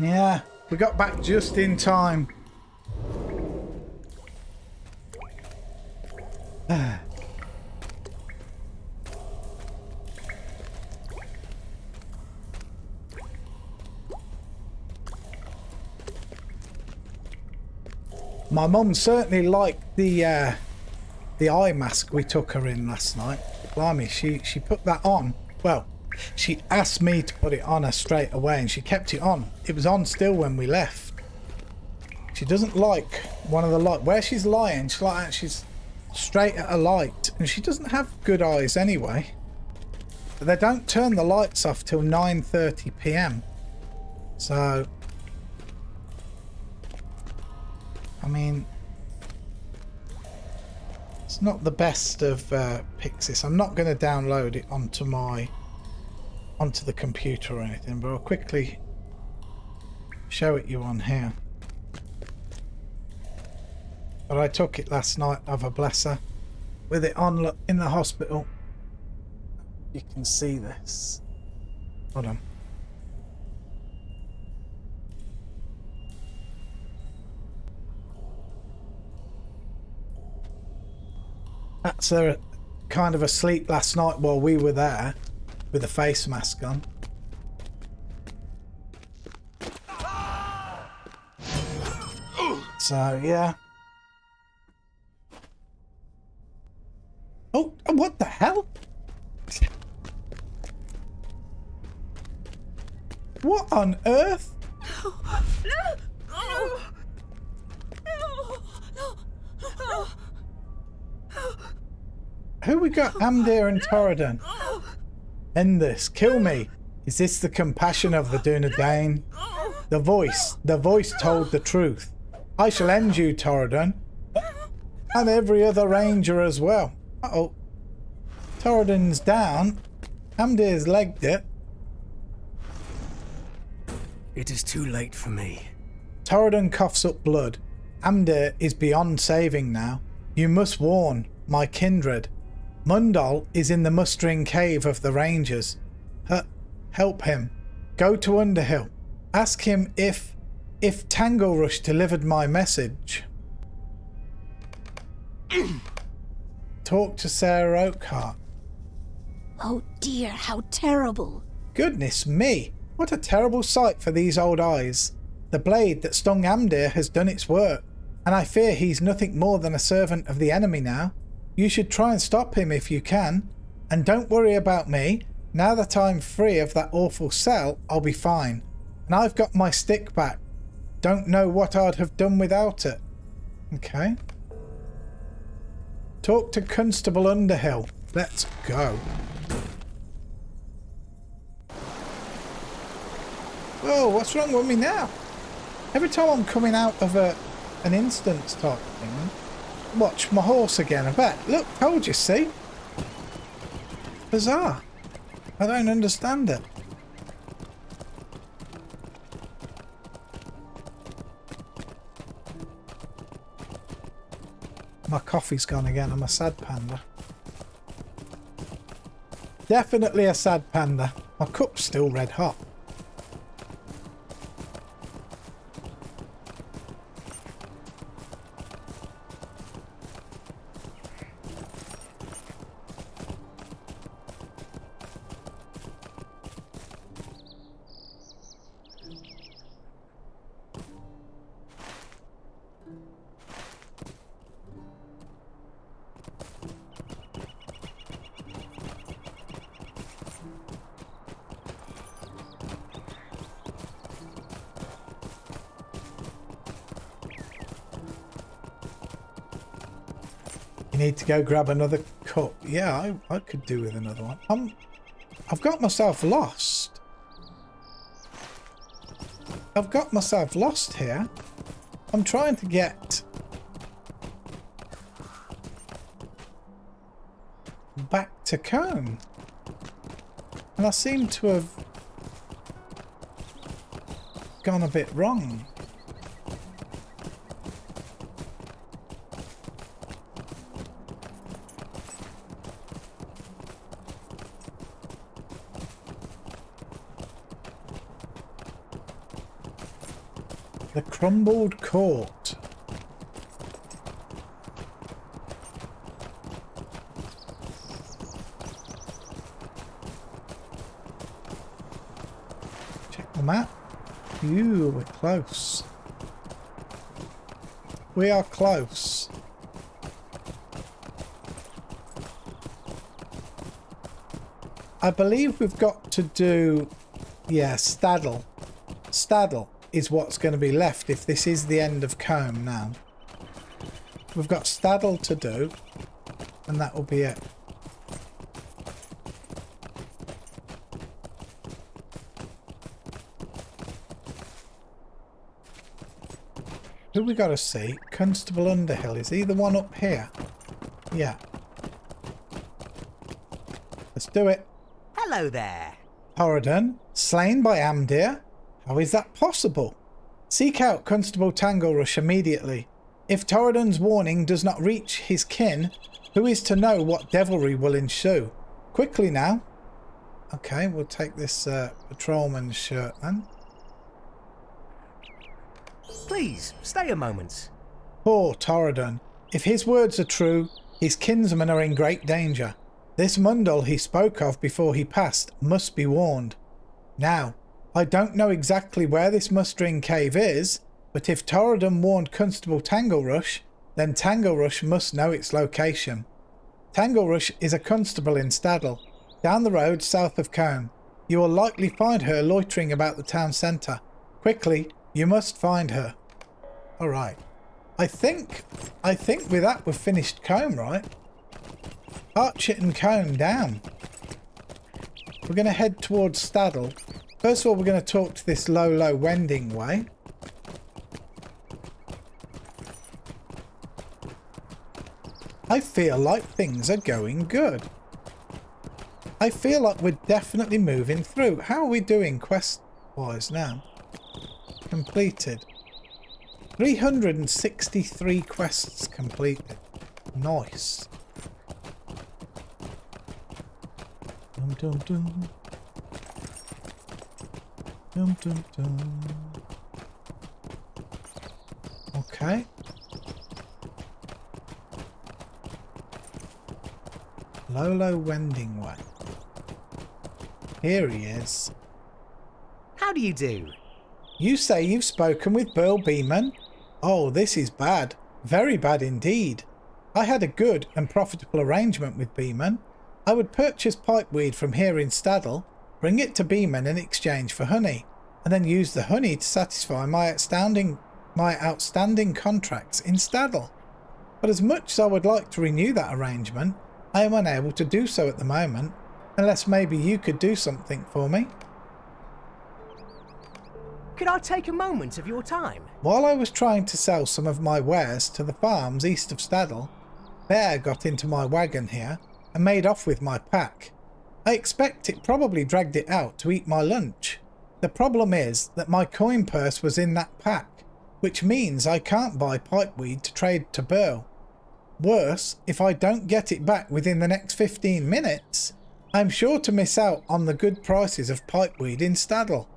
Yeah, we got back just in time. My mum certainly liked the eye mask we took her in last night. Blimey, she put that on. Well, she asked me to put it on her straight away and she kept it on. It was on still when we left. She doesn't like one of the light. Where she's lying, she's straight at a light. And she doesn't have good eyes anyway. But they don't turn the lights off till 9:30 p.m. So... I mean, it's not the best of Pixis. I'm not going to download it onto the computer or anything, but I'll quickly show it you on here. But I took it last night, of a blesser, with it on in the hospital. You can see this. Hold on. That's her kind of asleep last night while we were there with a face mask on. So, yeah. Oh, what the hell? What on earth? Who we got? Amdir and Torridon. End this. Kill me. Is this the compassion of the Dunedain? The voice told the truth. I shall end you, Torridon. And every other ranger as well. Uh-oh. Torridon's down. Amdir's legged it.
It is too late for me.
Torridon coughs up blood. Amdir is beyond saving now. You must warn my kindred. Mundal is in the mustering cave of the Rangers. Help him. Go to Underhill. Ask him if Tanglerush delivered my message. Talk to Sarah Oakhart.
Oh dear, how terrible.
Goodness me, what a terrible sight for these old eyes. The blade that stung Amdir has done its work, and I fear he's nothing more than a servant of the enemy now. You should try and stop him if you can. And don't worry about me. Now that I'm free of that awful cell, I'll be fine. And I've got my stick back. Don't know what I'd have done without it. Okay. Talk to Constable Underhill. Let's go. Whoa, what's wrong with me now? Every time I'm coming out of a an instance type thing. Watch my horse again, I bet. Look, told you, see? Bizarre. I don't understand it. My coffee's gone again. I'm a sad panda. Definitely a sad panda. My cup's still red hot. You need to go grab another cup. Yeah, I could do with another one. I've got myself lost. I've got myself lost here. I'm trying to get back to Combe. And I seem to have gone a bit wrong. The crumbled court. Check the map. Ooh, we're close. We are close. I believe we've got to do... Yeah, Staddle. Staddle is what's going to be left if this is the end of Combe now. We've got Staddle to do, and that will be it. Who we got to see? Constable Underhill. Is he the one up here? Yeah. Let's do it.
Hello there.
Torridon, slain by Amdir? How is that possible? Seek out Constable Tanglerush immediately. If Torridon's warning does not reach his kin, who is to know what devilry will ensue? Quickly now. Okay, we'll take this patrolman's shirt then.
Please, stay a moment.
Poor Torridon. If his words are true, his kinsmen are in great danger. This Mundle he spoke of before he passed must be warned. Now, I don't know exactly where this mustering cave is, but if Torridon warned Constable Tanglerush, then Tanglerush must know its location. Tanglerush is a constable in Staddle, down the road south of Combe. You will likely find her loitering about the town centre. Quickly, you must find her. Alright. I think with that we've finished Combe, right? Archet and Combe down. We're going to head towards Staddle. First of all, we're going to talk to this low wending way. I feel like things are going good. I feel like we're definitely moving through. How are we doing quest-wise now? Completed. 363 quests completed. Nice. Dum dum dum. Dum dum dum. Okay. Lolo Wending Way. Here he is.
How do you do?
You say you've spoken with Burl Beeman? Oh, this is bad. Very bad indeed. I had a good and profitable arrangement with Beeman. I would purchase pipeweed from here in Staddle, bring it to Beeman in exchange for honey, and then use the honey to satisfy my outstanding contracts in Staddle. But as much as I would like to renew that arrangement, I am unable to do so at the moment, unless maybe you could do something for me.
Could I take a moment of your time?
While I was trying to sell some of my wares to the farms east of Staddle, Bear got into my wagon here and made off with my pack. I expect it probably dragged it out to eat my lunch. The problem is that my coin purse was in that pack, which means I can't buy pipeweed to trade to Burl. Worse, if I don't get it back within the next 15 minutes, I'm sure to miss out on the good prices of pipeweed in Staddle.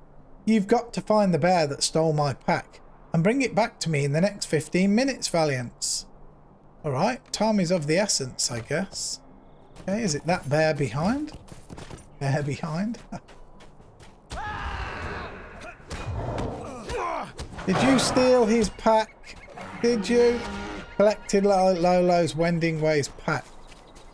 You've got to find the bear that stole my pack and bring it back to me in the next 15 minutes, Valiants. Alright, time is of the essence, I guess. Okay, is it that bear behind? Bear behind? Did you steal his pack? Did you? Collected Lolo's Wending Ways pack.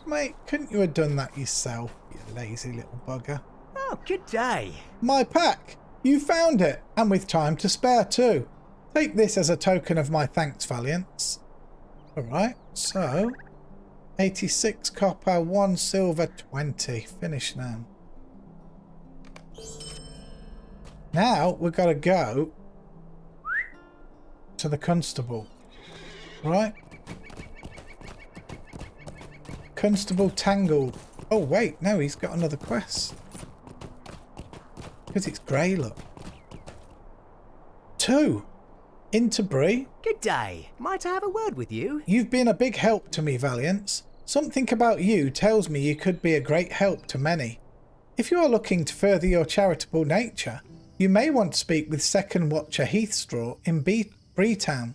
Mate, couldn't you have done that yourself, you lazy little bugger?
Oh, good day.
My pack! You found it, and with time to spare too. Take this as a token of my thanks, Valiants. Alright, so 86 copper, 1 silver, 20. Finish now. Now we've got to go to the constable. Right? Constable Tangled. Oh wait, no, he's got another quest. Because it's grey, look. 2. Into Bree.
Good day. Might I have a word with you?
You've been a big help to me, Valiants. Something about you tells me you could be a great help to many. If you are looking to further your charitable nature, you may want to speak with Second Watcher Heathstraw in Breetown.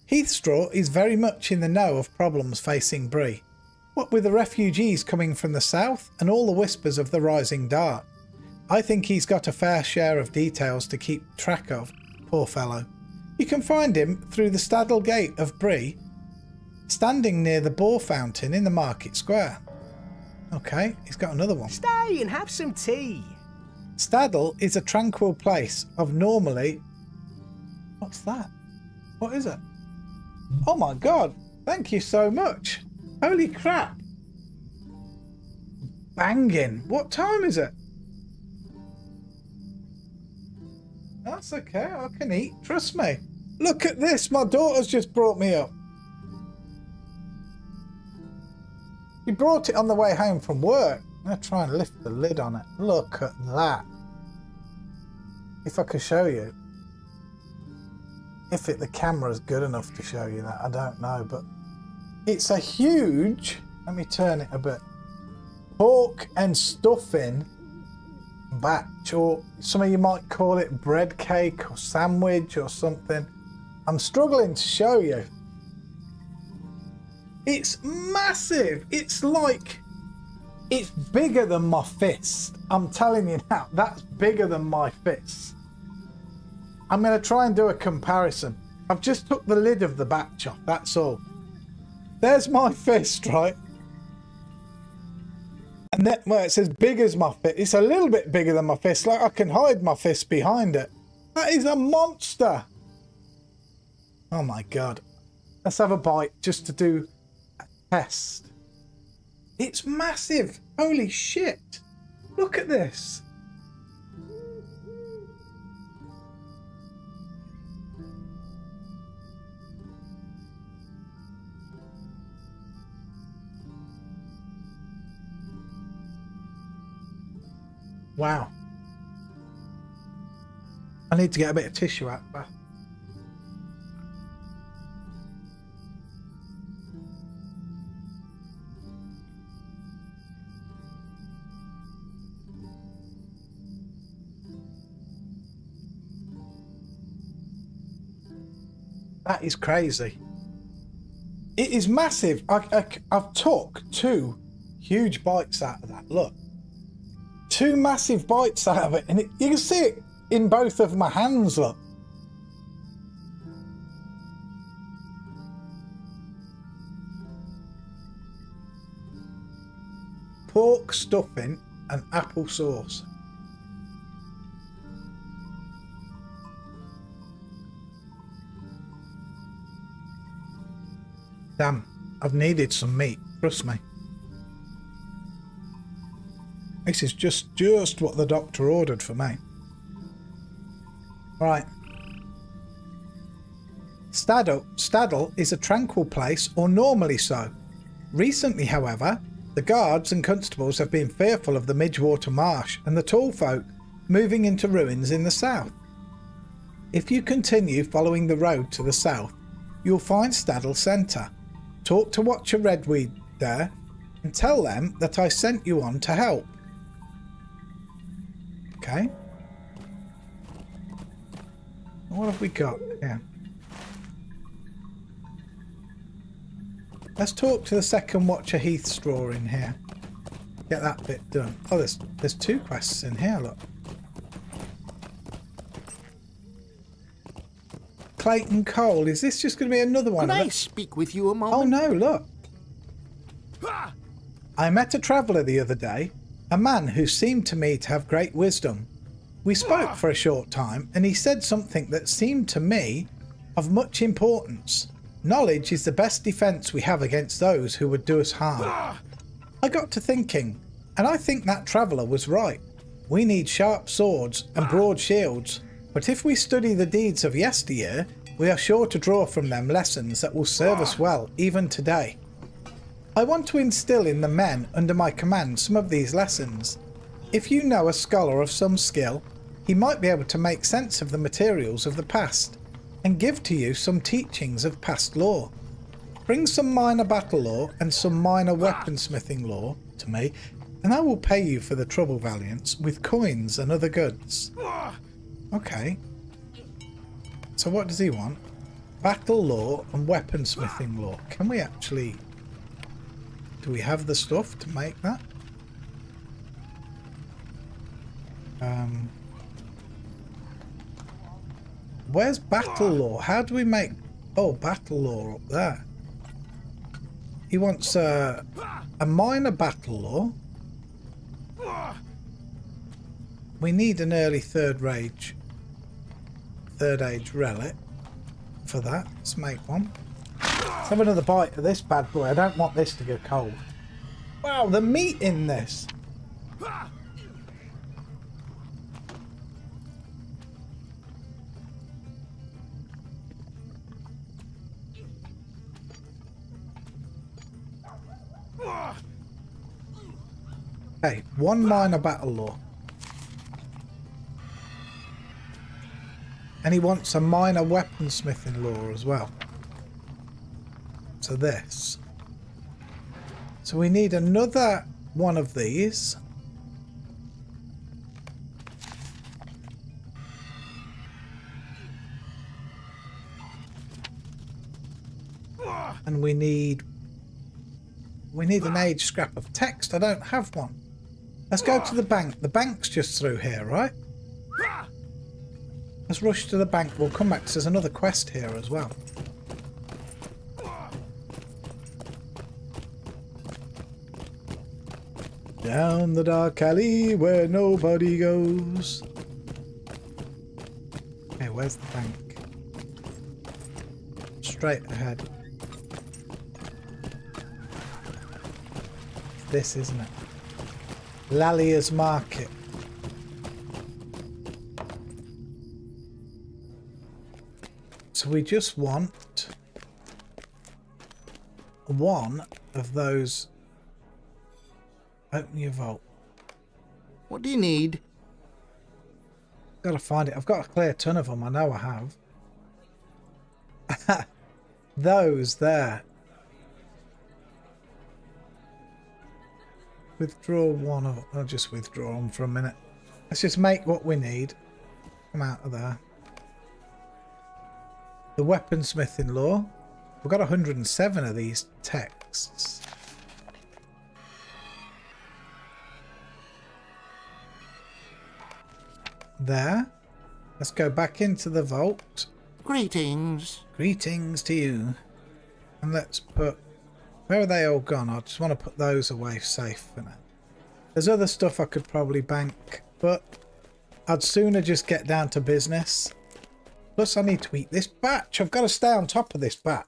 Heathstraw is very much in the know of problems facing Bree. What with the refugees coming from the south and all the whispers of the rising dark, I think he's got a fair share of details to keep track of, poor fellow. You can find him through the Staddle Gate of Bree, standing near the boar fountain in the market square. Okay, he's got another one.
Stay and have some tea.
Staddle is a tranquil place of normally... What's that? What is it? Oh my god, thank you so much. Holy crap. Banging. What time is it? That's okay, I can eat, trust me. Look at this, my daughter's just brought me up. She brought it on the way home from work. I'm going to try and lift the lid on it. Look at that. If I could show you. If the camera's good enough to show you that, I don't know. But it's a huge, let me turn it a bit, pork and stuffing batch, or some of you might call it bread cake or sandwich or something. I'm struggling to show you. It's massive. It's like, it's bigger than my fist. I'm telling you now, that's bigger than my fist. I'm going to try and do a comparison. I've just took the lid of the batch off, that's all. There's my fist, right? And then, well, it's as big as my fist. It's a little bit bigger than my fist. Like I can hide my fist behind it. That is a monster. Oh my god. Let's have a bite just to do a test. It's massive. Holy shit. Look at this. Wow. I need to get a bit of tissue out there. That is crazy. It is massive. I've took 2 huge bites out of that. Look. 2 massive bites out of it, and you can see it in both of my hands, look. Pork stuffing and apple sauce. Damn, I've needed some meat, trust me. This is just what the doctor ordered for me. Right. Staddle is a tranquil place, or normally so. Recently, however, the guards and constables have been fearful of the Midgewater Marsh and the tall folk moving into ruins in the south. If you continue following the road to the south, you'll find Staddle Centre. Talk to Watcher Redweed there and tell them that I sent you on to help. Okay. What have we got here? Let's talk to the second Watcher Heathstraw in here. Get that bit done. Oh, there's 2 quests in here, look. Clayton Cole. Is this just going to be another one?
Could I speak with you a
Oh
moment?
no, look. I met a traveller the other day, a man who seemed to me to have great wisdom. We spoke for a short time, and he said something that seemed to me of much importance. Knowledge is the best defence we have against those who would do us harm. I got to thinking, and I think that traveller was right. We need sharp swords and broad shields, but if we study the deeds of yesteryear, we are sure to draw from them lessons that will serve us well even today. I want to instill in the men under my command some of these lessons. If you know a scholar of some skill, he might be able to make sense of the materials of the past and give to you some teachings of past lore. Bring some minor battle lore and some minor weaponsmithing lore to me, and I will pay you for the trouble, Valiants, with coins and other goods. Okay. So what does he want? Battle lore and weaponsmithing lore. Can we actually... Do we have the stuff to make that? Where's battle lore? How do we make... Oh, battle lore up there. He wants a minor battle lore. We need an early third age relic for that. Let's make one. Let's have another bite of this bad boy. I don't want this to go cold. Wow, the meat in this. Okay, 1 minor battle lore. And he wants a minor weaponsmithing lore as well. So this. So we need another one of these. And we need an age scrap of text. I don't have one. Let's go to the bank. The bank's just through here, right? Let's rush to the bank. We'll come back. There's another quest here as well. Down the dark alley where nobody goes. Okay, where's the bank? Straight ahead. This, isn't it? Lallia's Market. So we just want one of those. Open your vault.
What do you need?
Gotta find it. I've got a clear ton of them. I know I have. Those there. Withdraw one of... I'll just withdraw them for a minute. Let's just make what we need. Come out of there. The weaponsmithing lore. We've got 107 of these texts. There. Let's go back into the vault.
Greetings.
Greetings to you. And let's put... Where are they all gone? I just want to put those away safe for now. There's other stuff I could probably bank, but I'd sooner just get down to business. Plus I need to eat this batch. I've got to stay on top of this batch.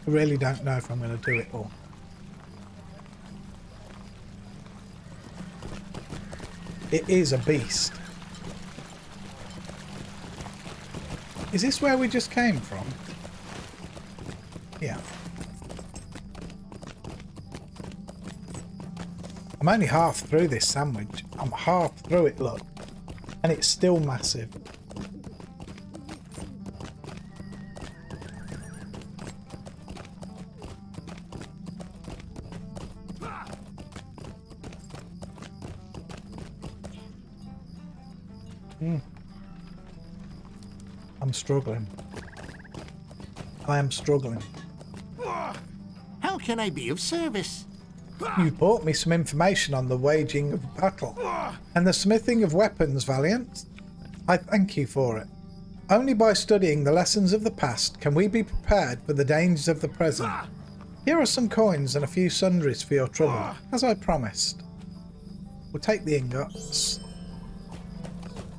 I really don't know if I'm going to do it all. It is a beast. Is this where we just came from? Yeah. I'm only half through this sandwich. I'm half through it, look. And it's still massive. I'm struggling. I am struggling.
How can I be of service?
You brought me some information on the waging of battle and the smithing of weapons, Valiant. I thank you for it. Only by studying the lessons of the past can we be prepared for the dangers of the present. Here are some coins and a few sundries for your trouble, as I promised. We'll take the ingots.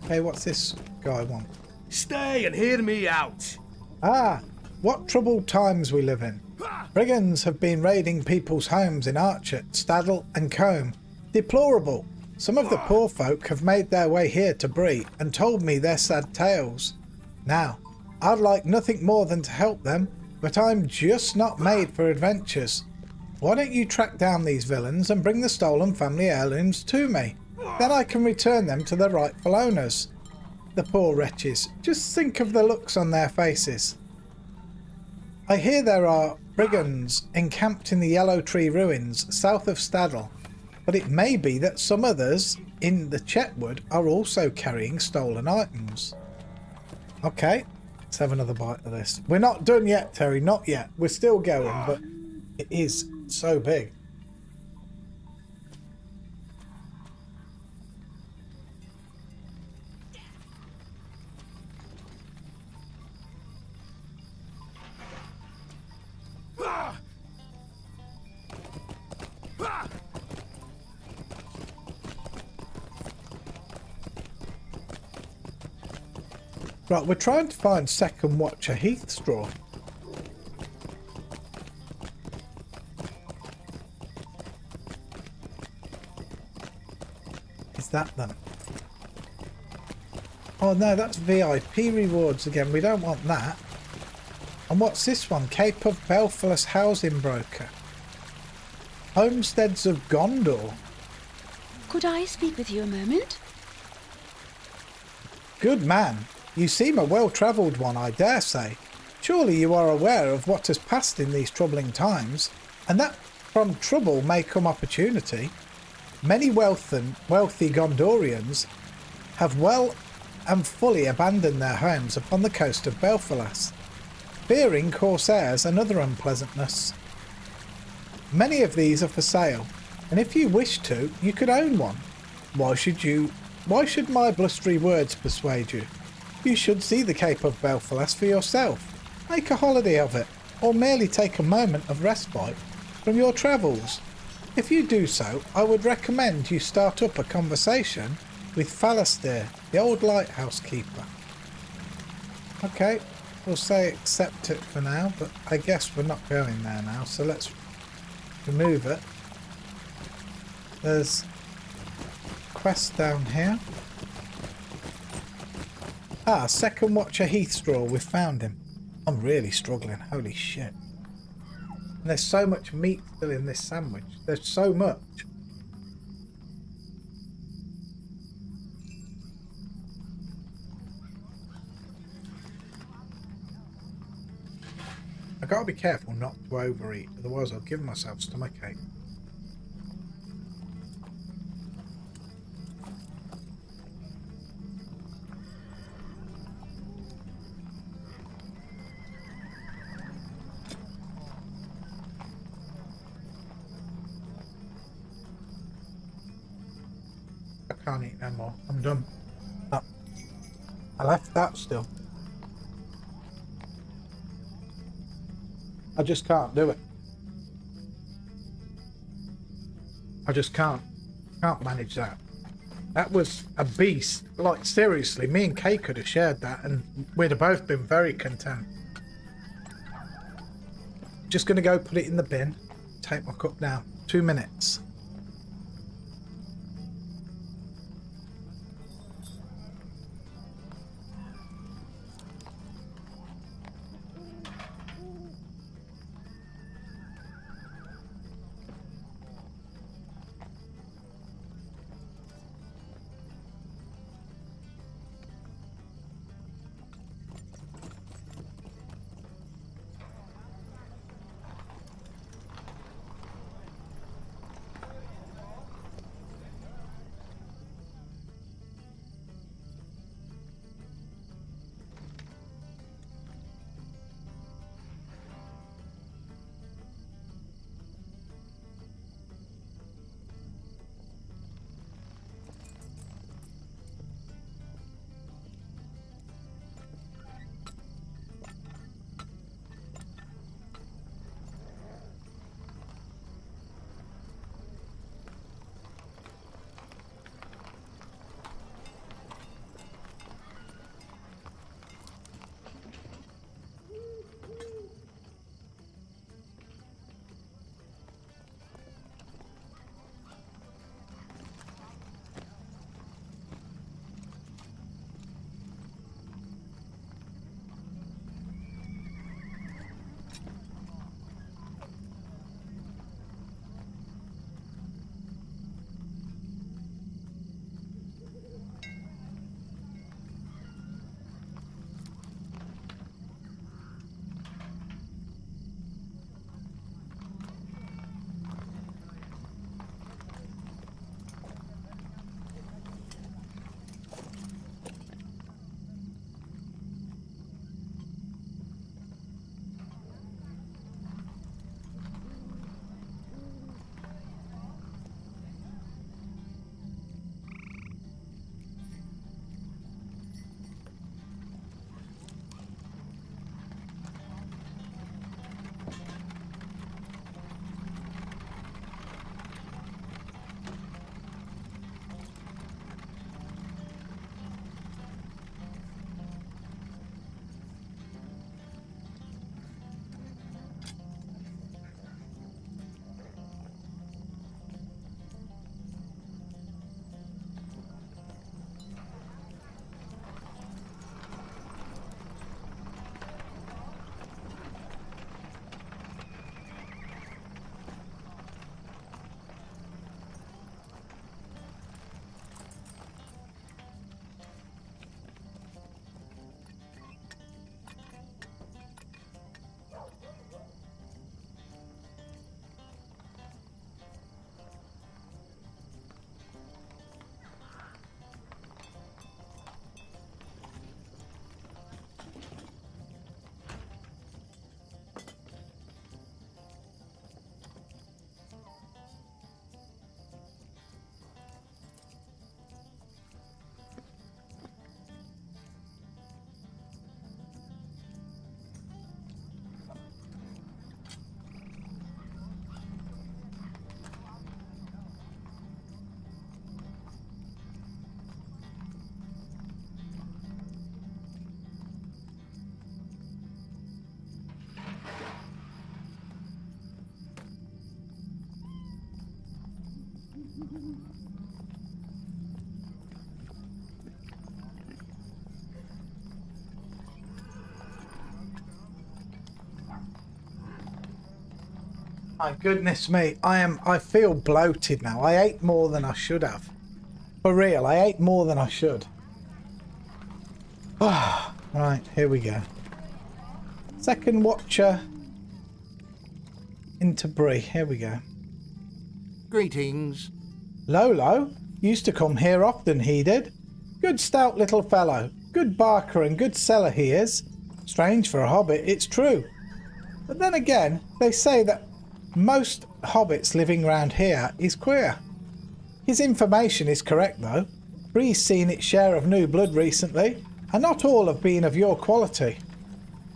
Okay, what's this guy want?
Stay and hear me out.
Ah, what troubled times we live in. Brigands have been raiding people's homes in Archet, Staddle and Combe. Deplorable. Some of the poor folk have made their way here to Bree and told me their sad tales. Now, I'd like nothing more than to help them, but I'm just not made for adventures. Why don't you track down these villains and bring the stolen family heirlooms to me? Then I can return them to their rightful owners. The poor wretches, just think of the looks on their faces. I hear there are brigands encamped in the Yellow Tree ruins south of Staddle, but it may be that some others in the Chetwood are also carrying stolen items. Okay, let's have another bite of this. We're not done yet, Terry, not yet. We're still going, but it is so big. Right, we're trying to find Second Watcher Heathstraw. Is that them? Oh no, that's VIP rewards again. We don't want that. And what's this one? Cape of Belfast Housing Broker. Homesteads of Gondor.
Could I speak with you a moment?
Good man. You seem a well-travelled one, I dare say. Surely you are aware of what has passed in these troubling times, and that from trouble may come opportunity. Many wealthy Gondorians have well and fully abandoned their homes upon the coast of Belfast, fearing corsairs and other unpleasantness. Many of these are for sale, and if you wish to, you could own one. Why should my blustery words persuade you? You should see the Cape of Belfast for yourself. Make a holiday of it, or merely take a moment of respite from your travels. If you do so, I would recommend you start up a conversation with Falaster, the old lighthouse keeper. Okay, we'll say accept it for now, but I guess we're not going there now, so let's remove it. There's a quest down here. Ah, Second Watcher Heathstraw, we've found him. I'm really struggling, holy shit. And there's so much meat still in this sandwich. There's so much. I gotta be careful not to overeat, otherwise I'll give myself stomachache. I can't eat no more. I'm done. Oh, I left that still. I just can't do it. I just can't manage that. That was a beast. Like, seriously, me and Kay could have shared that and we'd have both been very content. Just going to go put it in the bin. Take my cup now. 2 minutes. My goodness me, I feel bloated now. I ate more than I should have. For real, I ate more than I should. Right, here we go. Second watcher into Brie. Here we go.
Greetings.
Lolo used to come here often, he did. Good stout little fellow. Good barker and good seller he is. Strange for a hobbit, it's true. But then again, they say that most hobbits living round here is queer. His information is correct though. Brie's seen its share of new blood recently, and not all have been of your quality.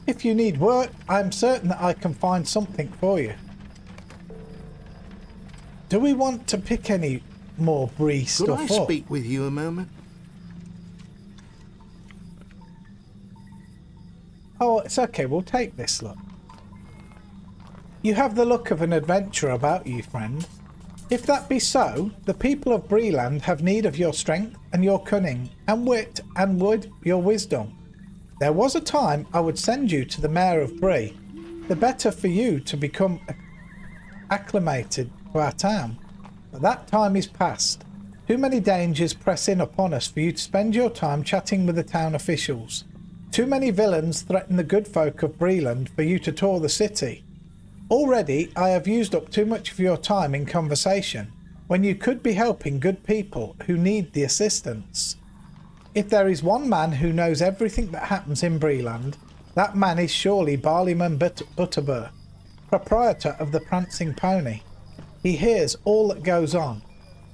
If you need work, I am certain that I can find something for you. Do we want to pick any more Bree
Could
stuff
I
up.
speak with you a moment?
Oh, it's okay. We'll take this look. You have the look of an adventurer about you, friend. If that be so, the people of Breeland have need of your strength and your cunning and wit and your wisdom. There was a time I would send you to the Mayor of Bree, the better for you to become acclimated to our town. But that time is past. Too many dangers press in upon us for you to spend your time chatting with the town officials. Too many villains threaten the good folk of Breeland for you to tour the city. Already I have used up too much of your time in conversation, when you could be helping good people who need the assistance. If there is one man who knows everything that happens in Breeland, that man is surely Barleyman Butterbur, proprietor of the Prancing Pony. He hears all that goes on.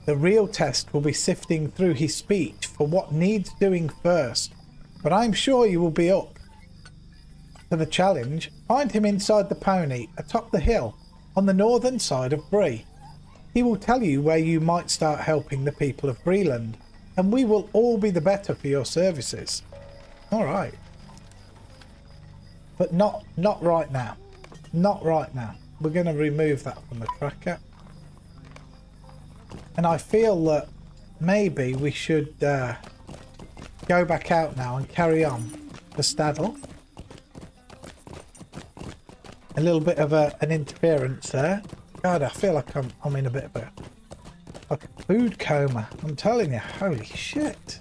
The real test will be sifting through his speech for what needs doing first, but I'm sure you will be up for the challenge. Find him inside the pony atop the hill on the northern side of Bree. He will tell you where you might start helping the people of Breeland, and we will all be the better for your services. All right. But not right now. Not right now. We're going to remove that from the tracker. And I feel that maybe we should go back out now and carry on for Staddle. A little bit of an interference there. God, I feel like I'm in a bit of a food coma. I'm telling you, holy shit.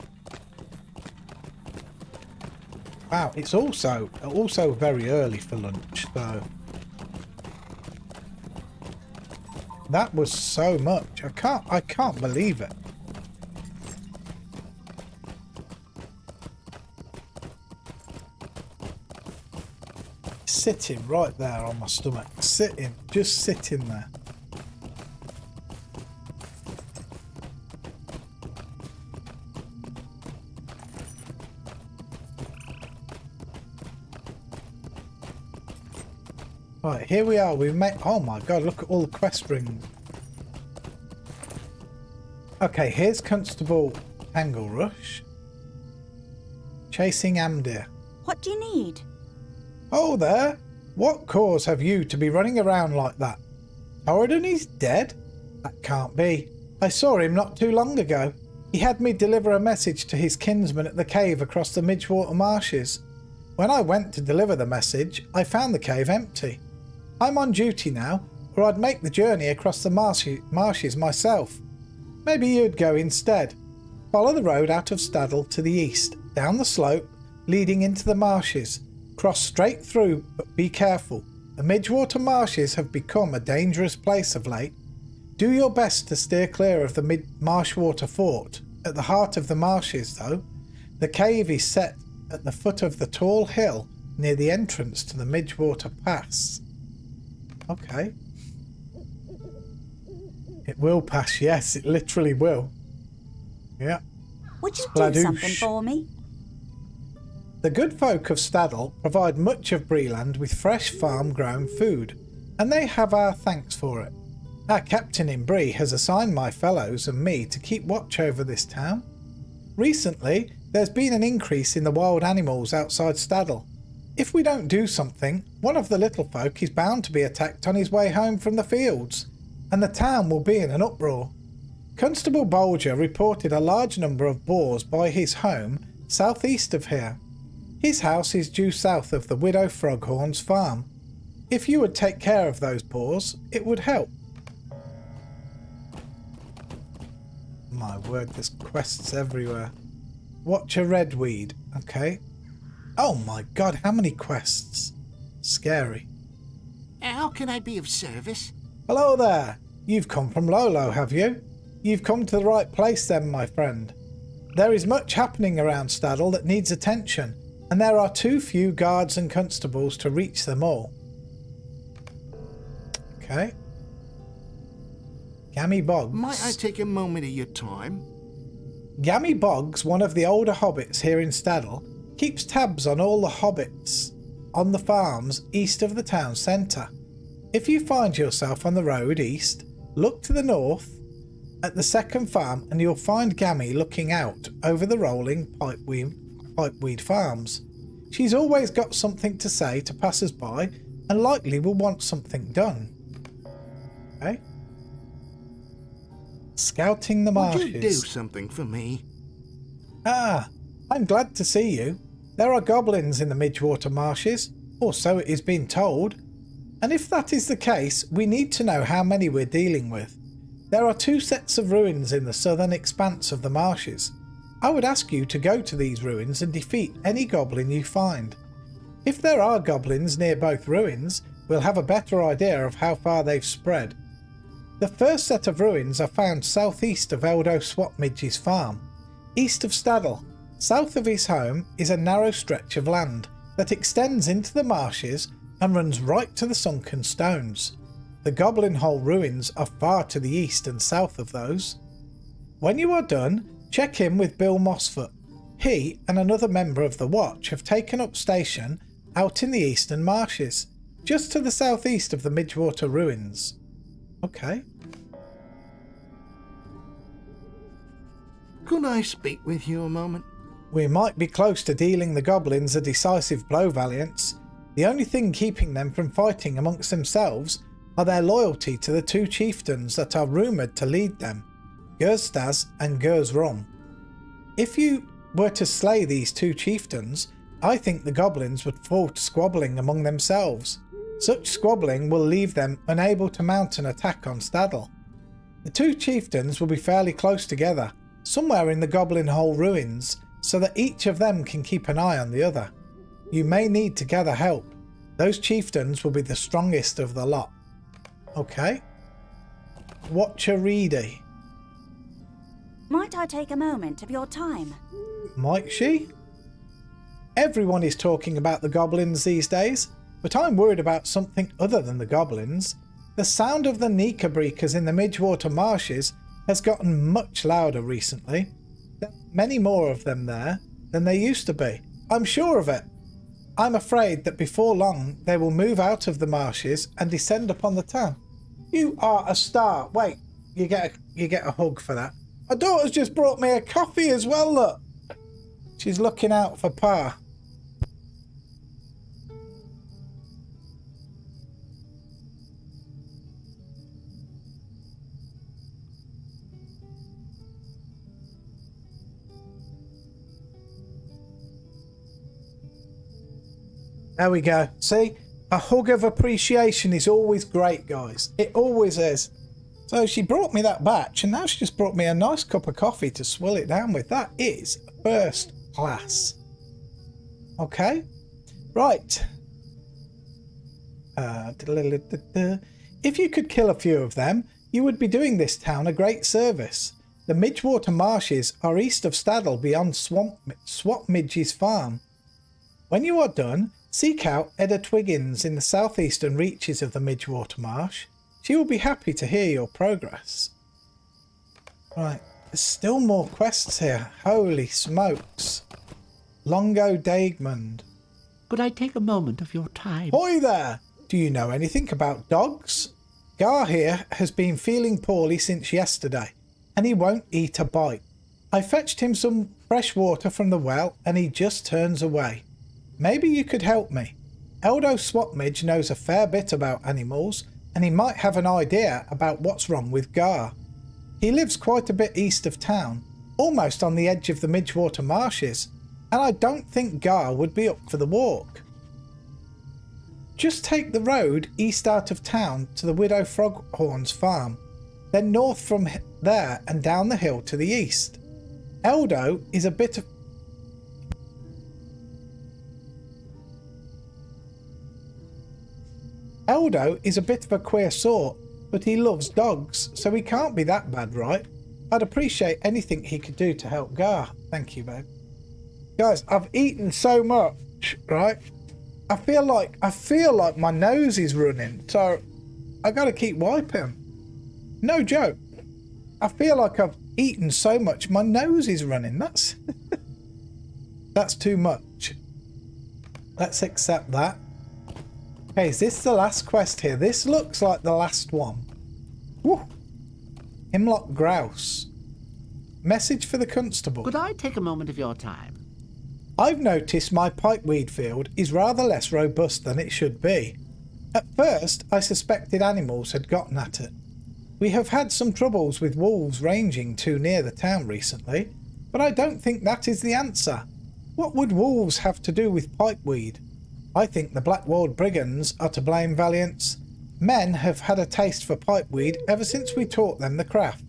Wow, it's also very early for lunch, so that was so much. I can't believe it. Sitting right there on my stomach. Just sitting there. Right, here we are. We've made... Oh my god, look at all the quest rings. Okay, here's Constable Angle Rush. Chasing Amdir.
What do you need?
Oh there! What cause have you to be running around like that? Torridon is dead? That can't be. I saw him not too long ago. He had me deliver a message to his kinsman at the cave across the Midgewater Marshes. When I went to deliver the message, I found the cave empty. I'm on duty now, or I'd make the journey across the marshes myself. Maybe you'd go instead. Follow the road out of Staddle to the east, down the slope, leading into the marshes. Cross straight through, but be careful. The Midgewater Marshes have become a dangerous place of late. Do your best to steer clear of the Marshwater Fort. At the heart of the marshes, though, the cave is set at the foot of the tall hill near the entrance to the Midgewater Pass. Okay. It will pass, yes, it literally will. Yeah.
Would you do something
Spladoosh.
for me?
The good folk of Staddle provide much of Breeland with fresh farm-grown food, and they have our thanks for it. Our captain in Bree has assigned my fellows and me to keep watch over this town. Recently, there's been an increase in the wild animals outside Staddle. If we don't do something, one of the little folk is bound to be attacked on his way home from the fields, and the town will be in an uproar. Constable Bolger reported a large number of boars by his home southeast of here. His house is due south of the Widow Froghorn's farm. If you would take care of those boars, it would help. My word, there's quests everywhere. Watch a redweed. Okay. Oh my god, how many quests? Scary.
How can I be of service?
Hello there. You've come from Lolo, have you? You've come to the right place then, my friend. There is much happening around Staddle that needs attention, and there are too few guards and constables to reach them all. Okay. Gammy Boggs.
Might I take a moment of your time?
Gammy Boggs, one of the older hobbits here in Staddle, keeps tabs on all the hobbits on the farms east of the town centre. If you find yourself on the road east, look to the north at the second farm and you'll find Gammy looking out over the rolling pipeweed farms. She's always got something to say to passers-by and likely will want something done. Okay. Scouting the marshes.
Would you do something for me?
Ah, I'm glad to see you. There are goblins in the Midgewater marshes, or so it is being told. And if that is the case, we need to know how many we're dealing with. There are 2 sets of ruins in the southern expanse of the marshes. I would ask you to go to these ruins and defeat any goblin you find. If there are goblins near both ruins, we'll have a better idea of how far they've spread. The first set of ruins are found southeast of Eldo Swapmidge's farm, east of Staddle. South of his home is a narrow stretch of land that extends into the marshes and runs right to the sunken stones. The Goblin Hole ruins are far to the east and south of those. When you are done, check in with Bill Mossfoot. He and another member of the Watch have taken up station out in the eastern marshes, just to the southeast of the Midgewater ruins. Okay.
Could I speak with you a moment?
We might be close to dealing the goblins a decisive blow, Valiance. The only thing keeping them from fighting amongst themselves are their loyalty to the 2 chieftains that are rumoured to lead them, Gerstaz and Gersrum. If you were to slay these 2 chieftains, I think the goblins would fall to squabbling among themselves. Such squabbling will leave them unable to mount an attack on Staddle. The 2 chieftains will be fairly close together, somewhere in the Goblin Hole ruins, so that each of them can keep an eye on the other. You may need to gather help. Those chieftains will be the strongest of the lot. Okay. Watcher Reedy.
Might I take a moment of your time?
Might she? Everyone is talking about the goblins these days, but I'm worried about something other than the goblins. The sound of the Nika-breakers in the Midgewater marshes has gotten much louder recently. There are many more of them there than there used to be. I'm sure of it. I'm afraid that before long they will move out of the marshes and descend upon the town. You are a star. Wait, you get a hug for that. My daughter's just brought me a coffee as well, look. She's looking out for Pa. There we go. See? A hug of appreciation is always great, guys. It always is. So she brought me that batch, and now she just brought me a nice cup of coffee to swill it down with. That is first class. Okay. Right. If you could kill a few of them, you would be doing this town a great service. The Midgewater marshes are east of Staddle beyond Swapmidge's farm. When you are done, seek out Edda Twiggins in the southeastern reaches of the Midgewater marsh. She will be happy to hear your progress. Right, there's still more quests here. Holy smokes. Longo Daegmund.
Could I take a moment of your time?
Hoy there! Do you know anything about dogs? Gar here has been feeling poorly since yesterday, and he won't eat a bite. I fetched him some fresh water from the well, and he just turns away. Maybe you could help me. Eldo Swapmidge knows a fair bit about animals, and he might have an idea about what's wrong with Gar. He lives quite a bit east of town, almost on the edge of the Midgewater marshes, and I don't think Gar would be up for the walk. Just take the road east out of town to the Widow Froghorn's farm, then north from there and down the hill to the east. Eldo is a bit of a queer sort, but he loves dogs, so he can't be that bad, right? I'd appreciate anything he could do to help Gar. Thank you, babe. Guys, I've eaten so much, right? I feel like my nose is running, so I gotta keep wiping. No joke. I feel like I've eaten so much, my nose is running. That's that's too much. Let's accept that. Okay, is this the last quest here? This looks like the last one. Woo. Hemlock grouse. Message for the constable.
Could I take a moment of your time?
I've noticed my pipeweed field is rather less robust than it should be. At first, I suspected animals had gotten at it. We have had some troubles with wolves ranging too near the town recently, but I don't think that is the answer. What would wolves have to do with pipeweed? I think the Blackwold brigands are to blame, Valiants. Men have had a taste for pipeweed ever since we taught them the craft,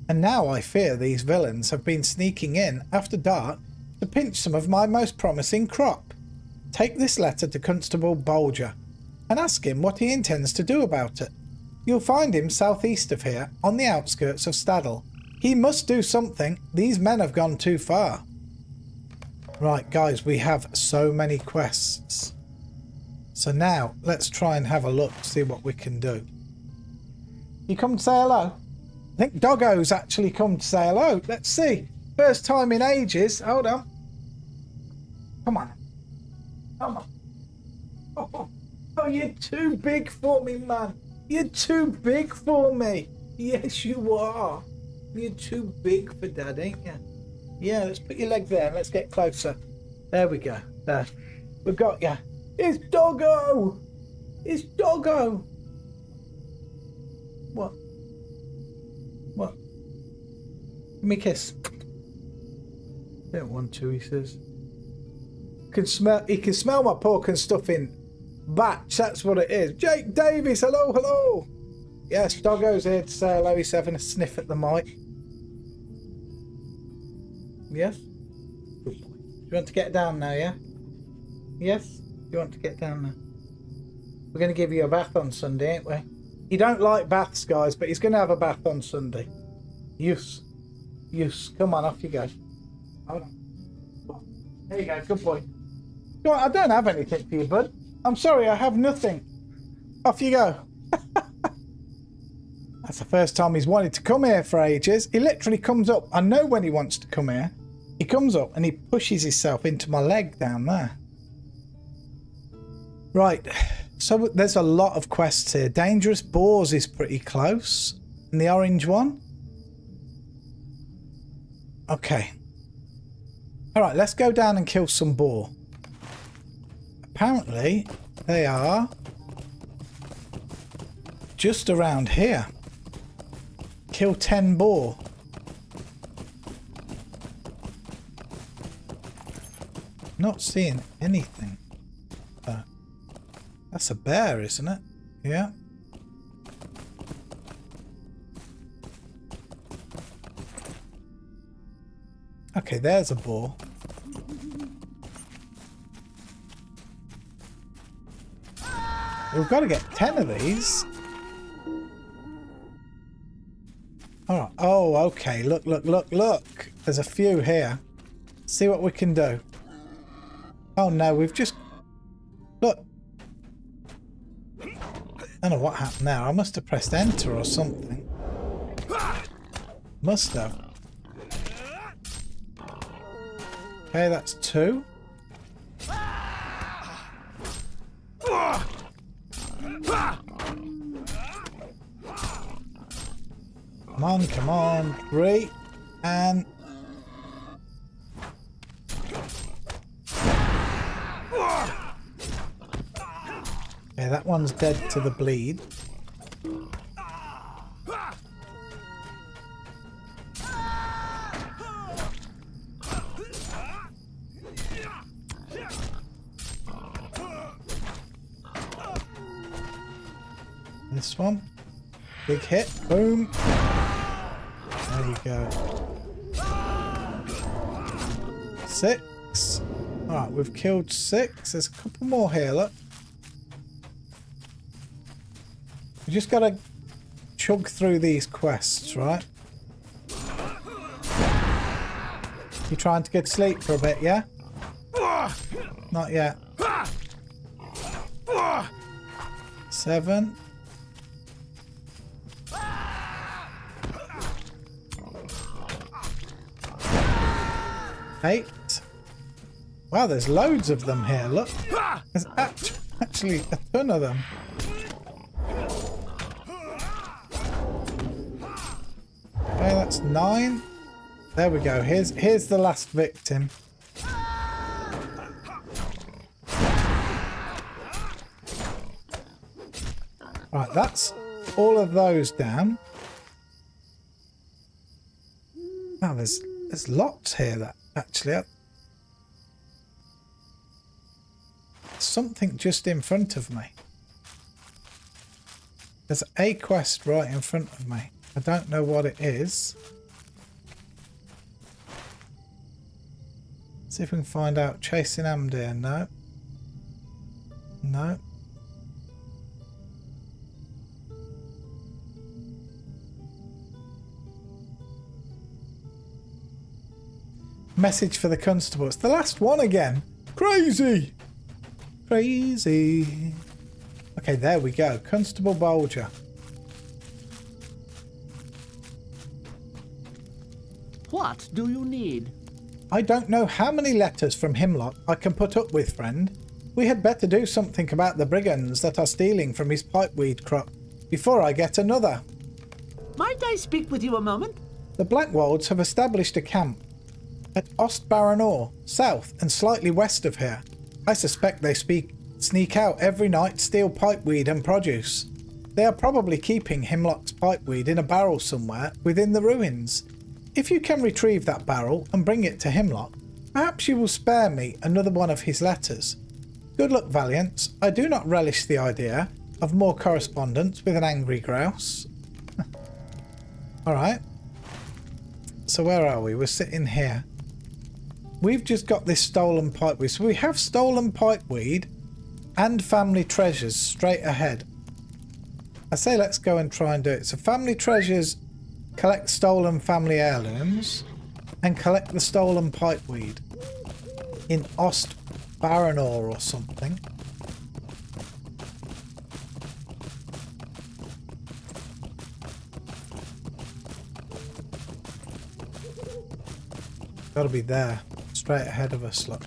and now I fear these villains have been sneaking in after dark to pinch some of my most promising crop. Take this letter to Constable Bolger and ask him what he intends to do about it. You'll find him southeast of here, on the outskirts of Staddle. He must do something. These men have gone too far. Right, guys, we have so many quests. So now, let's try and have a look, see what we can do. You come to say hello? I think Doggo's actually come to say hello. Let's see. First time in ages. Hold on. Come on. Come on. Oh, you're too big for me, man. You're too big for me. Yes, you are. You're too big for Dad, ain't you? Yeah, let's put your leg there and let's get closer. There we go. There. We've got you. It's Doggo! It's Doggo! What? What? Give me a kiss. Don't want to, he says. He can smell my pork and stuff in batch, that's what it is. Jake Davis, hello, hello! Yes, Doggo's here to say hello. He's having a sniff at the mic. Yes? Good boy. Do you want to get down now, yeah? Yes? You want to get down now? We're going to give you a bath on Sunday, ain't we? You don't like baths, guys, but he's going to have a bath on Sunday. Use. Come on, off you go. Hold on. There you go, good boy. Go on, I don't have anything for you, bud. I'm sorry, I have nothing. Off you go. That's the first time he's wanted to come here for ages. He literally comes up. I know when he wants to come here. He comes up and he pushes himself into my leg down there. Right, so there's a lot of quests here. Dangerous Boars is pretty close. And the orange one. Okay. Alright, let's go down and kill some boar. Apparently, they are just around here. Kill 10 boar. Not seeing anything. That's a bear, isn't it? Yeah. Okay, there's a boar. We've got to get 10 of these. Alright. Oh, okay. Look. There's a few here. See what we can do. Oh no, we've just... Look. I don't know what happened there. I must have pressed enter or something. Must have. Okay, that's 2. Come on. 3. And... Okay, that one's dead to the bleed. This one. Big hit. Boom. There you go. 6. Alright, we've killed 6. There's a couple more here, look. We just gotta chug through these quests, right? You trying to get to sleep for a bit, yeah? Not yet. 7. 8. Wow, there's loads of them here, look. There's actually a ton of them. That's 9. There we go. Here's the last victim. Right, that's all of those down. Wow, there's lots here that actually. Something just in front of me. There's a quest right in front of me. I don't know what it is. See if we can find out. Chasing Amdir. No. No. Message for the constable. It's the last one again. Crazy. Crazy. Okay, there we go. Constable Bolger.
What do you need?
I don't know how many letters from Himlock I can put up with, friend. We had better do something about the brigands that are stealing from his pipeweed crop before I get another.
Might I speak with you a moment?
The Blackwolds have established a camp at Ostbaranor, south and slightly west of here. I suspect they sneak out every night, steal pipeweed and produce. They are probably keeping Himlock's pipeweed in a barrel somewhere within the ruins. If you can retrieve that barrel and bring it to Himlock, perhaps you will spare me another one of his letters. Good luck, Valiants. I do not relish the idea of more correspondence with an angry grouse. Alright. So where are we? We're sitting here. We've just got this stolen pipeweed. So we have stolen pipeweed and family treasures straight ahead. I say let's go and try and do it. So family treasures, collect stolen family heirlooms and collect the stolen pipeweed in Ostbaranor or something. Gotta be there. Straight ahead of us, look.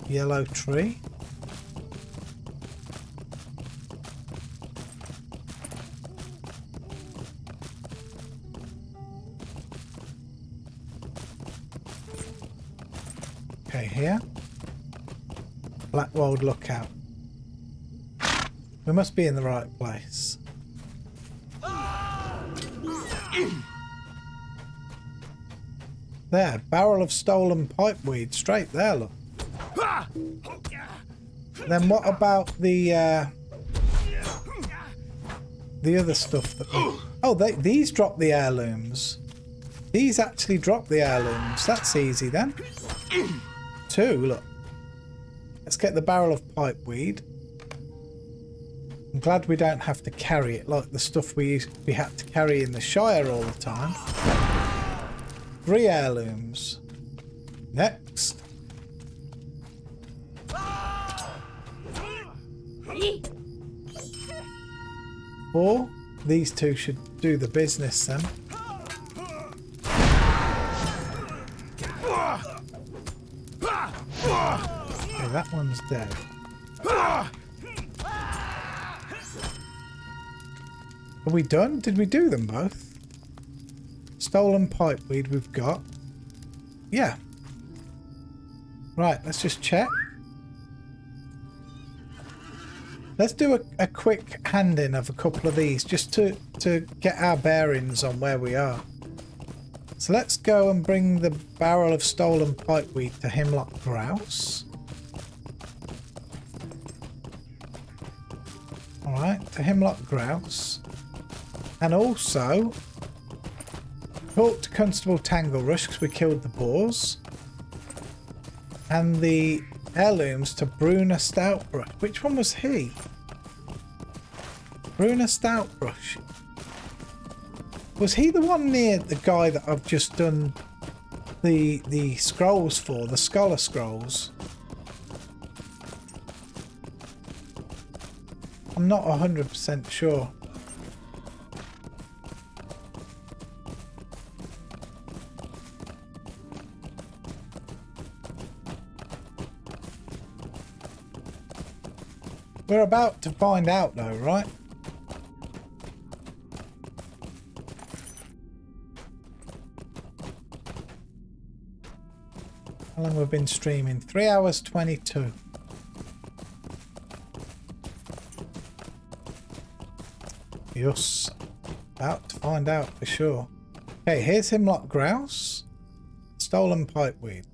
Yellow tree. Okay, here. Blackwold Lookout. We must be in the right place. There, barrel of stolen pipeweed, straight there, look. Then what about the other stuff that we... Oh, these drop the heirlooms. These actually drop the heirlooms. That's easy then. 2, look. Let's get the barrel of pipeweed. I'm glad we don't have to carry it like the stuff we had to carry in the Shire all the time. 3 heirlooms. Next. Or these 2 should do the business then. Okay, that one's dead. Are we done? Did we do them both? Stolen pipeweed we've got. Yeah. Right, let's just check. Let's do a quick hand-in of a couple of these just to get our bearings on where we are. So let's go and bring the barrel of stolen pipeweed to Himlock Grouse. Alright, to Himlock Grouse. And also talk to Constable Tangle Rush because we killed the boars. And the heirlooms to Bruna Stoutbrush. Which one was he? Bruna Stoutbrush. Was he the one near the guy that I've just done the scrolls for, the Scholar Scrolls? I'm not 100% sure. We're about to find out though, right? How long have we been streaming? 3 hours 22. Yes. About to find out for sure. Okay, here's hemlock grouse. Stolen pipeweed.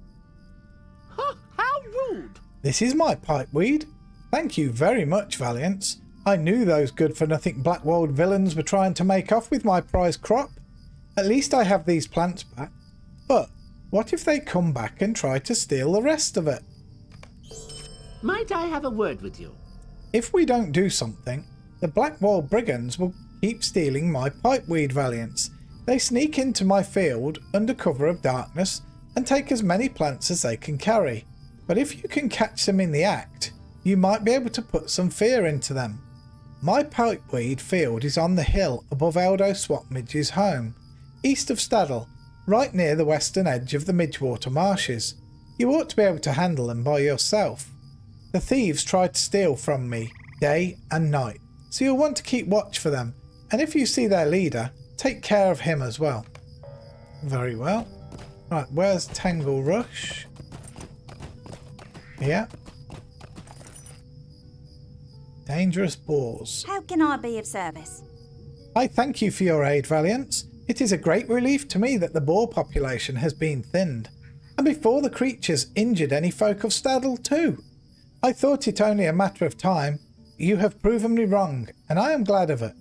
Huh, how rude!
This is my pipeweed. Thank you very much, Valiance. I knew those good-for-nothing Blackwold villains were trying to make off with my prize crop. At least I have these plants back. But what if they come back and try to steal the rest of it?
Might I have a word with you?
If we don't do something, the Blackwall brigands will keep stealing my pipeweed, Valiance. They sneak into my field under cover of darkness and take as many plants as they can carry. But if you can catch them in the act, you might be able to put some fear into them. My pipeweed field is on the hill above Eldo Swapmidge's home, east of Staddle, right near the western edge of the Midgewater marshes. You ought to be able to handle them by yourself. The thieves try to steal from me day and night, so you'll want to keep watch for them, and if you see their leader, take care of him as well. Very well. Right, where's Tangle Rush? Yeah. Dangerous boars.
How can I be of service?
I thank you for your aid, Valiance. It is a great relief to me that the boar population has been thinned, and before the creatures injured any folk of Staddle too. I thought it only a matter of time. You have proven me wrong, and I am glad of it.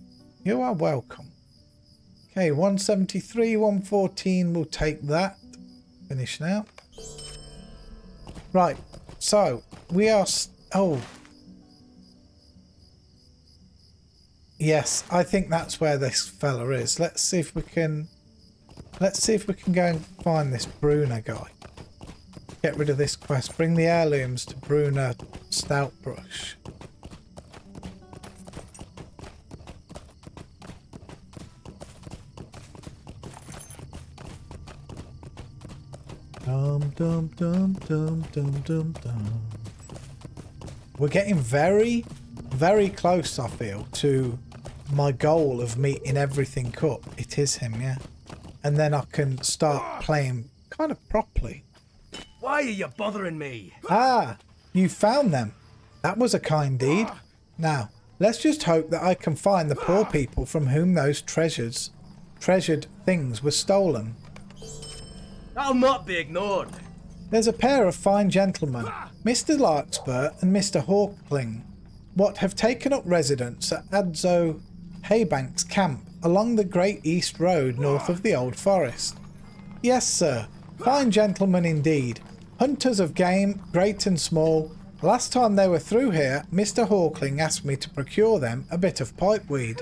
You are welcome. Okay, 173, 114, we'll take that. Finish now. Right, so we are... Oh. Yes, I think that's where this fella is. Let's see if we can go and find this Bruna guy. Get rid of this quest. Bring the heirlooms to Bruna Stoutbrush. Dum dum dum dum dum dum dum. We're getting very, very close, I feel, to my goal of meeting everything up. It is him, yeah. And then I can start playing kind of properly.
Why are you bothering me?
Ah, you found them. That was a kind deed. Now, let's just hope that I can find the poor people from whom those treasured things were stolen.
I'll not be ignored.
There's a pair of fine gentlemen, Mr. Larkspur and Mr. Hawkling, what have taken up residence at Adzo Haybank's camp along the Great East Road north of the Old Forest. Yes, sir, fine gentlemen indeed. Hunters of game, great and small. Last time they were through here, Mr. Hawkling asked me to procure them a bit of pipeweed.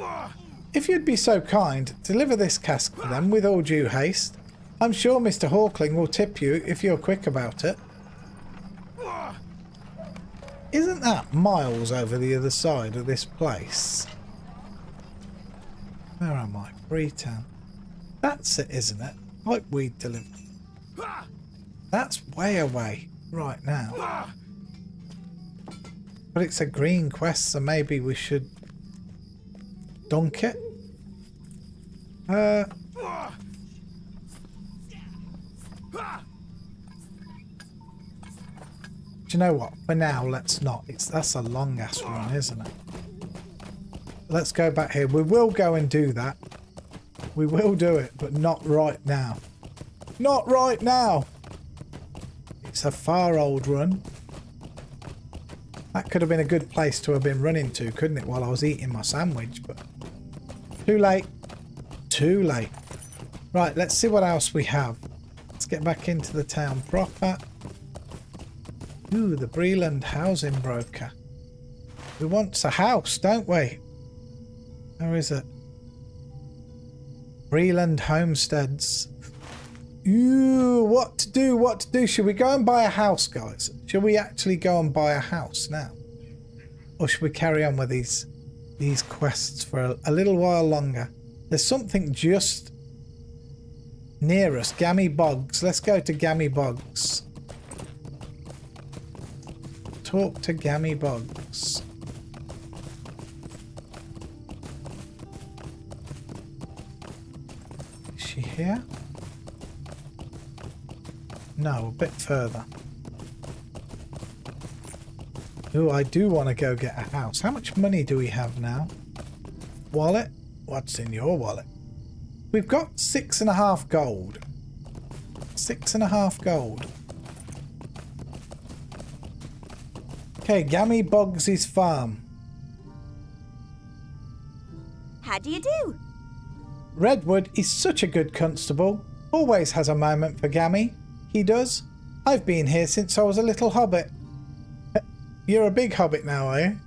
If you'd be so kind, deliver this cask for them with all due haste. I'm sure Mr. Hawkling will tip you if you're quick about it. Isn't that miles over the other side of this place? Where am I? Freetown. That's it, isn't it? Pipeweed delivery. That's way away right now. But it's a green quest, so maybe we should dunk it. Do you know what? For now, let's not. That's a long ass run, isn't it? Let's go back here. We will go and do that. We will do it, but not right now. Not right now! It's a far old run. That could have been a good place to have been running to, couldn't it, while I was eating my sandwich, but too late. Too late. Right, let's see what else we have. Let's get back into the town proper. Ooh, the Breland housing broker. We want a house, don't we? Where is it? Breland Homesteads. Ooh, what to do, what to do? Should we go and buy a house, guys? Should we actually go and buy a house now? Or should we carry on with these quests for a little while longer? There's something just near us. Gammy Bogs. Let's go to Gammy Bogs. Talk to Gammy Bogs. Is she here? No, a bit further. Ooh, I do want to go get a house. How much money do we have now? Wallet? What's in your wallet? We've got 6.5 gold. 6.5 gold. Okay, Gammy Boggs' farm.
How do you do?
Redwood is such a good constable. Always has a moment for Gammy. He does. I've been here since I was a little hobbit. You're a big hobbit now, are you?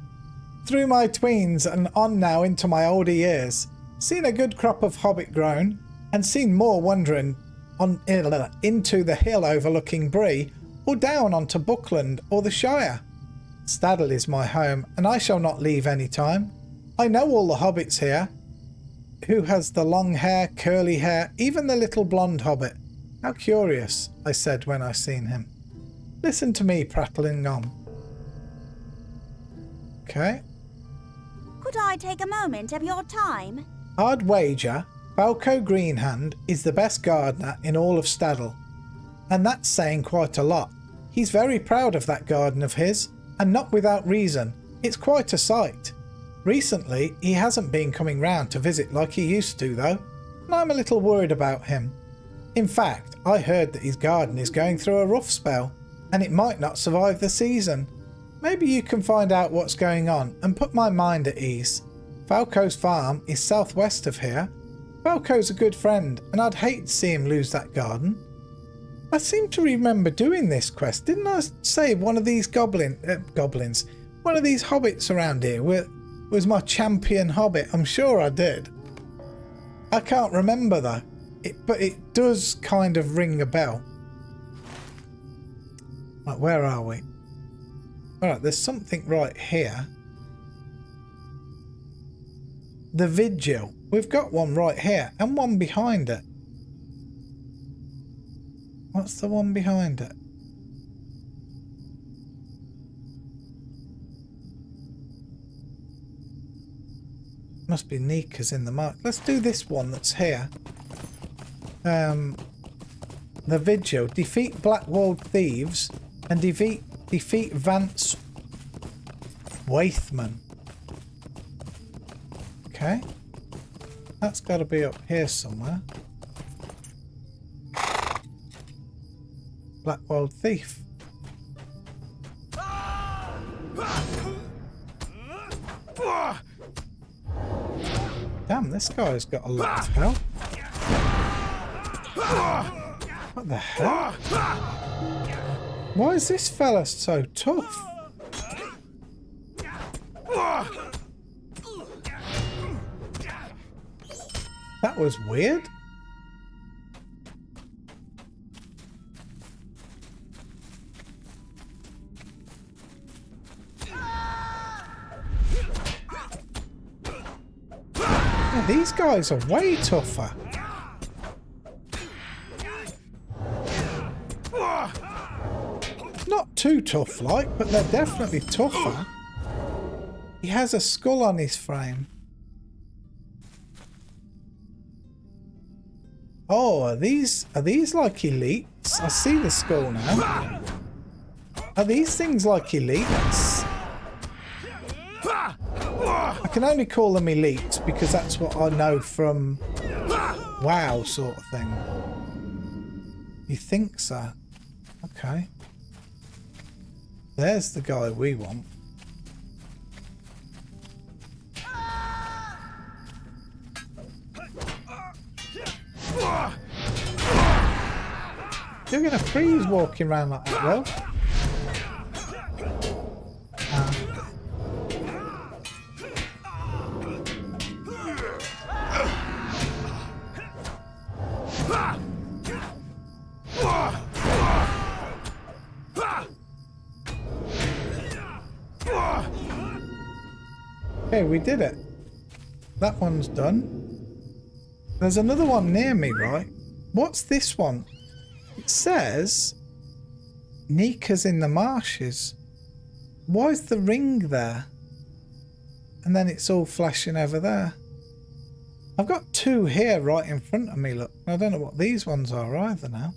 Through my tweens and on now into my older years. Seen a good crop of hobbit grown, and seen more wandering on into the hill overlooking Bree, or down onto Buckland or the Shire. Staddle is my home, and I shall not leave any time. I know all the hobbits here. Who has the long hair, curly hair, even the little blonde hobbit. How curious, I said when I seen him. Listen to me prattling on. Okay.
Could I take a moment of your time?
Hard wager, Falco Greenhand is the best gardener in all of Staddle. And that's saying quite a lot. He's very proud of that garden of his, and not without reason. It's quite a sight. Recently, he hasn't been coming round to visit like he used to though, and I'm a little worried about him. In fact, I heard that his garden is going through a rough spell, and it might not survive the season. Maybe you can find out what's going on and put my mind at ease. Falco's farm is southwest of here. Falco's a good friend, and I'd hate to see him lose that garden. I seem to remember doing this quest. Didn't I say one of these goblins, one of these hobbits around here was my champion hobbit? I'm sure I did. I can't remember though, but it does kind of ring a bell. Right, where are we? Alright, there's something right here. The Vigil. We've got one right here and one behind it. What's the one behind it? Must be Nika's in the mark. Let's do this one that's here. The Vigil. Defeat Blackwalled Thieves and defeat Vance Waithman. Okay. That's got to be up here somewhere. Blackwalled Thief. Damn, this guy's got a lot of health. What the hell? Why is this fella so tough? That was weird. Yeah, these guys are way tougher. Not too tough like, but they're definitely tougher. He has a skull on his frame. Oh, are these like elites? I see the skull now. Are these things like elites? I can only call them elites because that's what I know from WoW sort of thing. You think so? Okay. There's the guy we want. You're gonna freeze walking around like that, Will. Okay, we did it. That one's done. There's another one near me, right? What's this one? It says Nika's in the marshes. Why is the ring there? And then it's all flashing over there. I've got two here right in front of me, look. I don't know what these ones are either now.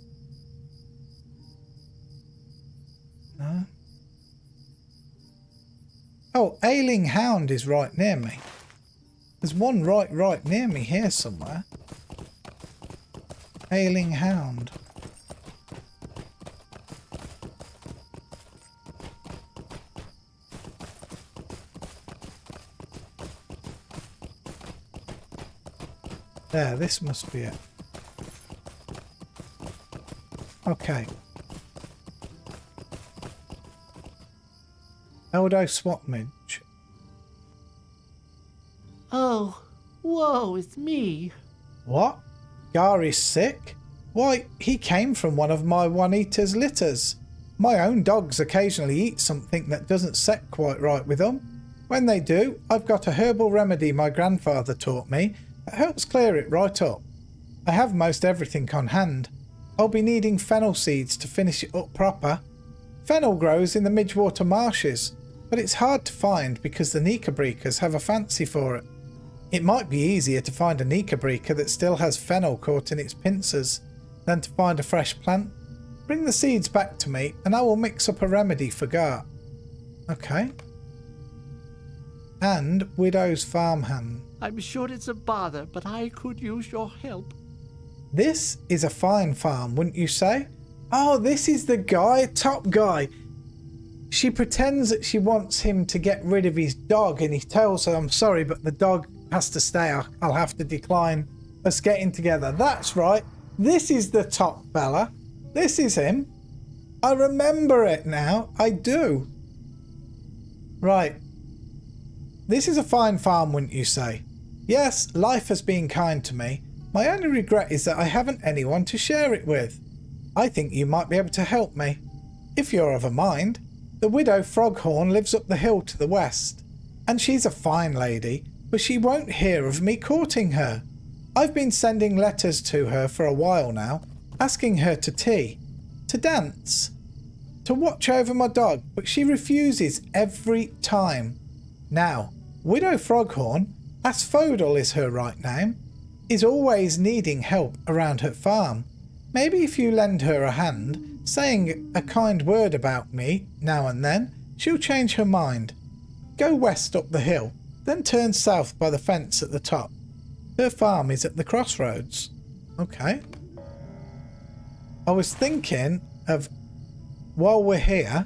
No. Oh, Ailing Hound is right near me. There's one right near me here somewhere. Ailing Hound. There, this must be it. Okay. Eldo Swatmidge.
Oh, woe is me.
What? Gary's sick? Why, he came from one of my Juanita's litters. My own dogs occasionally eat something that doesn't set quite right with them. When they do, I've got a herbal remedy my grandfather taught me that helps clear it right up. I have most everything on hand. I'll be needing fennel seeds to finish it up proper. Fennel grows in the Midgewater marshes, but it's hard to find because the Knickerbreakers have a fancy for it. It might be easier to find a Knickerbreaker that still has fennel caught in its pincers than to find a fresh plant. Bring the seeds back to me and I will mix up a remedy for Gar. Okay. And Widow's Farmhand.
I'm sure it's a bother, but I could use your help.
This is a fine farm, wouldn't you say? Oh, this is the guy, top guy. She pretends that she wants him to get rid of his dog and he tells her, I'm sorry, but the dog has to stay. I'll have to decline us getting together. That's right. This is the top fella. This is him. I remember it now. I do. Right. This is a fine farm, wouldn't you say? Yes, life has been kind to me. My only regret is that I haven't anyone to share it with. I think you might be able to help me. If you're of a mind. The widow Froghorn lives up the hill to the west. And she's a fine lady, but she won't hear of me courting her. I've been sending letters to her for a while now, asking her to tea, to dance, to watch over my dog, but she refuses every time. Now, Widow Froghorn, Asphodel is her right name, is always needing help around her farm. Maybe if you lend her a hand, saying a kind word about me now and then, she'll change her mind. Go west up the hill, then turn south by the fence at the top. Her farm is at the crossroads. Okay. I was thinking of, while we're here,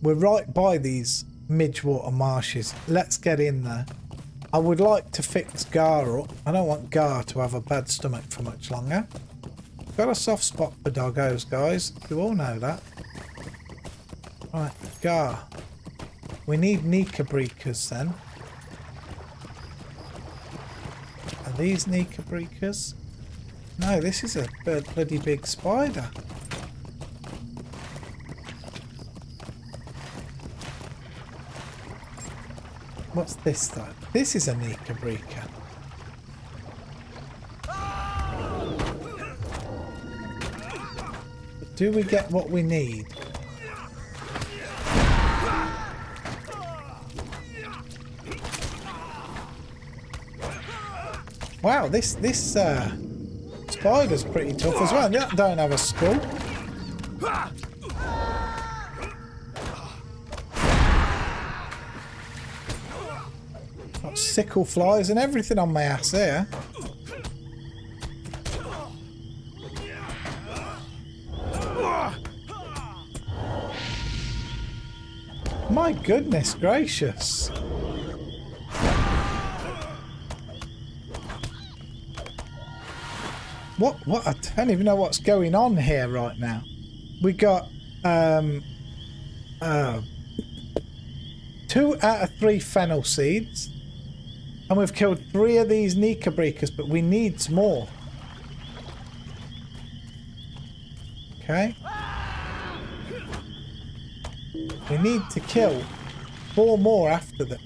we're right by these Midgewater marshes. Let's get in there. I would like to fix Gar up. I don't want Gar to have a bad stomach for much longer. Got a soft spot for doggos, guys. You all know that. Right, Gar. We need Knickerbreakers then. Are these Knickerbreakers? No, this is a bloody big spider. What's this though? This is a Knickerbreaker. But do we get what we need? Wow, this spider's pretty tough as well. That don't have a skull. Got sickle flies and everything on my ass here. My goodness gracious. What? I don't even know what's going on here right now. We got 2 out of 3 fennel seeds. And we've killed 3 of these Knickerbreakers, but we need more. Okay. We need to kill 4 more after them.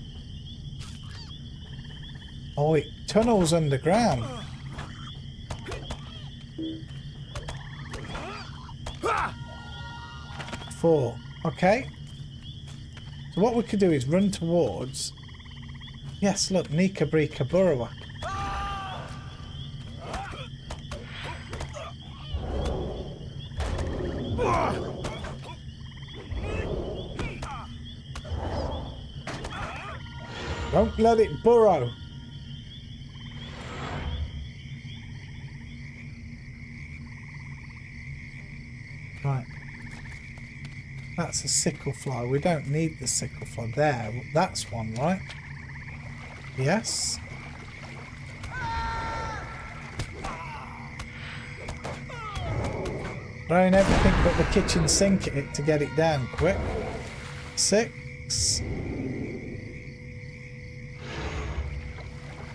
Oh, it tunnels underground. 4. Okay. So what we could do is run towards... Yes, look, Knickerbreaker Burrower. Don't let it burrow. Right. That's a sickle fly. We don't need the sickle fly. There. That's one, right? Yes. Throwing everything but the kitchen sink at it to get it down quick. 6.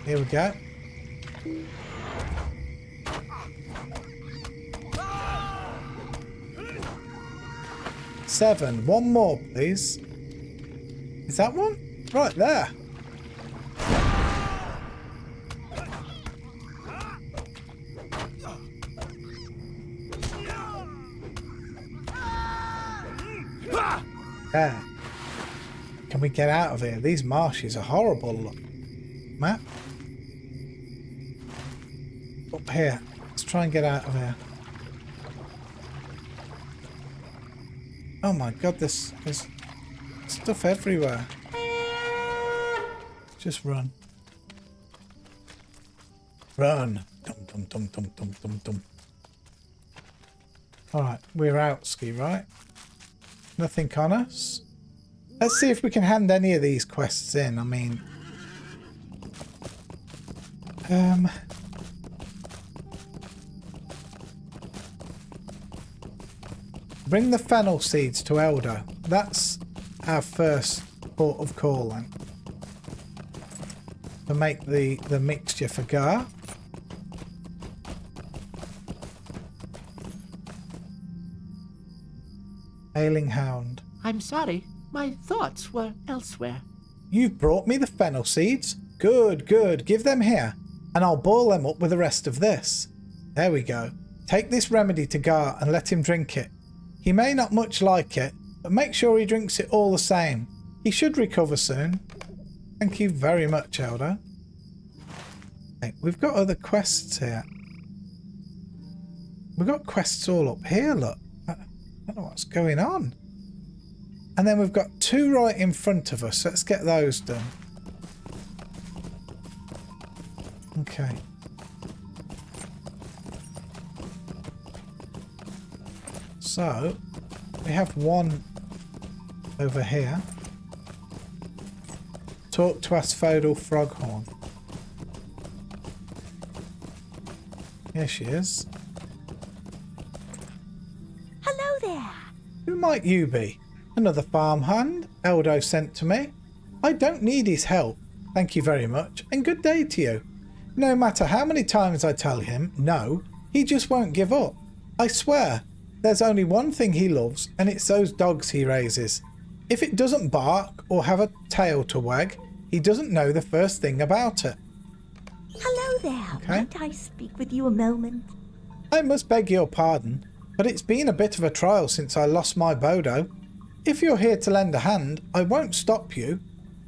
Here we go. 7. One more, please. Is that one? Right there. There. Can we get out of here? These marshes are horrible. Look. Map. Up here. Let's try and get out of here. Oh my god, there's stuff everywhere. Just run. Run. Dum dum dum dum dum dum dum. Alright, we're out, Ski, right? Nothing on us. Let's see if we can hand any of these quests in. I mean... Bring the fennel seeds to Eldo. That's our first port of call then. To make the mixture for Gar. Ailing Hound.
I'm sorry. My thoughts were elsewhere.
You've brought me the fennel seeds? Good, good. Give them here, and I'll boil them up with the rest of this. There we go. Take this remedy to Gar and let him drink it. He may not much like it, but make sure he drinks it all the same. He should recover soon. Thank you very much, Elder. Hey, we've got other quests here. We've got quests all up here, look. I don't know what's going on. And then we've got 2 right in front of us. Let's get those done. Okay. So, we have one over here. Talk to Asphodel Froghorn. Here she is.
Hello there.
Who might you be? Another farmhand Eldo sent to me. I don't need his help. Thank you very much, and good day to you. No matter how many times I tell him no, he just won't give up. I swear, there's only one thing he loves, and it's those dogs he raises. If it doesn't bark or have a tail to wag, he doesn't know the first thing about it.
Hello there.
Okay.
Might I speak with you a moment?
I must beg your pardon, but it's been a bit of a trial since I lost my Bodo. If you're here to lend a hand, I won't stop you.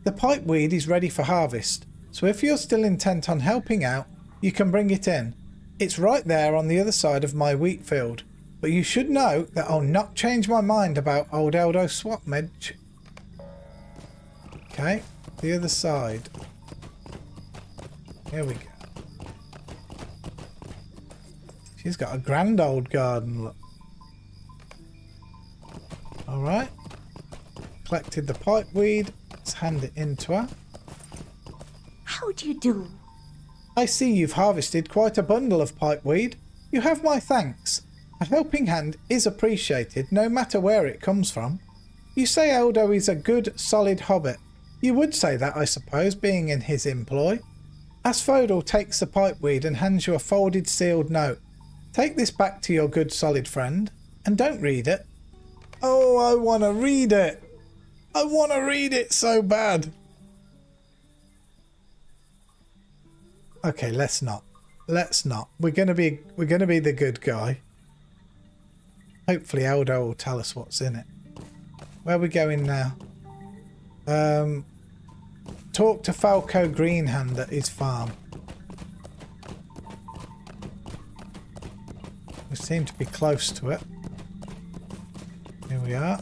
The pipeweed is ready for harvest, so if you're still intent on helping out, you can bring it in. It's right there on the other side of my wheat field, but you should know that I'll not change my mind about old Eldo Swapmedge. Okay, the other side. Here we go. She's got a grand old garden, look. Alright. Collected the pipeweed. Let's hand it in to her.
How do you do?
I see you've harvested quite a bundle of pipeweed. You have my thanks. A helping hand is appreciated no matter where it comes from. You say Eldo is a good, solid hobbit. You would say that, I suppose, being in his employ. Asphodel takes the pipeweed and hands you a folded, sealed note. Take this back to your good, solid friend, and don't read it. Oh, I want to read it. I want to read it so bad. Okay, let's not. Let's not. We're gonna be the good guy. Hopefully Eldo will tell us what's in it. Where are we going now? Talk to Falco Greenhand at his farm. We seem to be close to it. Here we are.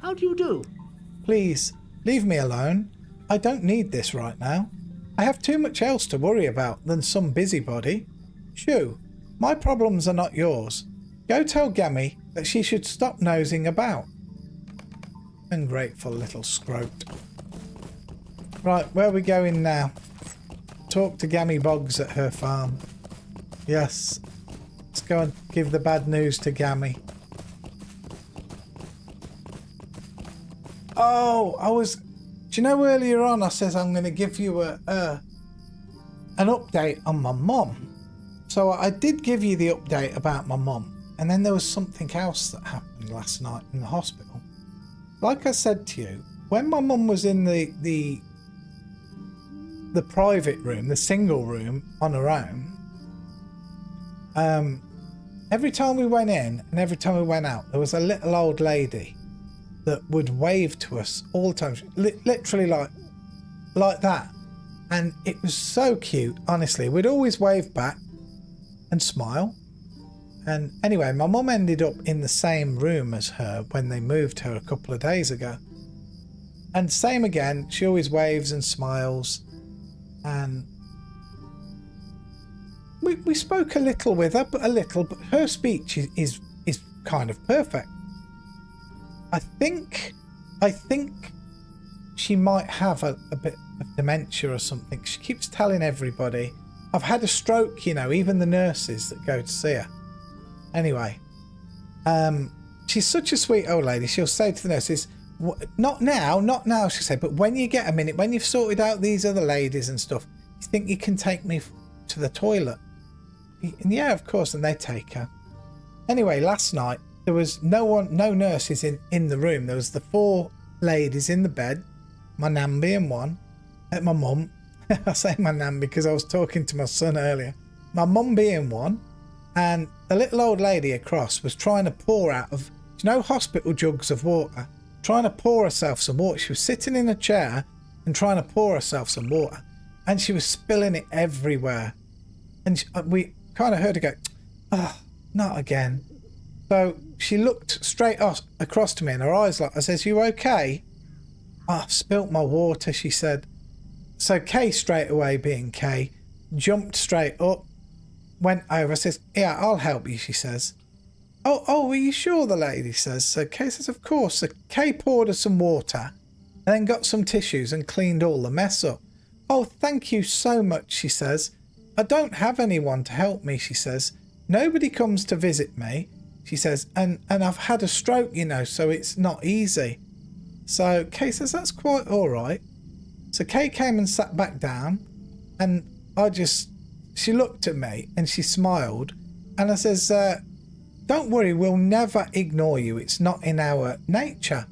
How do you do?
Please, leave me alone. I don't need this right now. I have too much else to worry about than some busybody. Shoo, my problems are not yours. Go tell Gammy that she should stop nosing about. Ungrateful little scrote. Right, where are we going now? Talk to Gammy Boggs at her farm. Yes. Let's go and give the bad news to Gammy. Oh, do you know earlier on I says I'm going to give you an update on my mum. So I did give you the update about my mum. And then there was something else that happened last night in the hospital. Like I said to you, when my mum was in the private room, the single room on her own, every time we went in and every time we went out, there was a little old lady that would wave to us all the time, literally like that. And it was so cute, honestly. We'd always wave back and smile. And anyway, my mum ended up in the same room as her when they moved her a couple of days ago. And same again, she always waves and smiles. And we spoke a little with her, but her speech is kind of perfect. I think she might have a bit of dementia or something. She keeps telling everybody, I've had a stroke, you know, even the nurses that go to see her. Anyway, she's such a sweet old lady. She'll say to the nurses, not now, she'll say, but when you get a minute, when you've sorted out these other ladies and stuff, you think you can take me to the toilet? And yeah, of course, and they take her. Anyway, last night, there was no nurses in the room. There was the 4 ladies in the bed, my nan being one, my mum. I say my nan because I was talking to my son earlier. My mum being one, and the little old lady across was trying to pour out of, hospital jugs of water, trying to pour herself some water. She was sitting in a chair and trying to pour herself some water, and she was spilling it everywhere. And we kind of heard her go, "Oh, not again." So she looked straight across to me, and her eyes I says, "You okay?" "Oh, I've spilt my water," she said. So Kay, straight away being Kay, jumped straight up, went over, says, "Yeah, I'll help you," she says. Oh, are you sure?" the lady says. So Kay says, "Of course." So Kay poured her some water and then got some tissues and cleaned all the mess up. "Oh, thank you so much," she says. "I don't have anyone to help me," she says. "Nobody comes to visit me," she says, and I've had a stroke, so it's not easy." So Kay says, "That's quite all right." So Kay came and sat back down, and she looked at me and she smiled, and I says, "Don't worry, we'll never ignore you. It's not in our nature."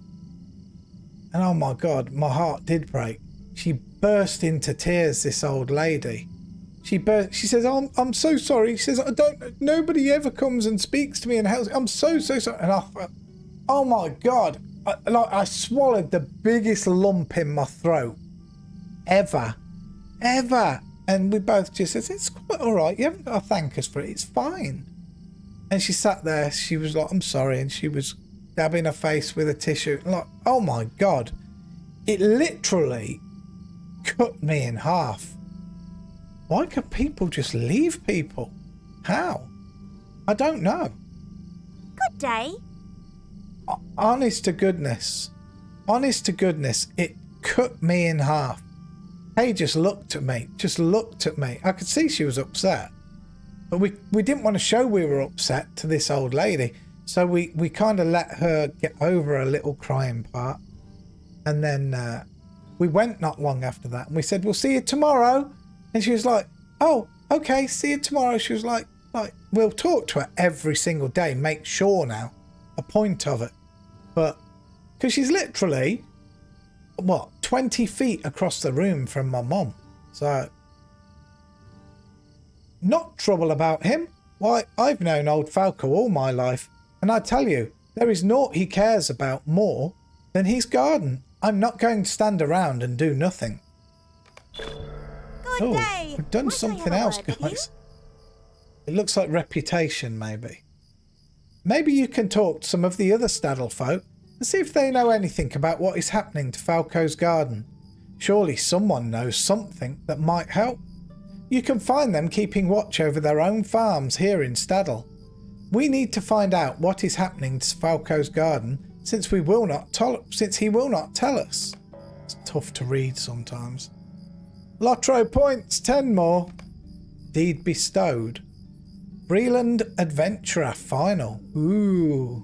And oh my God, my heart did break. She burst into tears, this old lady. She says, "Oh, I'm so sorry." She says, "Nobody ever comes and speaks to me and helps. I'm so sorry." And I thought, oh my God, I swallowed the biggest lump in my throat ever. And we both just said, "It's quite all right. You haven't got to thank us for it. It's fine." And she sat there. She was like, "I'm sorry." And she was dabbing her face with a tissue. Like, oh my God. It literally cut me in half. Why could people just leave people? How? I don't know.
Good day.
Honest to goodness, it cut me in half. Kay just looked at me. I could see she was upset. But we didn't want to show we were upset to this old lady. So we kind of let her get over a little crying part. And then we went not long after that. And we said, "We'll see you tomorrow." And she was like, "Oh, okay, see you tomorrow." She was like, we'll talk to her every single day. Make sure now. A point of it. But, because she's literally, 20 feet across the room from my mum. So, not trouble about him. Why, I've known old Falco all my life. And I tell you, there is naught he cares about more than his garden. I'm not going to stand around and do nothing.
Good day.
We've done something else, guys. It looks like reputation, maybe. Maybe you can talk to some of the other Staddle folk. and see if they know anything about what is happening to Falco's garden. Surely someone knows something that might help. You can find them keeping watch over their own farms here in Staddle. We need to find out what is happening to Falco's garden since he will not tell us. It's tough to read sometimes. Lotro points, 10 more. Deed bestowed. Breland Adventurer final. Ooh.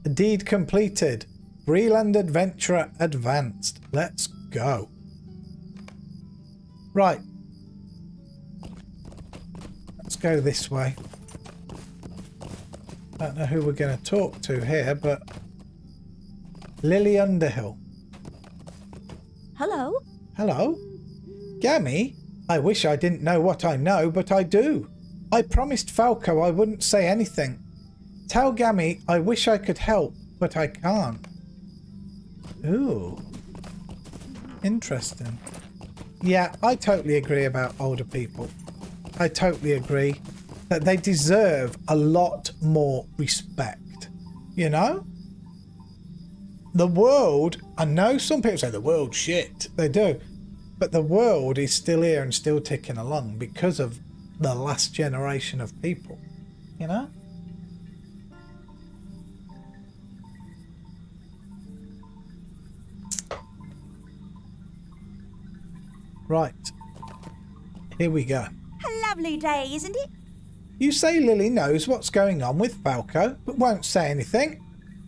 A deed completed. Breland Adventurer advanced. Let's go. Right. Let's go this way. Don't know who we're going to talk to here, but Lily Underhill.
Hello?
Hello? Gammy? I wish I didn't know what I know, but I do. I promised Falco I wouldn't say anything. Tell Gammy I wish I could help, but I can't. Ooh. Interesting. Yeah, I totally agree about older people. I totally agree that they deserve a lot more respect. You know? The world, I know some people say the world's shit. They do. But the world is still here and still ticking along because of the last generation of people. You know? Right. Here we go.
A lovely day, isn't it?
You say Lily knows what's going on with Falco, but won't say anything.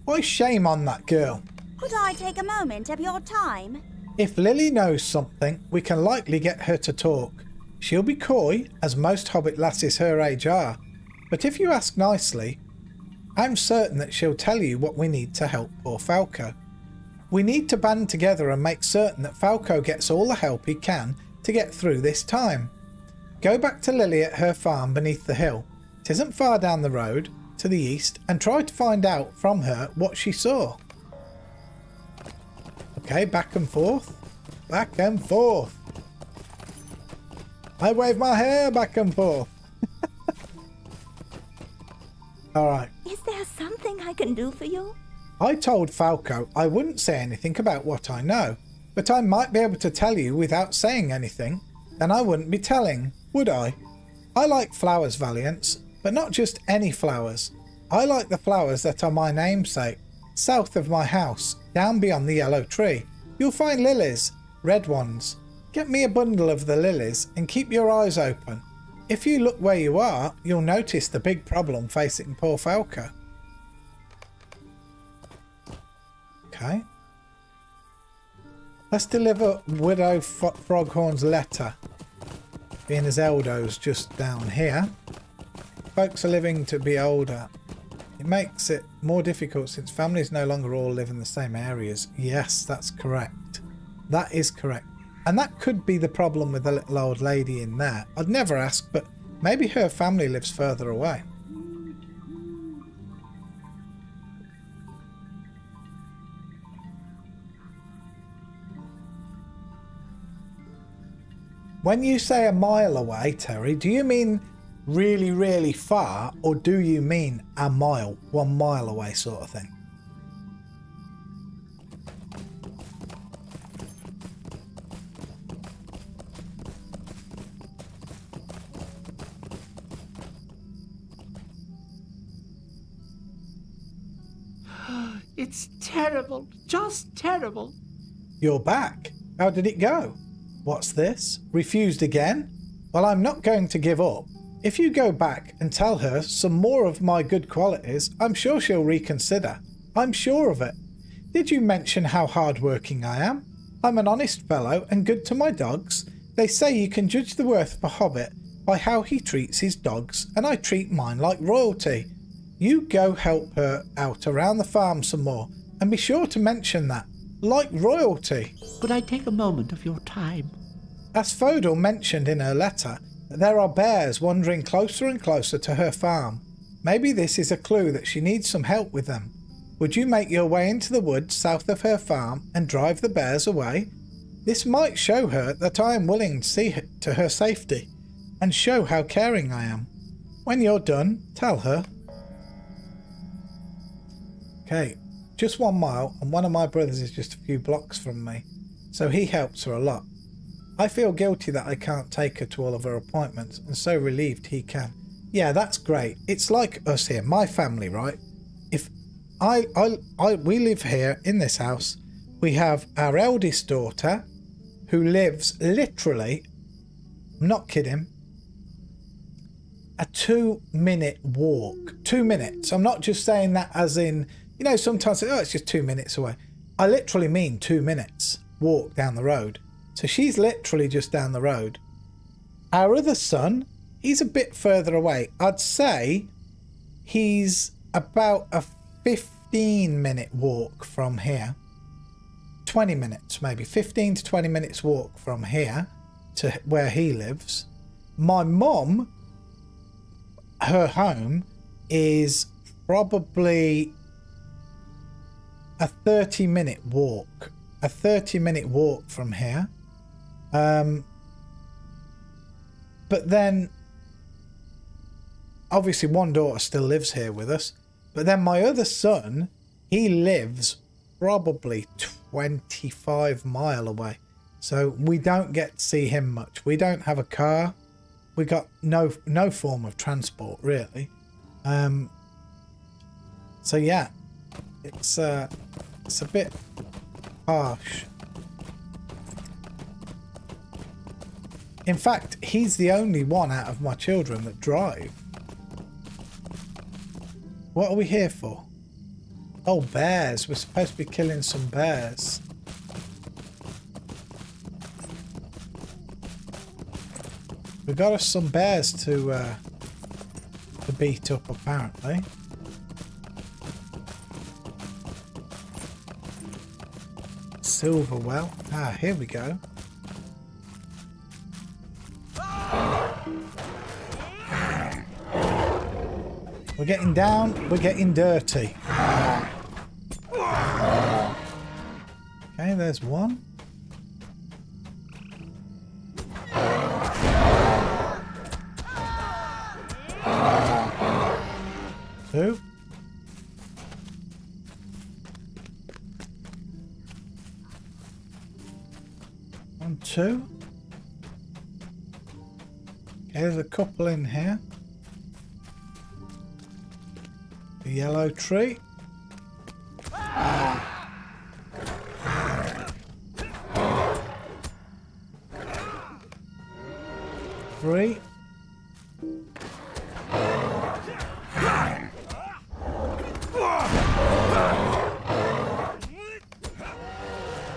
Why, shame on that girl.
Could I take a moment of your time?
If Lily knows something, we can likely get her to talk. She'll be coy, as most hobbit lasses her age are. But if you ask nicely, I'm certain that she'll tell you what we need to help poor Falco. We need to band together and make certain that Falco gets all the help he can to get through this time. Go back to Lily at her farm beneath the hill. It isn't far down the road, to the east, and try to find out from her what she saw. Okay, back and forth. Back and forth. I wave my hair back and forth. Alright.
Is there something I can do for you?
I told Falco I wouldn't say anything about what I know, but I might be able to tell you without saying anything. Then I wouldn't be telling, would I? I like flowers, Valiance, but not just any flowers. I like the flowers that are my namesake. South of my house, down beyond the yellow tree, you'll find lilies, red ones. Get me a bundle of the lilies and keep your eyes open. If you look where you are, you'll notice the big problem facing poor Falco. Okay. Let's deliver Widow Froghorn's letter. Being as Eldo's just down here. Folks are living to be older. It makes it more difficult since families no longer all live in the same areas. Yes, that's correct. That is correct. And that could be the problem with the little old lady in there. I'd never ask, but maybe her family lives further away. When you say a mile away, Terry, do you mean really, really far, or do you mean a mile, 1 mile away sort of thing?
It's terrible, just terrible.
You're back. How did it go? What's this? Refused again? Well, I'm not going to give up. If you go back and tell her some more of my good qualities, I'm sure she'll reconsider. I'm sure of it. Did you mention how hard-working I am? I'm an honest fellow and good to my dogs. They say you can judge the worth of a hobbit by how he treats his dogs, and I treat mine like royalty. You go help her out around the farm some more, and be sure to mention that. Like royalty.
Could I take a moment of your time?
Asphodel mentioned in her letter that there are bears wandering closer and closer to her farm. Maybe this is a clue that she needs some help with them. Would you make your way into the woods south of her farm and drive the bears away? This might show her that I am willing to see to her safety, and show how caring I am. When you're done, tell her. Okay, just 1 mile, and one of my brothers is just a few blocks from me, so he helps her a lot. I feel guilty that I can't take her to all of her appointments, and so relieved he can. Yeah, that's great. It's like us here, my family, right? If we live here in this house, we have our eldest daughter who lives literally, I'm not kidding, a 2-minute walk. 2 minutes. I'm not just saying that as in, you know, sometimes, oh, it's just 2 minutes away. I literally mean 2 minutes walk down the road. So she's literally just down the road. Our other son, he's a bit further away. I'd say he's about a 15-minute walk from here. 20 minutes maybe. 15 to 20 minutes walk from here to where he lives. My mum, her home is probably a 30-minute walk. A 30-minute walk from here. But then obviously one daughter still lives here with us, but then my other son, he lives probably 25 mile away, so we don't get to see him much. We don't have a car, we got no form of transport really. So yeah, it's a bit harsh. In fact, he's the only one out of my children that drive. What are we here for? Oh, bears. We're supposed to be killing some bears. We got us some bears to beat up, apparently. Silver well. Ah, here we go. We're getting down, we're getting dirty. Okay, there's one. Two. One, two. Okay, there's a couple in here. The yellow tree. Three.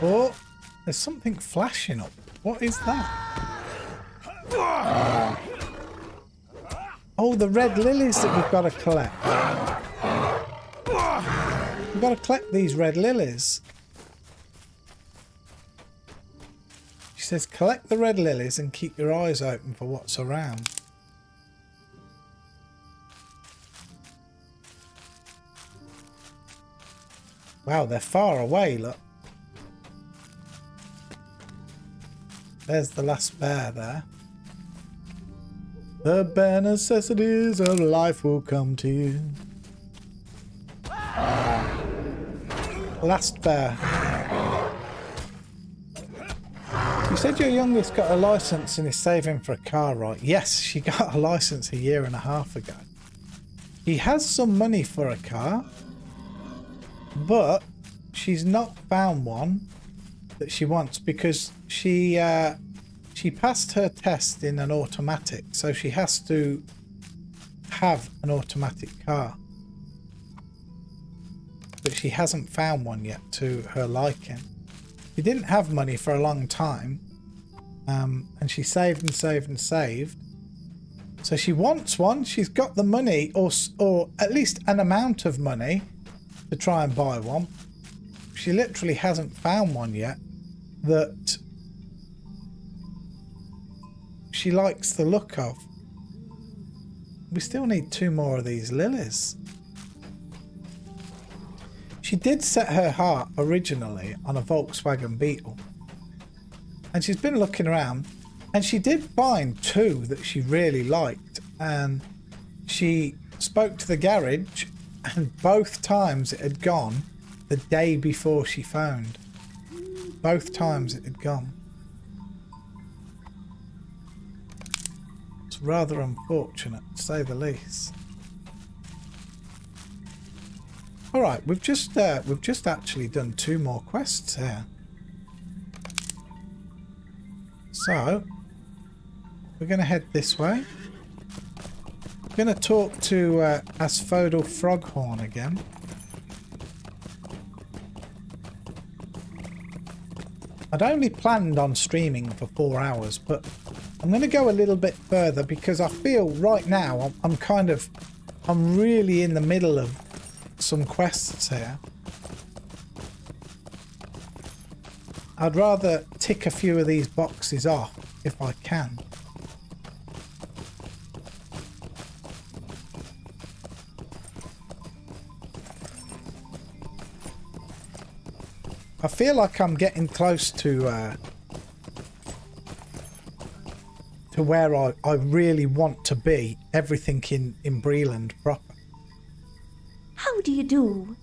Oh, there's something flashing up. What is that? Oh, the red lilies that we've got to collect. We've got to collect these red lilies. She says, collect the red lilies and keep your eyes open for what's around. Wow, they're far away, look. There's the last bear there. The bare necessities of life will come to you. Last bear. You said your youngest got a license and is saving for a car, right? Yes, she got a license 1.5 years ago. She has some money for a car, but she's not found one that she wants because she passed her test in an automatic, so she has to have an automatic car. But she hasn't found one yet to her liking. She didn't have money for a long time, and she saved and saved and saved. So she wants one. She's got the money, or at least an amount of money, to try and buy one. She literally hasn't found one yet that she likes the look of. We still need 2 more of these lilies. She did set her heart originally on a Volkswagen Beetle, and she's been looking around, and she did find 2 that she really liked, and she spoke to the garage And both times it had gone the day before she phoned. Both times it had gone. It's rather unfortunate, to say the least. All right, we've just actually done 2 more quests here. So we're going to head this way. We're going to talk to Asphodel Froghorn again. I'd only planned on streaming for 4 hours, but I'm going to go a little bit further because I feel right now I'm really in the middle of some quests here. I'd rather tick a few of these boxes off if I can. I feel like I'm getting close to where I really want to be. Everything in Breland proper.
How do you do?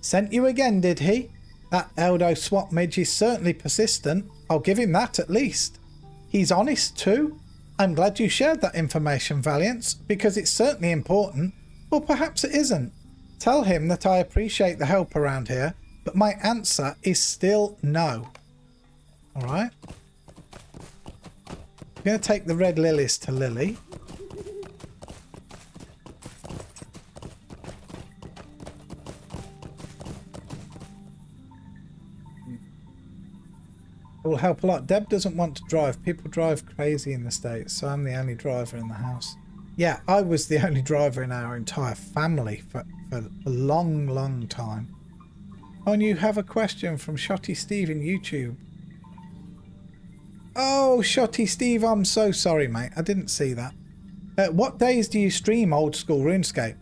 Sent you again, did he? That Eldo swap midge is certainly persistent. I'll give him that at least. He's honest too. I'm glad you shared that information, Valiance, because it's certainly important. Or perhaps it isn't. Tell him that I appreciate the help around here, but my answer is still no. Alright. I'm going to take the red lilies to Lily. It will help a lot. Deb doesn't want to drive. People drive crazy in the States, so I'm the only driver in the house. Yeah, I was the only driver in our entire family for a long, long time. Oh, and you have a question from Shotty Steve in YouTube. Oh, Shotty Steve, I'm so sorry, mate. I didn't see that. What days do you stream Old School RuneScape?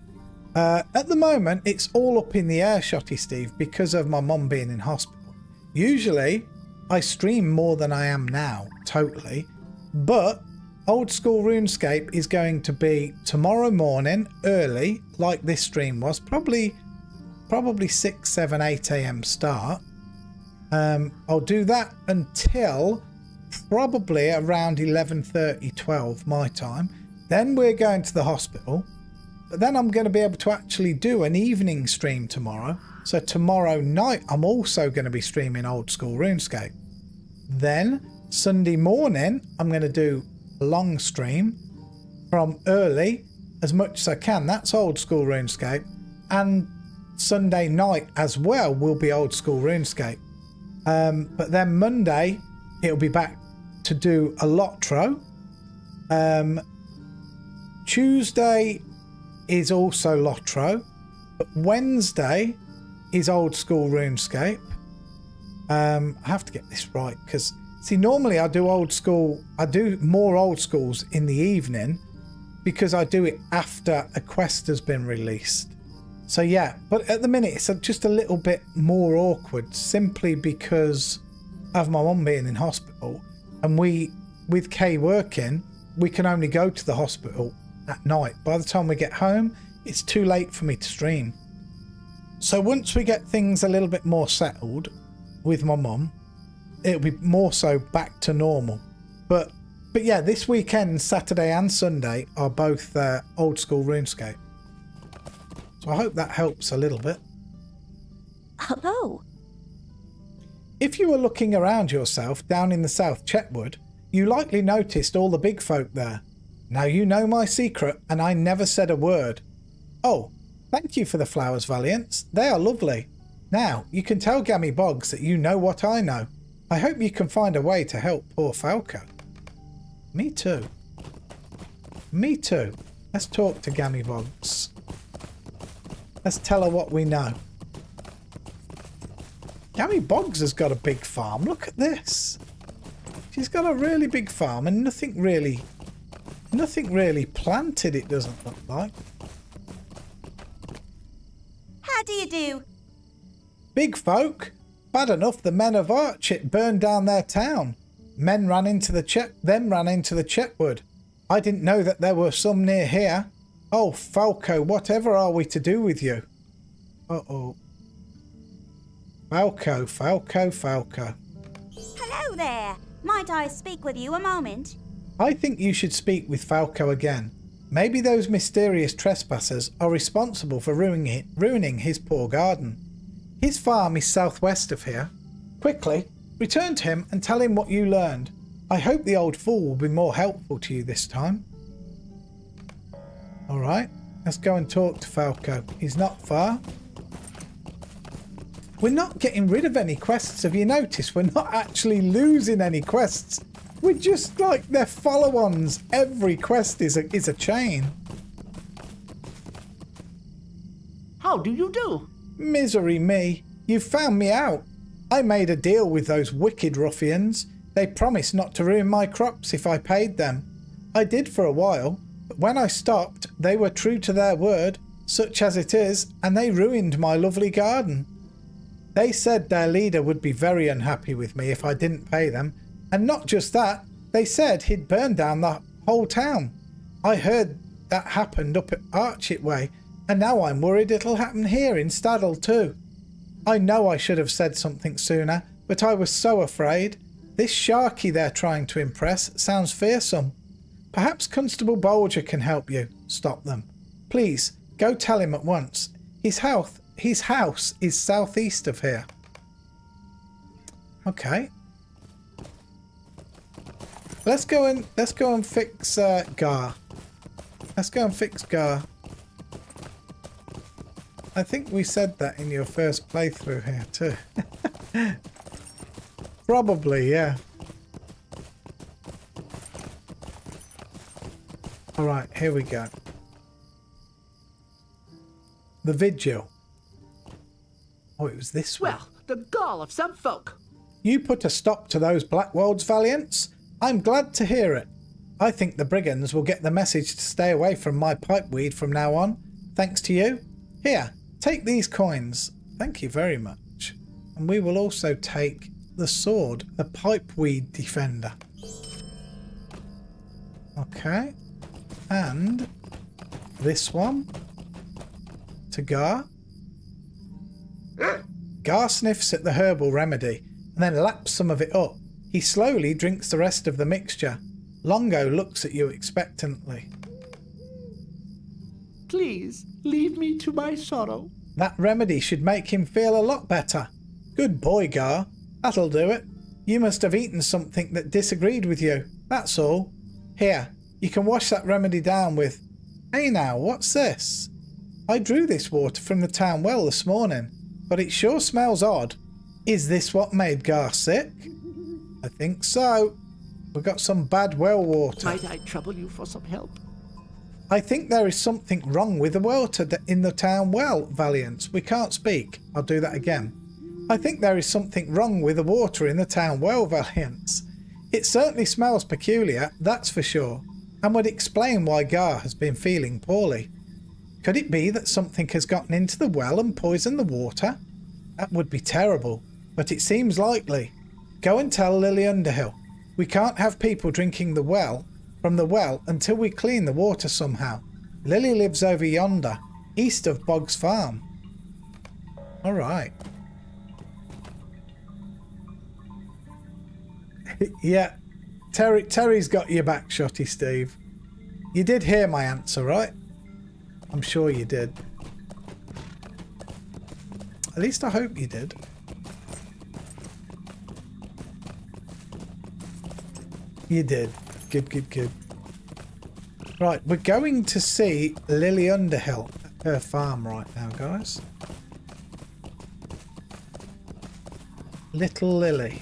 At the moment, it's all up in the air, Shotty Steve, because of my mum being in hospital. Usually, I stream more than I am now, totally. But Old School RuneScape is going to be tomorrow morning, early, like this stream was. Probably 6, 7, 8 a.m. start. I'll do that until probably around 11:30, 12 my time. Then we're going to the hospital. But then I'm going to be able to actually do an evening stream tomorrow. So tomorrow night I'm also going to be streaming Old School RuneScape. Then Sunday morning I'm going to do a long stream from early as much as I can. That's Old School RuneScape. And Sunday night as well will be Old School RuneScape. But then Monday it'll be back to do a Lotro. Tuesday is also Lotro. But Wednesday is Old School RuneScape. I have to get this right because see, normally I do more old schools in the evening because I do it after a quest has been released. So yeah, but at the minute it's just a little bit more awkward simply because of my mum being in hospital, and with Kay working, we can only go to the hospital at night. By the time we get home, it's too late for me to stream. So once we get things a little bit more settled with my mum, it'll be more so back to normal. But yeah, this weekend, Saturday and Sunday, are both Old School RuneScape. So I hope that helps a little bit.
Hello.
If you were looking around yourself down in the South Chetwood, you likely noticed all the big folk there. Now you know my secret, and I never said a word. Oh, thank you for the flowers, Valiance. They are lovely. Now, you can tell Gammy Boggs that you know what I know. I hope you can find a way to help poor Falco. Me too. Me too. Let's talk to Gammy Boggs. Let's tell her what we know. Gammy Boggs has got a big farm. Look at this. She's got a really big farm and nothing really planted, it doesn't look like.
How do you do?
Big folk. Bad enough the men of Archit burned down their town. Men ran into the Chetwood. I didn't know that there were some near here. Oh, Falco, whatever are we to do with you? Uh-oh. Falco, Falco, Falco.
Hello there. Might I speak with you a moment?
I think you should speak with Falco again. Maybe those mysterious trespassers are responsible for ruining his poor garden. His farm is southwest of here. Quickly, return to him and tell him what you learned. I hope the old fool will be more helpful to you this time. Alright, let's go and talk to Falco. He's not far. We're not getting rid of any quests. Have you noticed? We're not actually losing any quests. We're just like their follow-ons. Every quest is a chain.
How do you do?
Misery me. You found me out. I made a deal with those wicked ruffians. They promised not to ruin my crops if I paid them. I did for a while, but when I stopped, they were true to their word, such as it is, and they ruined my lovely garden. They said their leader would be very unhappy with me if I didn't pay them, and not just that, they said he'd burn down the whole town. I heard that happened up at Archit Way, and now I'm worried it'll happen here in Staddle too. I know I should have said something sooner, but I was so afraid. This Sharky they're trying to impress sounds fearsome. Perhaps Constable Bolger can help you stop them. Please, go tell him at once. His house is southeast of here. Okay. Let's go and fix Gar. Let's go and fix Gar. I think we said that in your first playthrough here too. Probably, yeah. Alright, here we go. The vigil. Oh, it was this one.
Well, the gall of some folk.
You put a stop to those Blackwolds, Valiants? I'm glad to hear it. I think the brigands will get the message to stay away from my pipeweed from now on, thanks to you. Here, take these coins. Thank you very much. And we will also take the sword, the pipeweed defender. Okay. And this one to Gar. Gar sniffs at the herbal remedy and then laps some of it up. He slowly drinks the rest of the mixture. Longo looks at you expectantly.
Please, leave me to my sorrow.
That remedy should make him feel a lot better. Good boy, Gar. That'll do it. You must have eaten something that disagreed with you. That's all. Here, you can wash that remedy down with... Hey now, what's this? I drew this water from the town well this morning, but it sure smells odd. Is this what made Gar sick? I think so. We've got some bad well water.
Might I trouble you for some help?
I think there is something wrong with the water in the town well, Valiant. We can't speak. I'll do that again. I think there is something wrong with the water in the town well, Valiant. It certainly smells peculiar, that's for sure, and would explain why Gar has been feeling poorly. Could it be that something has gotten into the well and poisoned the water? That would be terrible, but it seems likely. Go and tell Lily Underhill. We can't have people drinking from the well until we clean the water somehow. Lily lives over yonder, east of Boggs Farm. All right. Yeah, Terry's got your back, Shotty Steve. You did hear my answer, right? I'm sure you did. At least I hope you did. You did. Good, good, good. Right, we're going to see Lily Underhill at her farm right now, guys. Little Lily.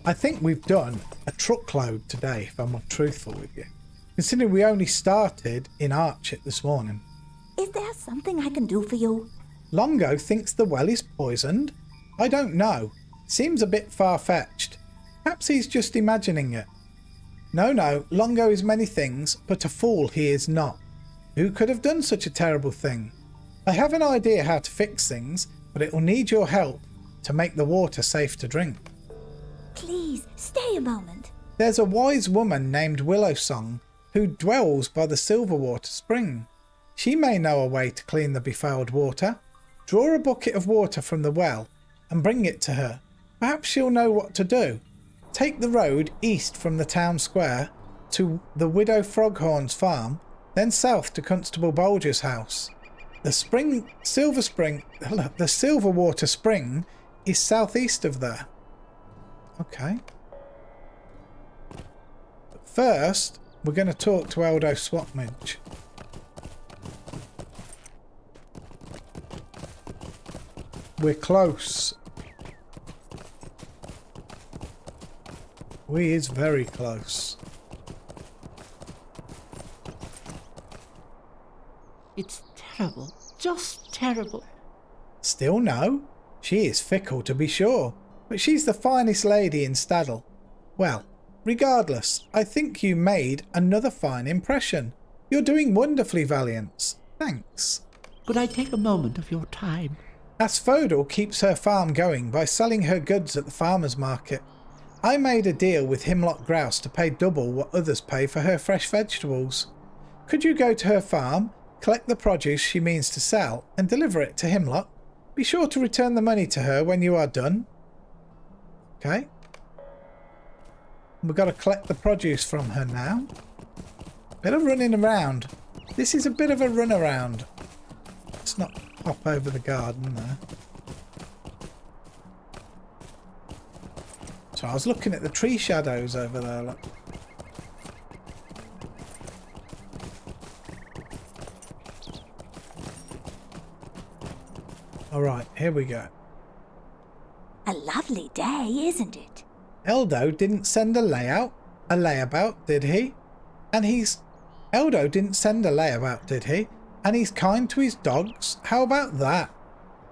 I think we've done a truckload today, if I'm not truthful with you. Considering we only started in Archit this morning.
Is there something I can do for you?
Longo thinks the well is poisoned? I don't know. Seems a bit far-fetched. Perhaps he's just imagining it. No, Longo is many things, but a fool he is not. Who could have done such a terrible thing? I have an idea how to fix things, but it will need your help to make the water safe to drink.
Please, stay a moment.
There's a wise woman named Willowsong who dwells by the Silverwater Spring. She may know a way to clean the befouled water. Draw a bucket of water from the well and bring it to her. Perhaps she'll know what to do. Take the road east from the town square to the Widow Froghorn's farm, then south to Constable Bolger's house. The Silverwater Spring is southeast of there. Okay. But first, we're going to talk to Eldo Swatmage. We're close. We is very close.
It's terrible. Just terrible.
Still no. She is fickle to be sure, but she's the finest lady in Staddle. Well, regardless, I think you made another fine impression. You're doing wonderfully, Valiance. Thanks.
Could I take a moment of your time?
Asphodel keeps her farm going by selling her goods at the farmer's market. I made a deal with Hemlock Grouse to pay double what others pay for her fresh vegetables. Could you go to her farm, collect the produce she means to sell, and deliver it to Hemlock? Be sure to return the money to her when you are done. Okay. We've got to collect the produce from her now. Bit of running around. This is a bit of a run around. Let's not hop over the garden there. So I was looking at the tree shadows over there. Look. Alright, here we go.
A lovely day, isn't it?
Eldo didn't send a layabout, did he? Eldo didn't send a layabout, did he? And he's kind to his dogs? How about that?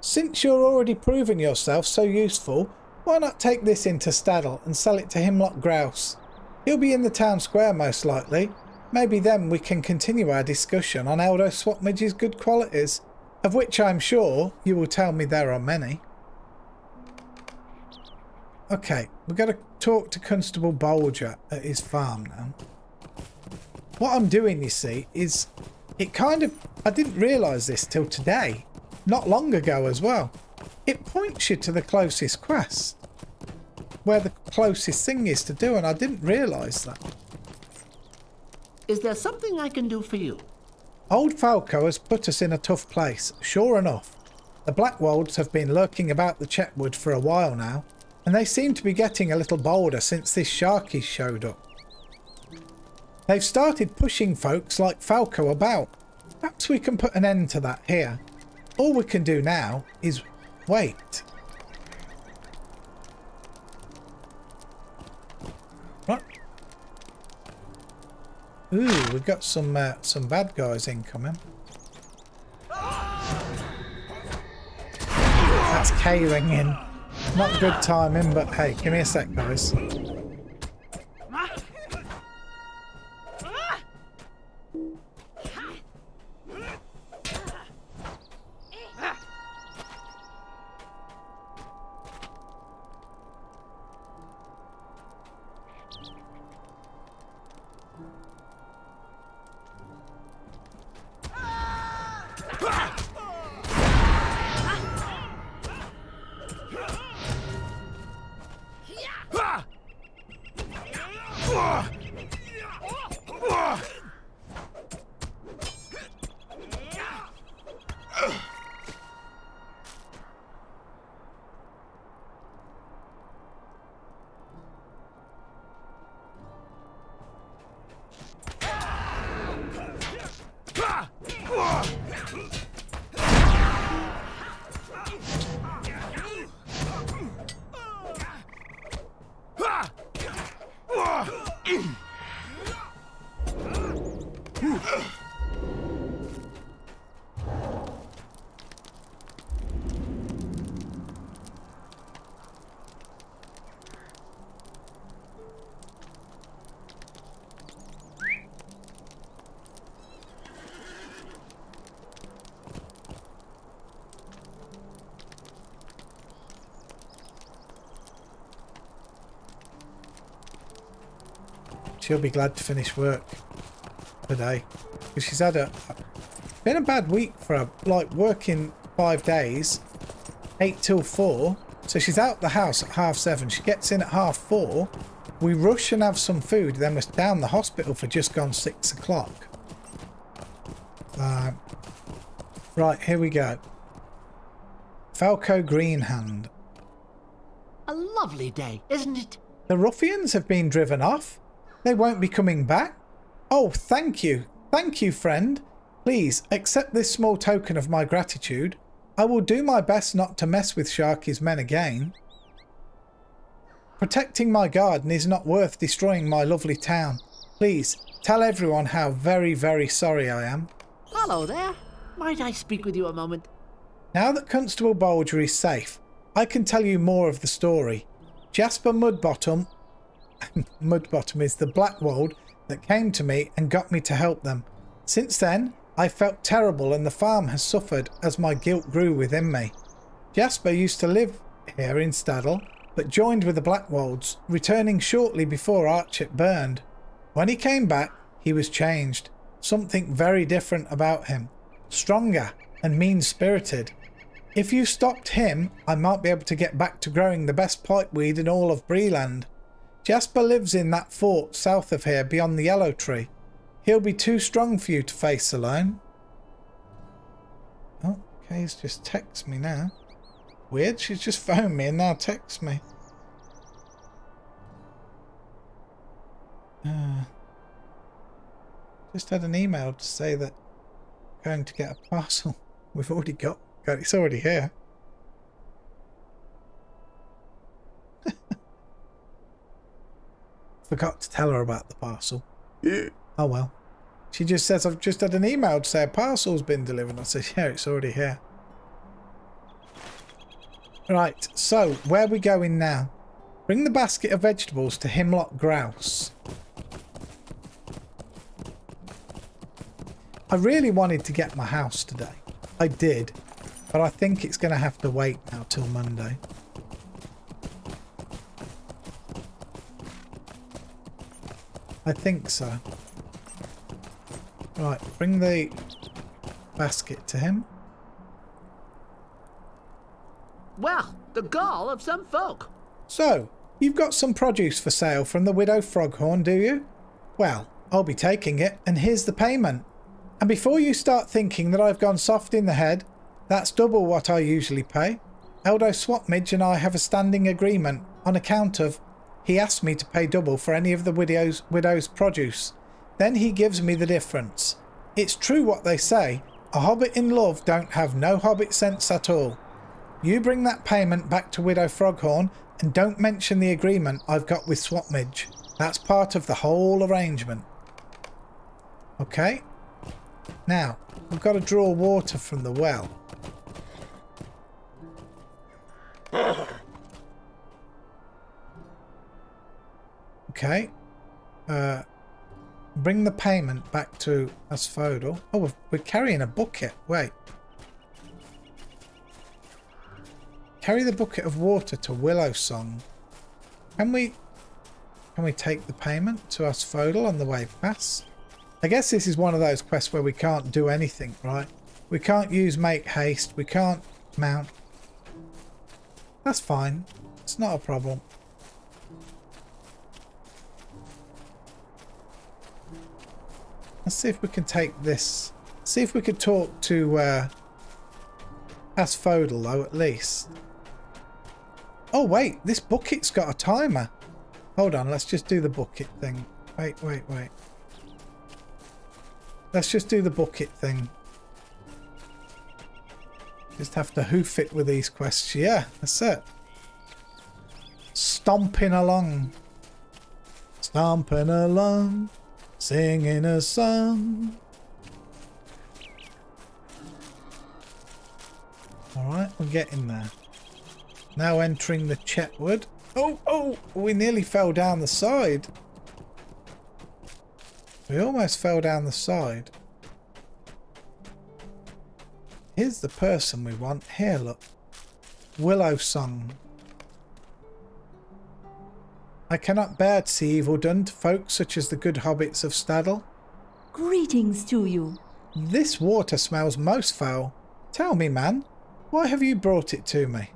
Since you're already proving yourself so useful, why not take this into Staddle and sell it to Hemlock Grouse? He'll be in the town square most likely. Maybe then we can continue our discussion on Eldo Swatmage's good qualities, of which I'm sure you will tell me there are many. Okay, we've got to talk to Constable Bolger at his farm now. What I'm doing, you see, is I didn't realise this till today, not long ago as well. It points you to the closest quest, where the closest thing is to do, and I didn't realise that.
Is there something I can do for you?
Old Falco has put us in a tough place, sure enough. The Blackwolds have been lurking about the Chetwood for a while now, and they seem to be getting a little bolder since this Sharky showed up. They've started pushing folks like Falco about. Perhaps we can put an end to that here. All we can do now is wait. Right. Ooh, we've got some bad guys incoming. That's K ringing. Not good timing, but hey, give me a sec, guys. She'll be glad to finish work today. Because she's had been a bad week for her, like working 5 days, 8 till 4. So she's out the house at 7:30. She gets in at 4:30. We rush and have some food, then we're down the hospital for just gone 6 o'clock. Right, here we go. Falco Greenhand.
A lovely day, isn't it?
The ruffians have been driven off. They won't be coming back. Oh, thank you. Thank you, friend. Please, accept this small token of my gratitude. I will do my best not to mess with Sharky's men again. Protecting my garden is not worth destroying my lovely town. Please, tell everyone how very, very sorry I am.
Hello there. Might I speak with you a moment?
Now that Constable Bolger is safe, I can tell you more of the story. Jasper Mudbottom Mudbottom is the Blackwold that came to me and got me to help them. Since then, I felt terrible and the farm has suffered as my guilt grew within me. Jasper used to live here in Staddle, but joined with the Blackwolds, returning shortly before Archet burned. When he came back, he was changed. Something very different about him. Stronger and mean-spirited. If you stopped him, I might be able to get back to growing the best pipeweed in all of Breeland. Jasper lives in that fort south of here beyond the Yellow Tree. He'll be too strong for you to face alone. Oh, Kay's just texted me now. Weird, she's just phoned me and now texts me. Just had an email to say that I'm going to get a parcel. We've already got it. It's already here. Forgot to tell her about the parcel. Yeah. Oh well. She just says, I've just had an email to say a parcel's been delivered. I said, yeah, it's already here. Right, so where are we going now? Bring the basket of vegetables to Hemlock Grouse. I really wanted to get my house today. I did, but I think it's going to have to wait now till Monday. I think so. Right, bring the basket to him.
Well, the gall of some folk.
So, you've got some produce for sale from the Widow Froghorn, do you? Well, I'll be taking it, and here's the payment. And before you start thinking that I've gone soft in the head, that's double what I usually pay. Eldo Swapmidge and I have a standing agreement on account of he asked me to pay double for any of the widow's produce. Then he gives me the difference. It's true what they say, a hobbit in love don't have no hobbit sense at all. You bring that payment back to Widow Froghorn and don't mention the agreement I've got with Swapmidge. That's part of the whole arrangement. Okay. Now, we've got to draw water from the well. Okay. Bring the payment back to Asphodel. Oh, we're carrying a bucket. Wait. Carry the bucket of water to Willowsong. Can we take the payment to Asphodel on the way past? I guess this is one of those quests where we can't do anything, right? We can't use make haste. We can't mount. That's fine. It's not a problem. Let's see if we can take this. See if we could talk to Asphodel though, at least. Oh wait, this bucket's got a timer. Hold on, let's just do the bucket thing. Wait. Let's just do the bucket thing. Just have to hoof it with these quests. Yeah, that's it. Stomping along. Stomping along. Singing a song. Alright, we're getting there. Now entering the Chetwood. Oh, we nearly fell down the side. We almost fell down the side. Here's the person we want. Here, look. Willowsong. I cannot bear to see evil done to folk such as the good hobbits of Staddle.
Greetings to you.
This water smells most foul. Tell me, man, why have you brought it to me?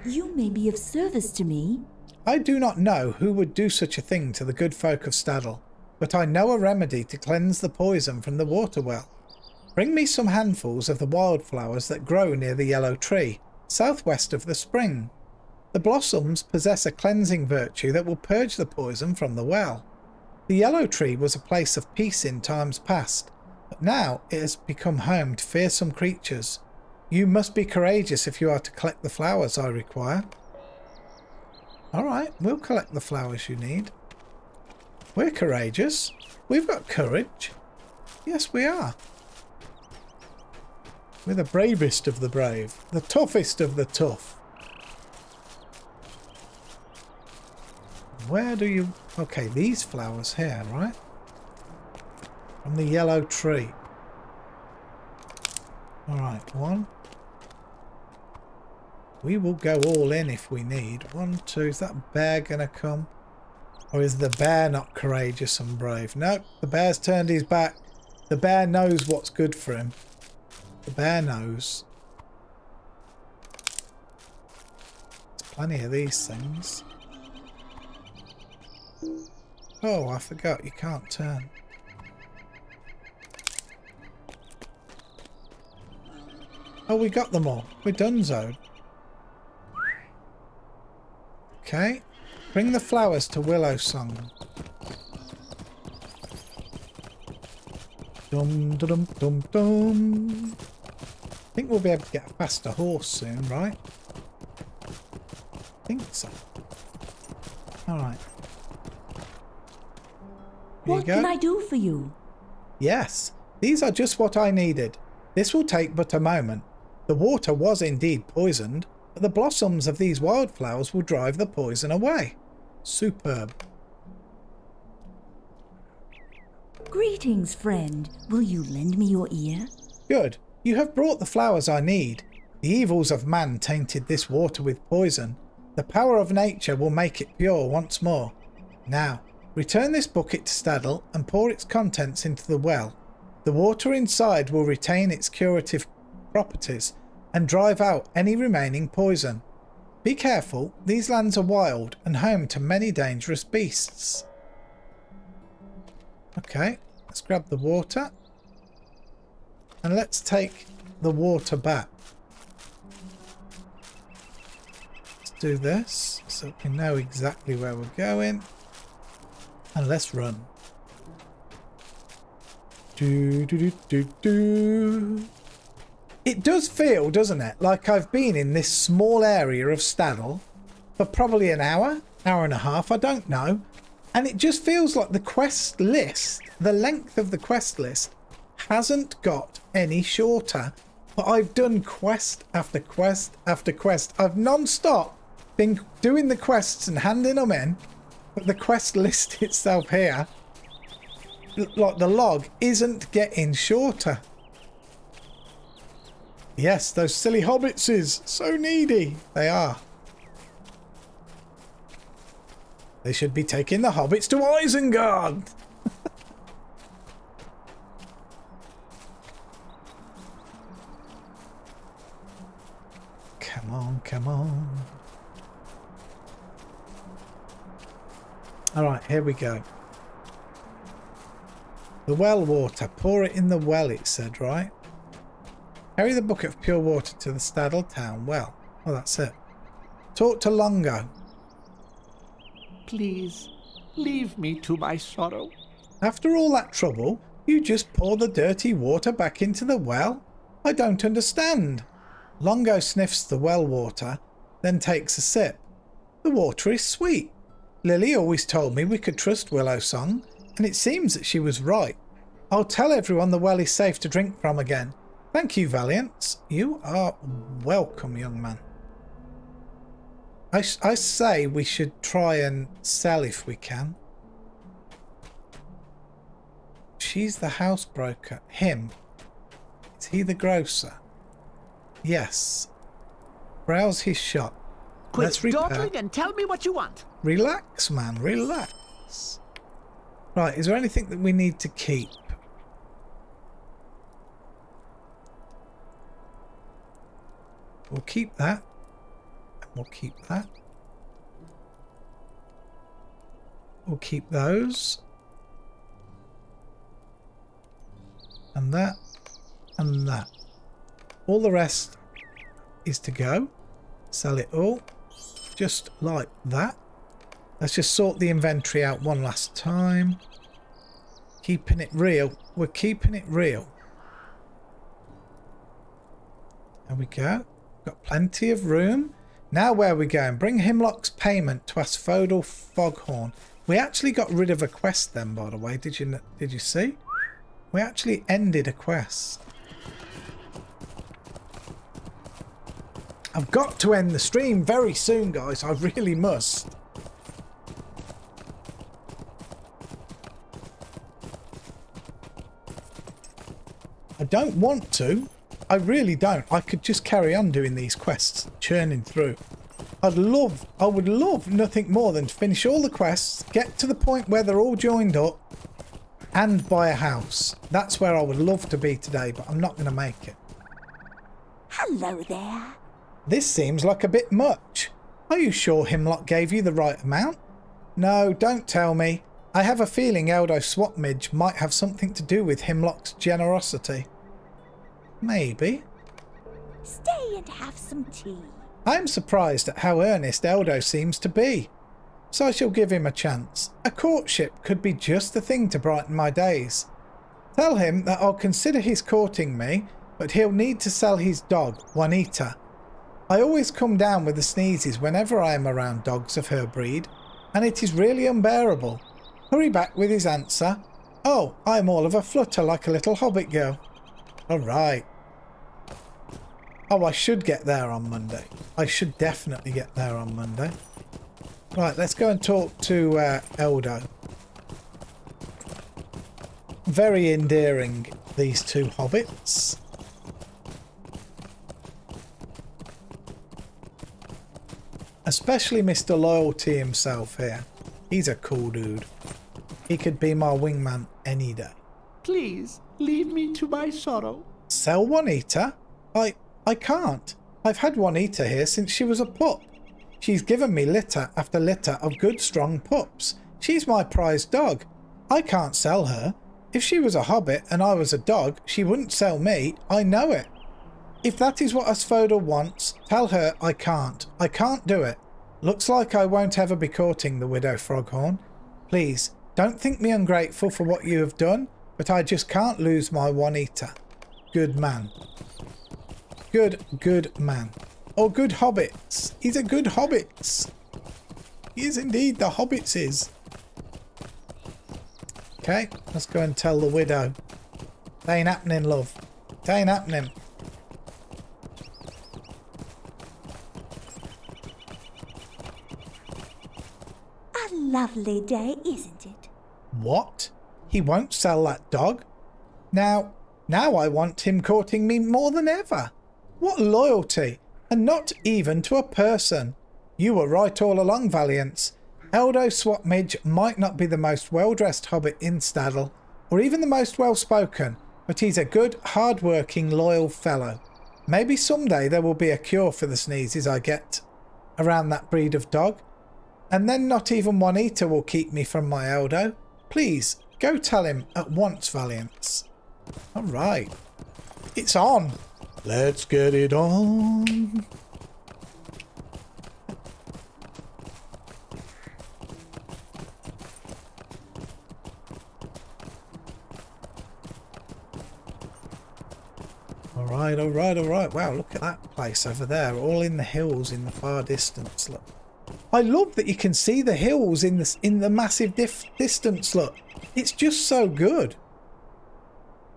You may be of service to me.
I do not know who would do such a thing to the good folk of Staddle, but I know a remedy to cleanse the poison from the water well. Bring me some handfuls of the wildflowers that grow near the yellow tree, southwest of the spring. The blossoms possess a cleansing virtue that will purge the poison from the well. The yellow tree was a place of peace in times past, but now it has become home to fearsome creatures. You must be courageous if you are to collect the flowers I require. Alright, we'll collect the flowers you need. We're courageous. We've got courage. Yes, we are. We're the bravest of the brave. The toughest of the tough. Where do you... Okay, these flowers here, right? From the yellow tree. Alright, one. We will go all in if we need. 1, 2. Is that bear gonna come? Or is the bear not courageous and brave? Nope, the bear's turned his back. The bear knows what's good for him. The bear knows. There's plenty of these things. Oh, I forgot you can't turn. Oh, we got them all. We're donezoed. Okay. Bring the flowers to Willow Song. Dum dum dum dum. I think we'll be able to get a faster horse soon, right? I think so. Alright.
What can I do for you?
Yes, these are just what I needed. This will take but a moment. The water was indeed poisoned, but the blossoms of these wildflowers will drive the poison away. Superb.
Greetings, friend. Will you lend me your ear?
Good. You have brought the flowers I need. The evils of man tainted this water with poison. The power of nature will make it pure once more. Now, return this bucket to Staddle and pour its contents into the well. The water inside will retain its curative properties and drive out any remaining poison. Be careful, these lands are wild and home to many dangerous beasts. Okay, let's grab the water. And let's take the water back. Let's do this so we know exactly where we're going. And let's run. Do do do do do. It does feel, doesn't it, like I've been in this small area of Staddle for probably an hour, hour and a half, I don't know. And it just feels like the quest list, the length of the quest list, hasn't got any shorter. But I've done quest after quest after quest. I've non-stop been doing the quests and handing them in. But the quest list itself here, like the log, isn't getting shorter. Yes, those silly hobbitses, so needy. They are. They should be taking the hobbits to Isengard. Come on, come on. Alright, here we go. The well water. Pour it in the well, it said, right? Carry the bucket of pure water to the Staddle town well. Oh, that's it. Talk to Longo.
Please, leave me to my sorrow.
After all that trouble, you just pour the dirty water back into the well? I don't understand. Longo sniffs the well water, then takes a sip. The water is sweet. Lily always told me we could trust Willow Song, and it seems that she was right. I'll tell everyone the well is safe to drink from again. Thank you, Valiant. You are welcome, young man. I say we should try and sell if we can. She's the housebroker. Him. Is he the grocer? Yes. Browse his shop.
Quit
Let's repair.
dawdling and tell me what you want.
Relax, man, relax. Right, is there anything that we need to keep? We'll keep that. And we'll keep that. We'll keep those. And that. And that. All the rest is to go. Sell it all. Just like that. Let's just sort the inventory out one last time. Keeping it real. We're keeping it real. There we go. Got plenty of room. Now where are we going? Bring Himlock's payment to Asphodel Foghorn. We actually got rid of a quest then, by the way. Did you see? We actually ended a quest. I've got to end the stream very soon, guys. I really must. I don't want to. I really don't. I could just carry on doing these quests, churning through. I would love nothing more than to finish all the quests, get to the point where they're all joined up, and buy a house. That's where I would love to be today, but I'm not going to make it.
Hello there.
This seems like a bit much. Are you sure Himlock gave you the right amount? No, don't tell me. I have a feeling Eldo Swapmidge might have something to do with Himlock's generosity. Maybe.
Stay and have some tea.
I'm surprised at how earnest Eldo seems to be. So I shall give him a chance. A courtship could be just the thing to brighten my days. Tell him that I'll consider his courting me, but he'll need to sell his dog, Juanita. I always come down with the sneezes whenever I am around dogs of her breed, and it is really unbearable. Hurry back with his answer. Oh, I'm all of a flutter like a little hobbit girl. All right. Oh, I should get there on Monday. I should definitely get there on Monday. Right, let's go and talk to Eldo. Very endearing, these two hobbits. Especially Mr. Loyalty himself here. He's a cool dude. He could be my wingman any day.
Please, leave me to my sorrow.
Sell Juanita? I can't. I've had Juanita here since she was a pup. She's given me litter after litter of good strong pups. She's my prized dog. I can't sell her. If she was a hobbit and I was a dog, she wouldn't sell me. I know it. If that is what Asphodel wants, tell her I can't. I can't do it. Looks like I won't ever be courting the widow Froghorn. Please, don't think me ungrateful for what you have done, but I just can't lose my Juanita. Good man. Good man. Or good hobbits. He's a good hobbits. He is indeed, the hobbits is. Okay, let's go and tell the widow. It ain't happening, love. It ain't happening.
A lovely day, isn't it?
What? He won't sell that dog? Now I want him courting me more than ever. What loyalty! And not even to a person. You were right all along, Valiance. Eldo Swapmidge might not be the most well-dressed hobbit in Staddle, or even the most well-spoken, but he's a good, hard-working, loyal fellow. Maybe someday there will be a cure for the sneezes I get around that breed of dog. And then not even Juanita will keep me from my Eldo. Please, go tell him at once, Valiance. All right. It's on. Let's get it on. All right. Wow, look at that place over there, all in the hills in the far distance. Look. I love that you can see the hills in the massive distance. Look, it's just so good.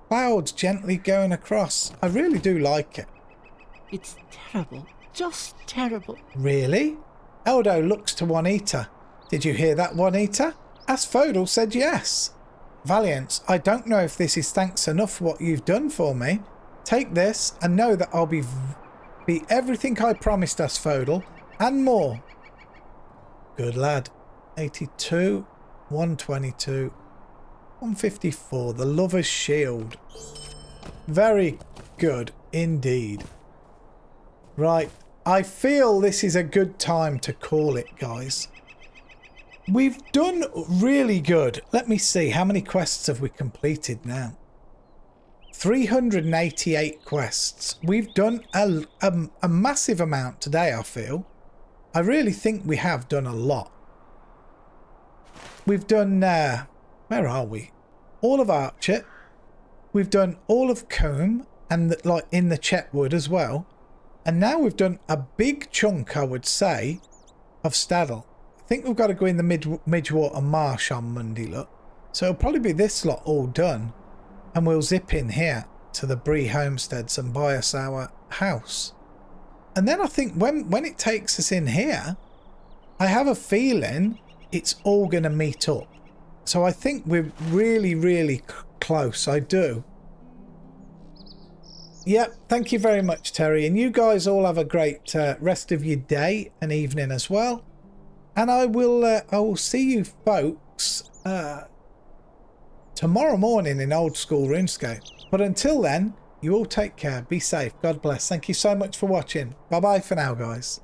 Clouds gently going across. I really do like it.
It's terrible. Just terrible.
Really? Eldo looks to Juanita. Did you hear that, Juanita? Asphodel said yes. Valiance, I don't know if this is thanks enough for what you've done for me. Take this and know that I'll be everything I promised Asphodel and more. Good lad. 82, 122, 154. The Lover's Shield. Very good indeed. Right. I feel this is a good time to call it, guys. We've done really good. Let me see. How many quests have we completed now? 388 quests. We've done a massive amount today, I feel. I really think we have done a lot. We've done, where are we? All of Archer. We've done all of Combe and like in the Chetwood as well. And now we've done a big chunk, I would say, of Staddle. I think we've got to go in the Midgewater Marsh on Monday, look. So it'll probably be this lot all done. And we'll zip in here to the Bree Homesteads and buy us our house. And then I think when it takes us in here, I have a feeling it's all going to meet up. So I think we're really, really close. I do. Yep, thank you very much, Terry. And you guys all have a great rest of your day and evening as well. And I will see you folks tomorrow morning in Old School RuneScape. But until then, you all take care. Be safe. God bless. Thank you so much for watching. Bye-bye for now, guys.